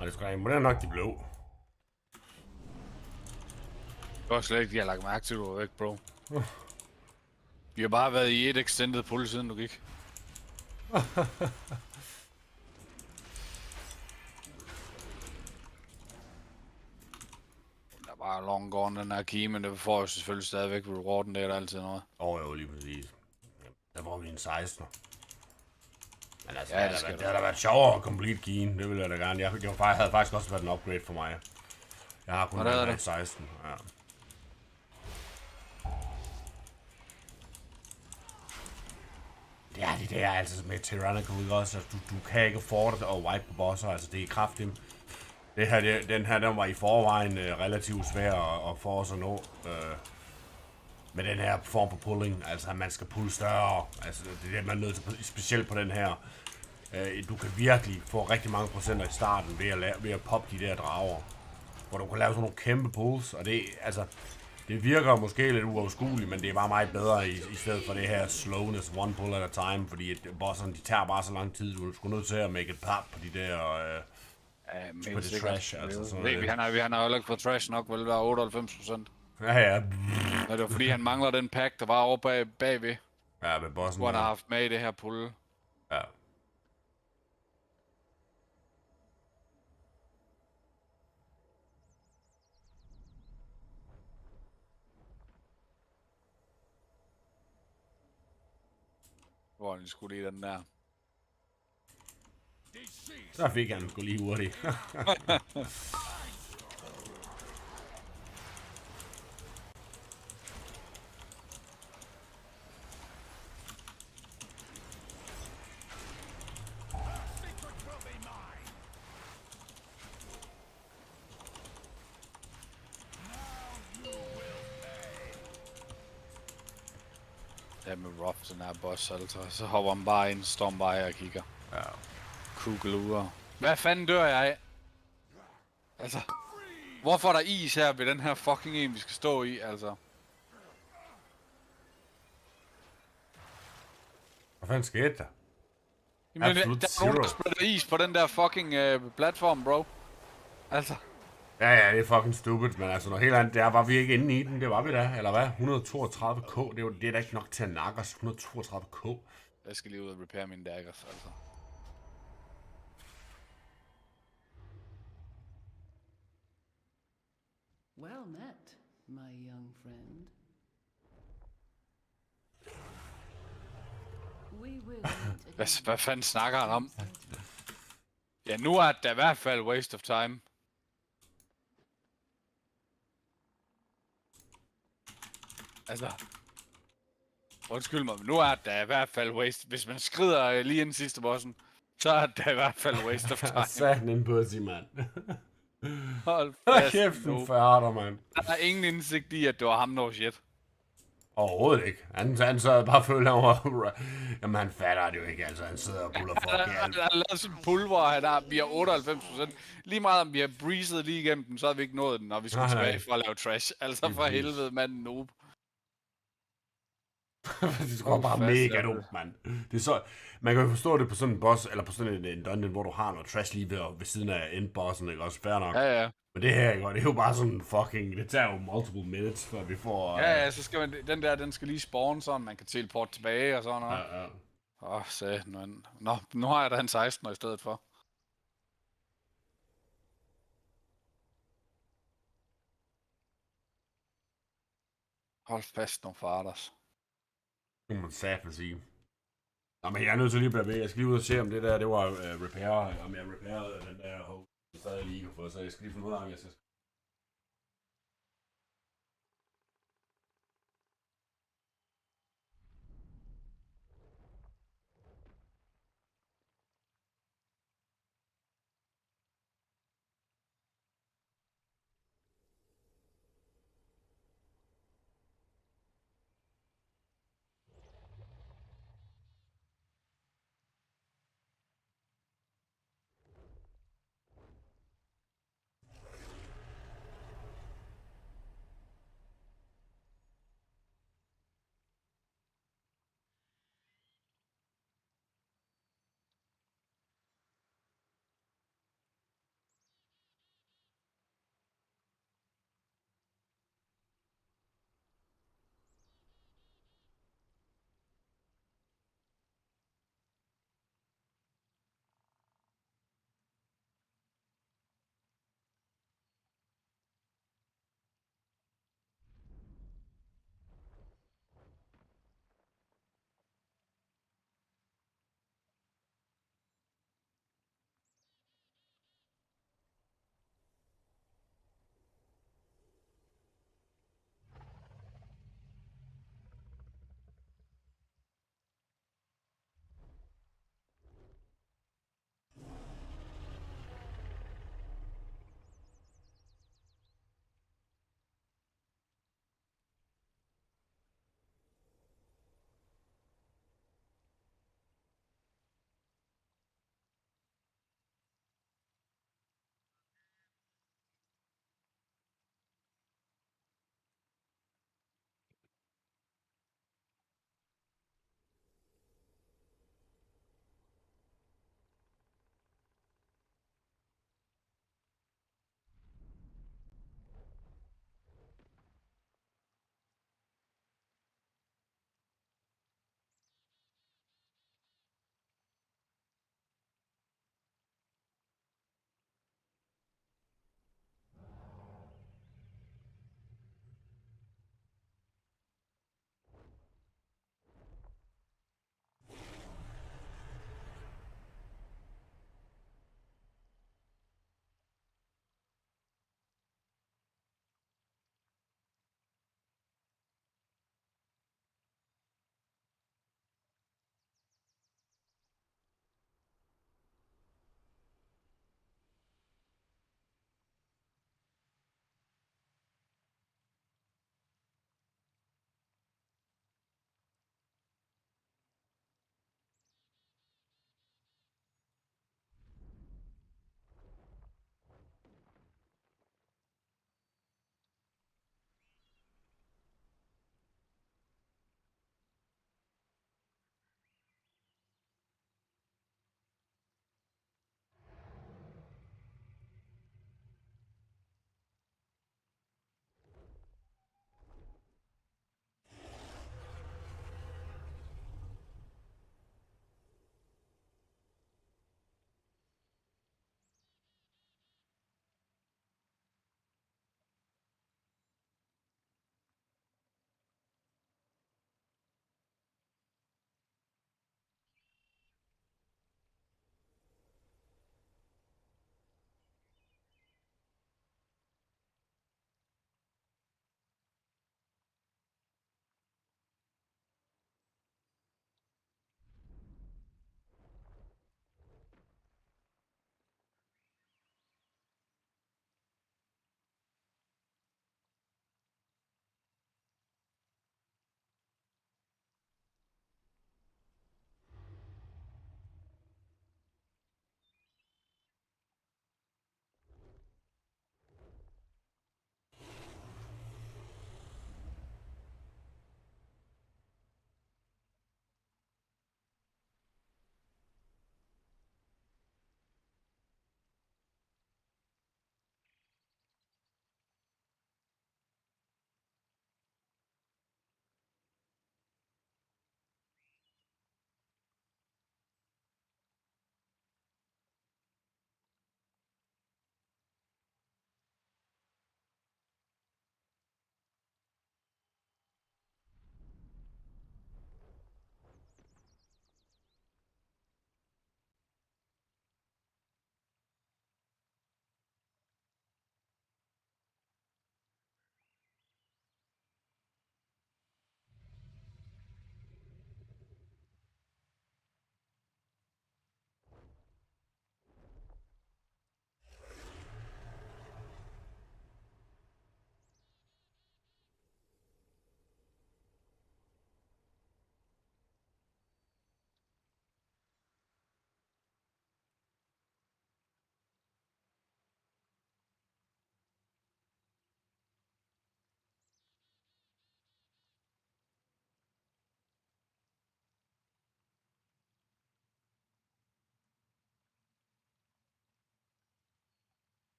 Og det skal imponere nok, de blå. Det var slet ikke, jeg har lagt mærke til, at du var væk, bro. Vi har bare været i et extended pull, siden du gik. Der er bare long gone, den her key, men det får jo selvfølgelig stadigvæk rewarden, det er der altid noget. Jo, lige præcis. Der får vi en 16'er. Men altså, Ja, det havde da været sjovere at complete keyen, det ville jeg da gerne. Jeg havde faktisk også været en upgrade for mig. Jeg har kun været 16, ja. det er altså med Tyrannical, ikke også? Altså, du kan ikke afforde og wipe på bosser, altså det er kraftigt. Den var i forvejen relativt svær at få os at nå. Med den her form for pulling, altså man skal pulle større, altså det er det, man er nødt til, specielt på den her. Du kan virkelig få rigtig mange procenter i starten ved at poppe de der drager, hvor du kan lave sådan nogle kæmpe pulls, og det virker måske lidt uoverskueligt, men det er bare meget bedre i stedet for det her slowness, one pull at a time, fordi bosserne, de tager bare så lang tid, du er sgu nødt til at make et pap på de der på det trash, altså sådan Han har heller ikke fået trash nok, vel, der er 98%. Ja. Og det var fordi, han mangler den pack, der var over bagved. Ja, med bossen. Hvor han har haft med i det her pulle. Ja. Hvor han skulle lige den der. Så fik han sgu lige hurtigt. Ja, med rough, den her boss, altså. Så hopper han bare ind, står bare og kigger. Ja. Kugeluder. Hvad fanden dør jeg af? Altså, hvorfor er der is her ved den her fucking en, vi skal stå i, altså? Hvad fanden skete der? Jamen, der er nogen, der spiller is på den der fucking platform, bro. Altså. Ja, det er fucking stupid, men altså noget helt andet, der var vi ikke inde i den, det var vi da, eller hvad? 132k, det er da ikke nok til at nakke os, 132k. Jeg skal lige ud og repair mine daggers, altså. Well met, my young friend. We will Hvad fanden snakker han om? Ja, nu er det i hvert fald waste of time. Altså, undskyld mig, men nu er det i hvert fald waste. Hvis man skrider lige inden sidste bossen, så er det i hvert fald waste of time. Satan en pussy, mand. Hold fast. Kæft, du færder, mand. Der er ingen indsigt i, at det var ham, no shit. Overhovedet ikke. Han sad bare og følte, han var... Jamen, han fatter det jo ikke, altså. Han sidder og puller fuck i alt. Han har lavet sin pulver, vi har 98%. Lige meget om vi har breezet lige igennem den, så har vi ikke nået den, når vi skulle tilbage for at lave trash. Altså for helvede, manden noob. Det går bare mega dumt, mand. Det er så... Man kan jo forstå det på sådan en boss, eller på sådan en dungeon, hvor du har noget trash lige ved siden af endbossen, ikke? Også fair nok. Ja. Men det her, ikke? Det er jo bare sådan fucking... Det tager jo multiple minutes, før vi får... Ja, så skal man... Den skal lige spawn sådan, man kan teleporte tilbage og sådan noget. Ja. Satan. Nå, nu har jeg da en 16 i stedet for. Hold fast, nogle farders. Det må man satme sige. Nå, men jeg er nødt til lige at blive ved. Jeg skal lige ud og se, om det der, det var repair, om jeg repairede den der host, jeg stadig lige kan få, så jeg skal lige finde ud af, om jeg skal...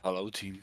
Hello, team.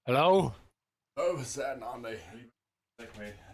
Hello? Oh, hvad satan, Andre? Checkmate.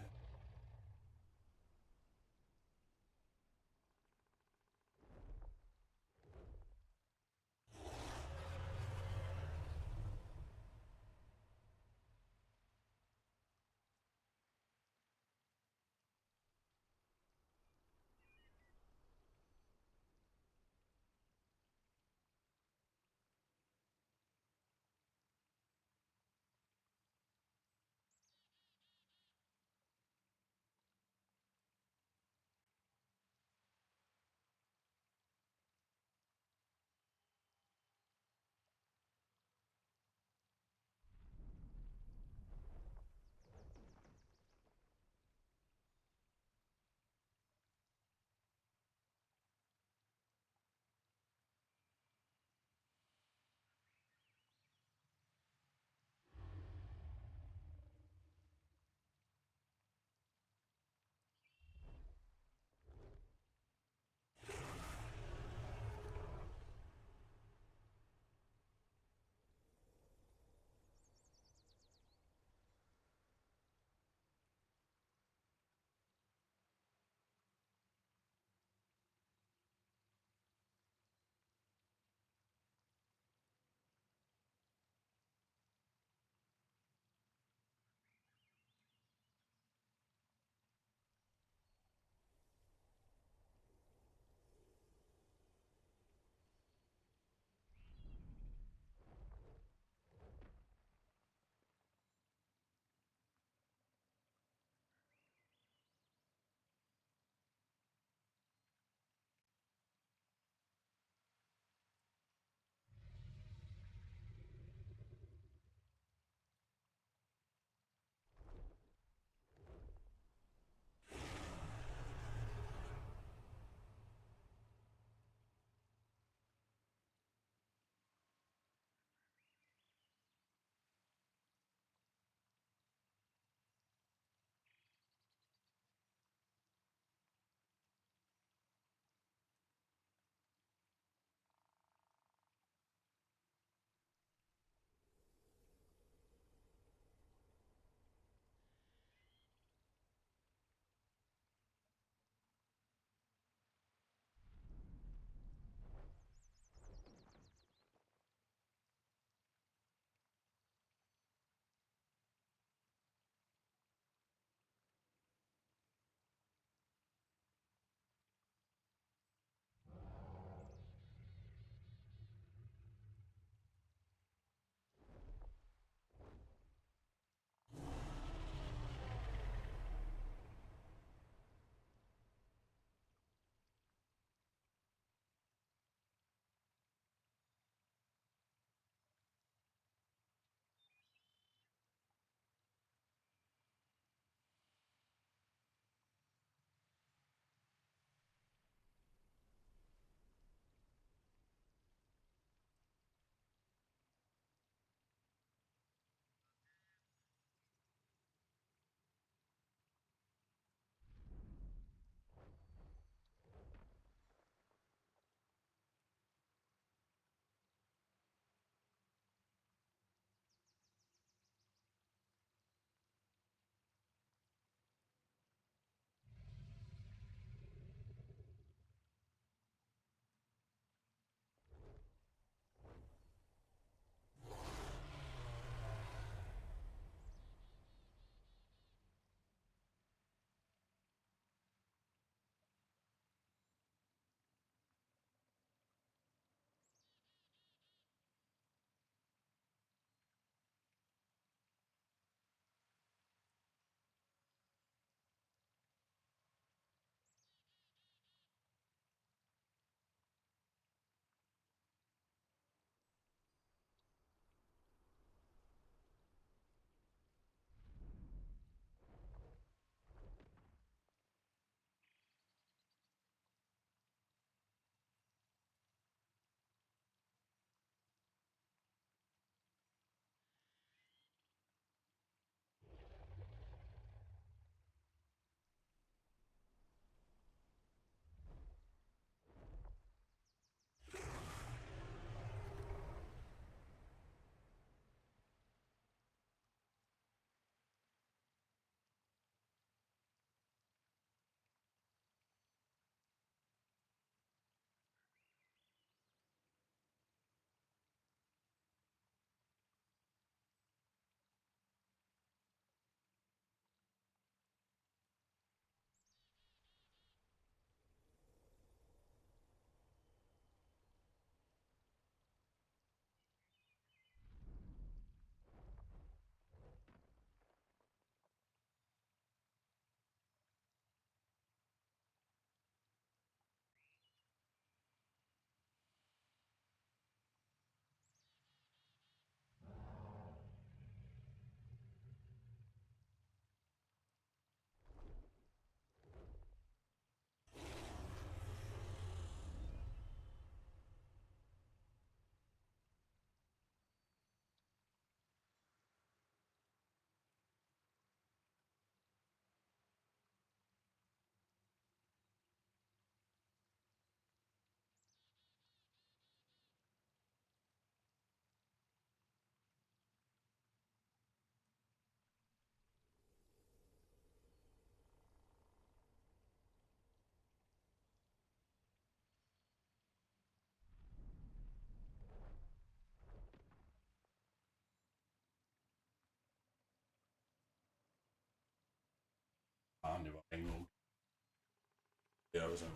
Det er sådan,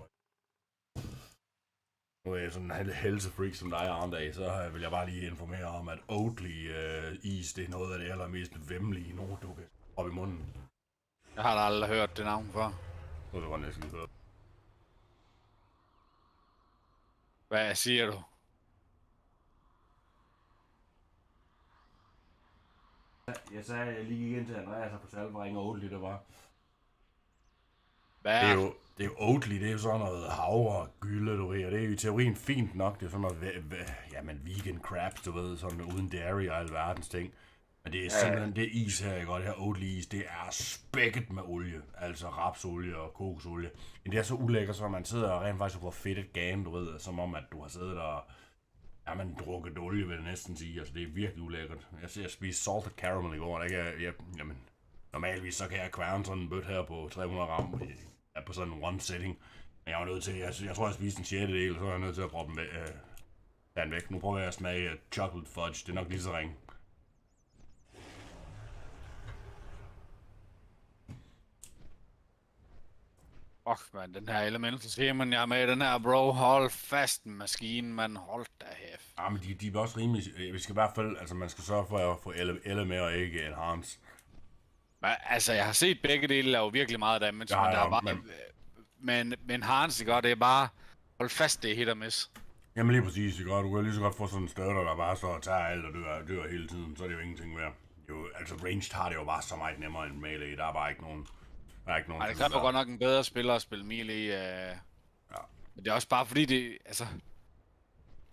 nu er jeg sådan en helsefreak som dig, Arndag, så vil jeg bare lige informere om, at Oatly is, det er noget af det allermest vemmelige nu, du kan op i munden. Jeg har da aldrig hørt det navn før. Så det var næsten hørt. Hvad siger du? Jeg sagde, jeg lige gik ind til Andreas og fortalte, hvor ringe Oatly det var. Hvad? Det er jo Oatly, det er jo sådan noget havre, gylde, du ved, og det er jo i teorien fint nok, det er sådan noget, vegan crap, du ved, sådan uden dairy og alverdens ting. Men det er simpelthen, det is her, ikke? Og det her Oatly is, det er spækket med olie, altså rapsolie og kokosolie. Men det er så ulækkert, så man sidder og rent faktisk får fedtet gan, du ved, som om at du har siddet og drukket olie, vil jeg næsten sige, altså det er virkelig ulækkert. Jeg spiste salted caramel i går, og jamen, normalvis så kan jeg kværne sådan en bøt her på 300 gram, på sådan en one setting. Men jeg var nødt til, jeg tror jeg spiste en sjettedel, så er jeg nødt til at proppe den væk. Nu prøver jeg at smage chocolate fudge, det er nok lige så ringe. Man, den her elemental semen, jeg er med i den her, bro. Hold fast en maskine, man. Hold da hæft. Ja, men de er også rimelig, vi skal i hvert fald, altså man skal sørge for at få elle med og ikke enhance. Men, altså, jeg har set begge dele lave virkelig meget damage, men der er bare... Men Hans, ikke? Det er bare... Hold fast, det er hit og miss. Jamen lige præcis, ikke? Du kan lige så godt få sådan en støtter, der bare står og tager alt og dør hele tiden, så er det jo ingenting værd. Jo, altså ranged har det jo bare så meget nemmere end melee, der er bare ikke nogen... Nej, det kræver godt nok en bedre spiller at spille melee. Ja. Men det er også bare fordi det, altså...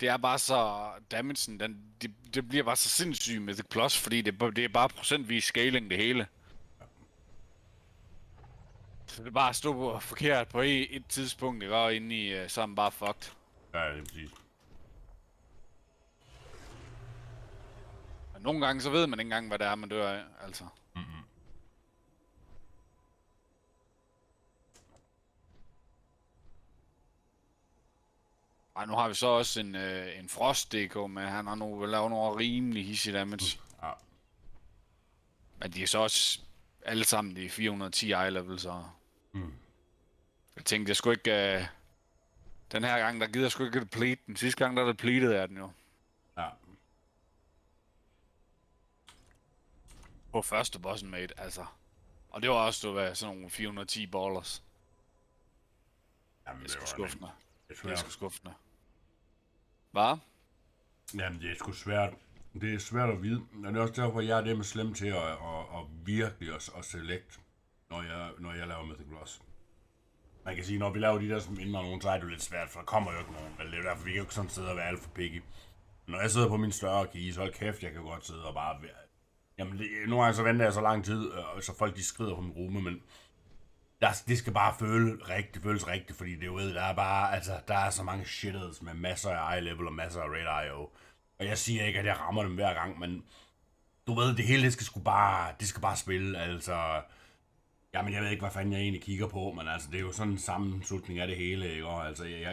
Det er bare så... Damagen, det bliver bare så sindssygt med The Plus, fordi det er bare procentvis scaling det hele. Så det er bare at stå forkert på et tidspunkt, ikke? Og inde i, så er man bare fucked. Ja, det er præcis. Men nogle gange, så ved man ikke engang, hvad det er, man dør af, altså. Ej, nu har vi så også en Frost-DK med, han har nu lavet nogle rimelig hissig damage. Ja. Men de er så også alle sammen de 410 eye level, så... Jeg tænkte, jeg skulle ikke... Den her gang, der gider jeg sgu ikke deplete den. Sidste gang, der depletede jeg den jo. Ja. På første bossen mate, altså. Og det var også, du var sådan nogle 410 ballers. Jamen, det er sgu skuffende. Det er sgu skuffende. Hvad? Jamen, det er sgu svært. Det er svært at vide. Og det er også derfor, jeg er nemlig slem til at virkelig at select, når jeg laver Mythic Plus. Man kan sige, når vi laver de der som indre nogen, så er det jo lidt svært, for der kommer jo ikke nogen. Men det er derfor, vi kan jo ikke sådan sidde og være alt for picky. Når jeg sidder på min større keys, hold kæft, jeg kan godt sidde og bare være... Jamen, nogle gange så venter jeg så lang tid, så folk de skrider på min rumme, men... Det skal bare føles rigtigt, fordi det jo ved, der er bare, altså, der er så mange shitters med masser af eye level og masser af red IO. Og jeg siger ikke, at jeg rammer dem hver gang, men du ved, det hele, det skal bare spille, altså. Jamen, jeg ved ikke, hvad fanden jeg egentlig kigger på, men altså, det er jo sådan en sammenslutning af det hele, ikke? Og altså, ja,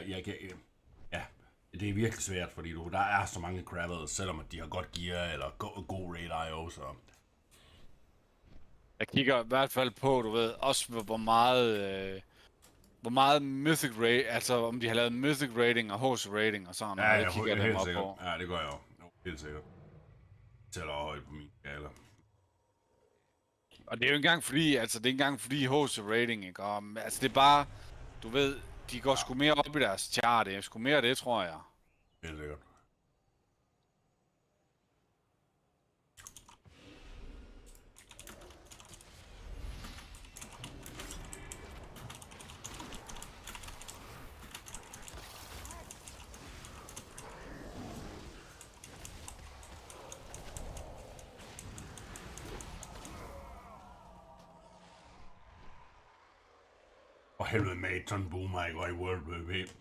det er virkelig svært, fordi der er så mange crabbers, selvom at de har godt gear eller god red IO, så... Jeg kigger i hvert fald på, du ved, også hvor meget Mythic rating, altså om de har lavet Mythic rating og HC rating og sådan noget. Ja, jeg kigger dem op på. Ja, det gør jeg jo. Helt sikkert. Tæller højt på min skala. Og det er jo ikke engang fordi, altså det er ikke engang fordi HC rating, ikke? Og, altså det er bare, du ved, de går sgu mere op i deres chart, det er sgu mere det, tror jeg. Helt sikkert. Og helvede mate, sådan boomer ikke og i World PvP.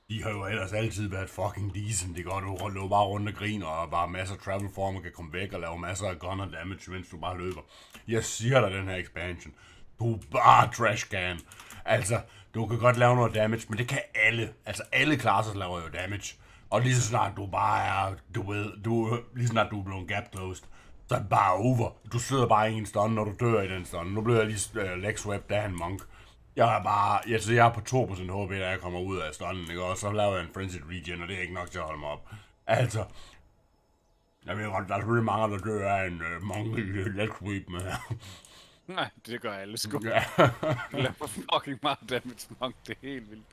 De har jo ellers altid været fucking decent. Det går du løber bare rundt og griner og bare masser af travel former kan komme væk og lave masser af gun og damage, mens du bare løber. Jeg siger dig den her expansion. Du er bare trash can. Altså, du kan godt lave noget damage, men det kan alle. Altså, alle klasser laver jo damage. Og lige så snart du bare er, lige så snart du er blevet gap closed, så er det bare over. Du sidder bare i en stun, når du dør i den stun. Nu blev jeg lige leg swept af en monk. Jeg er på 2% HP, da jeg kommer ud af stunden, ikke? Og så laver jeg en Frenzied Regen, og det er ikke nok til at holde mig op. Altså, jeg ved godt, der er selvfølgelig mange, der dør af en monk i Let's Sweep med her. Nej, det gør alle sgu. Ja. Du laver fucking meget damage, monk. Det er helt vildt.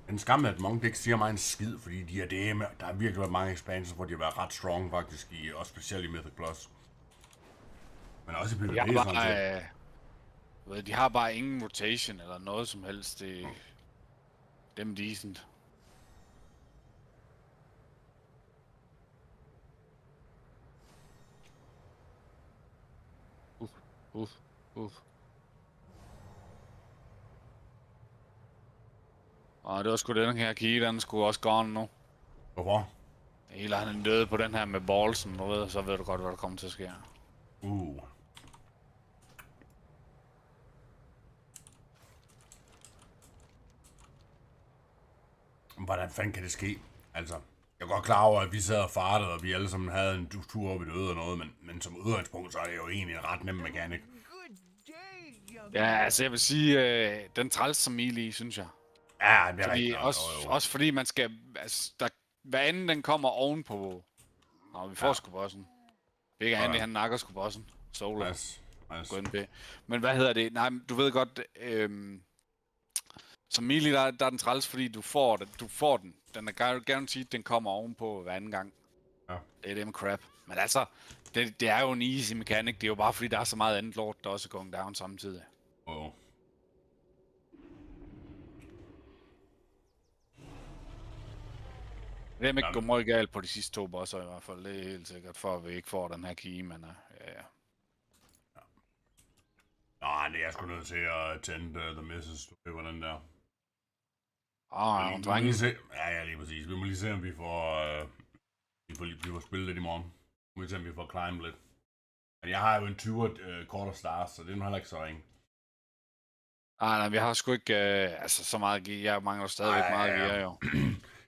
En skam, at monk ikke siger mig en skid, fordi de er DM. Der har virkelig været mange expansions, hvor de har været ret strong faktisk, og specielt i Mythic Plus. Men også i PvP, de har bare ingen rotation eller noget som helst. Det er dem decent. Og det var sgu den her key, den skulle også gone nu. Hvorfor? Hele han er døde på den her med ballsen, du ved, så ved du godt, hvad der kommer til at ske. Hvordan fanden kan det ske? Altså, jeg er godt klar over, at vi sad og fartede, og vi alle sammen havde en tur op i døde og noget, men som udgangspunkt, så er det jo egentlig en ret nem mekanik. Ja, altså jeg vil sige, den træls som melee, synes jeg. Ja, det er fordi, rigtigt. også fordi man skal, altså, hvad anden den kommer ovenpå. Nå, vi får sgu bossen. Ikke Andy, han nakker sgu bossen. Solo. Nice. Men hvad hedder det? Nej, du ved godt, som melee, der er den træls, fordi du får den. Den er guaranteed, den kommer ovenpå hver anden gang. Ja. Det er dem crap. Men altså, det er jo en easy mekanik. Det er jo bare fordi, der er så meget andet lort, der også er going down samtidig. Det er ikke gået meget galt på de sidste 2 bosser i hvert fald. Det er helt sikkert, for at vi ikke får den her key, men ja. Nej, det er sgu nødt til at tænde The Message, du ved, den der. Hun trænger. Ja, lige præcis. Vi må lige se, om vi får, vi får spillet lidt i morgen. Vi må lige se, om vi får climb lidt. Men jeg har jo en 20'er Quarter Stars, så det er nu heller ikke så ringe. Nej, vi har sgu ikke altså, så meget gear. Jeg mangler stadigvæk meget gear, jo.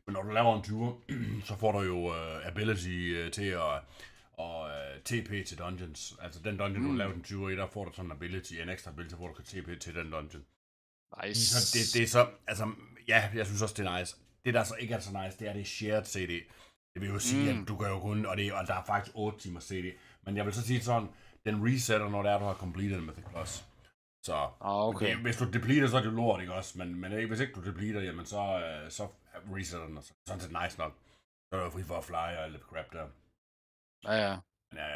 Men når du laver en 20'er, så får du jo ability til at TP til dungeons. Altså den dungeon, du laver den 20'er i, der får du sådan en ability, en ekstra ability, hvor du kan TP til den dungeon. Nice. Så det er så, altså, ja, jeg synes også, det er nice. Det, der så ikke er så nice, det er shared CD. Det vil jo sige, at du kan jo kun, og der er faktisk 8 timer CD. Men jeg vil så sige sådan, den resetter, når det er, du har completed med the plus. Så okay. Hvis du depleter, så er det jo lort, ikke også? Men hvis ikke du depleter, jamen så resetter den, og sådan set nice nok. Så er du fri for at fly og alt det crap der. Ja. Men ja,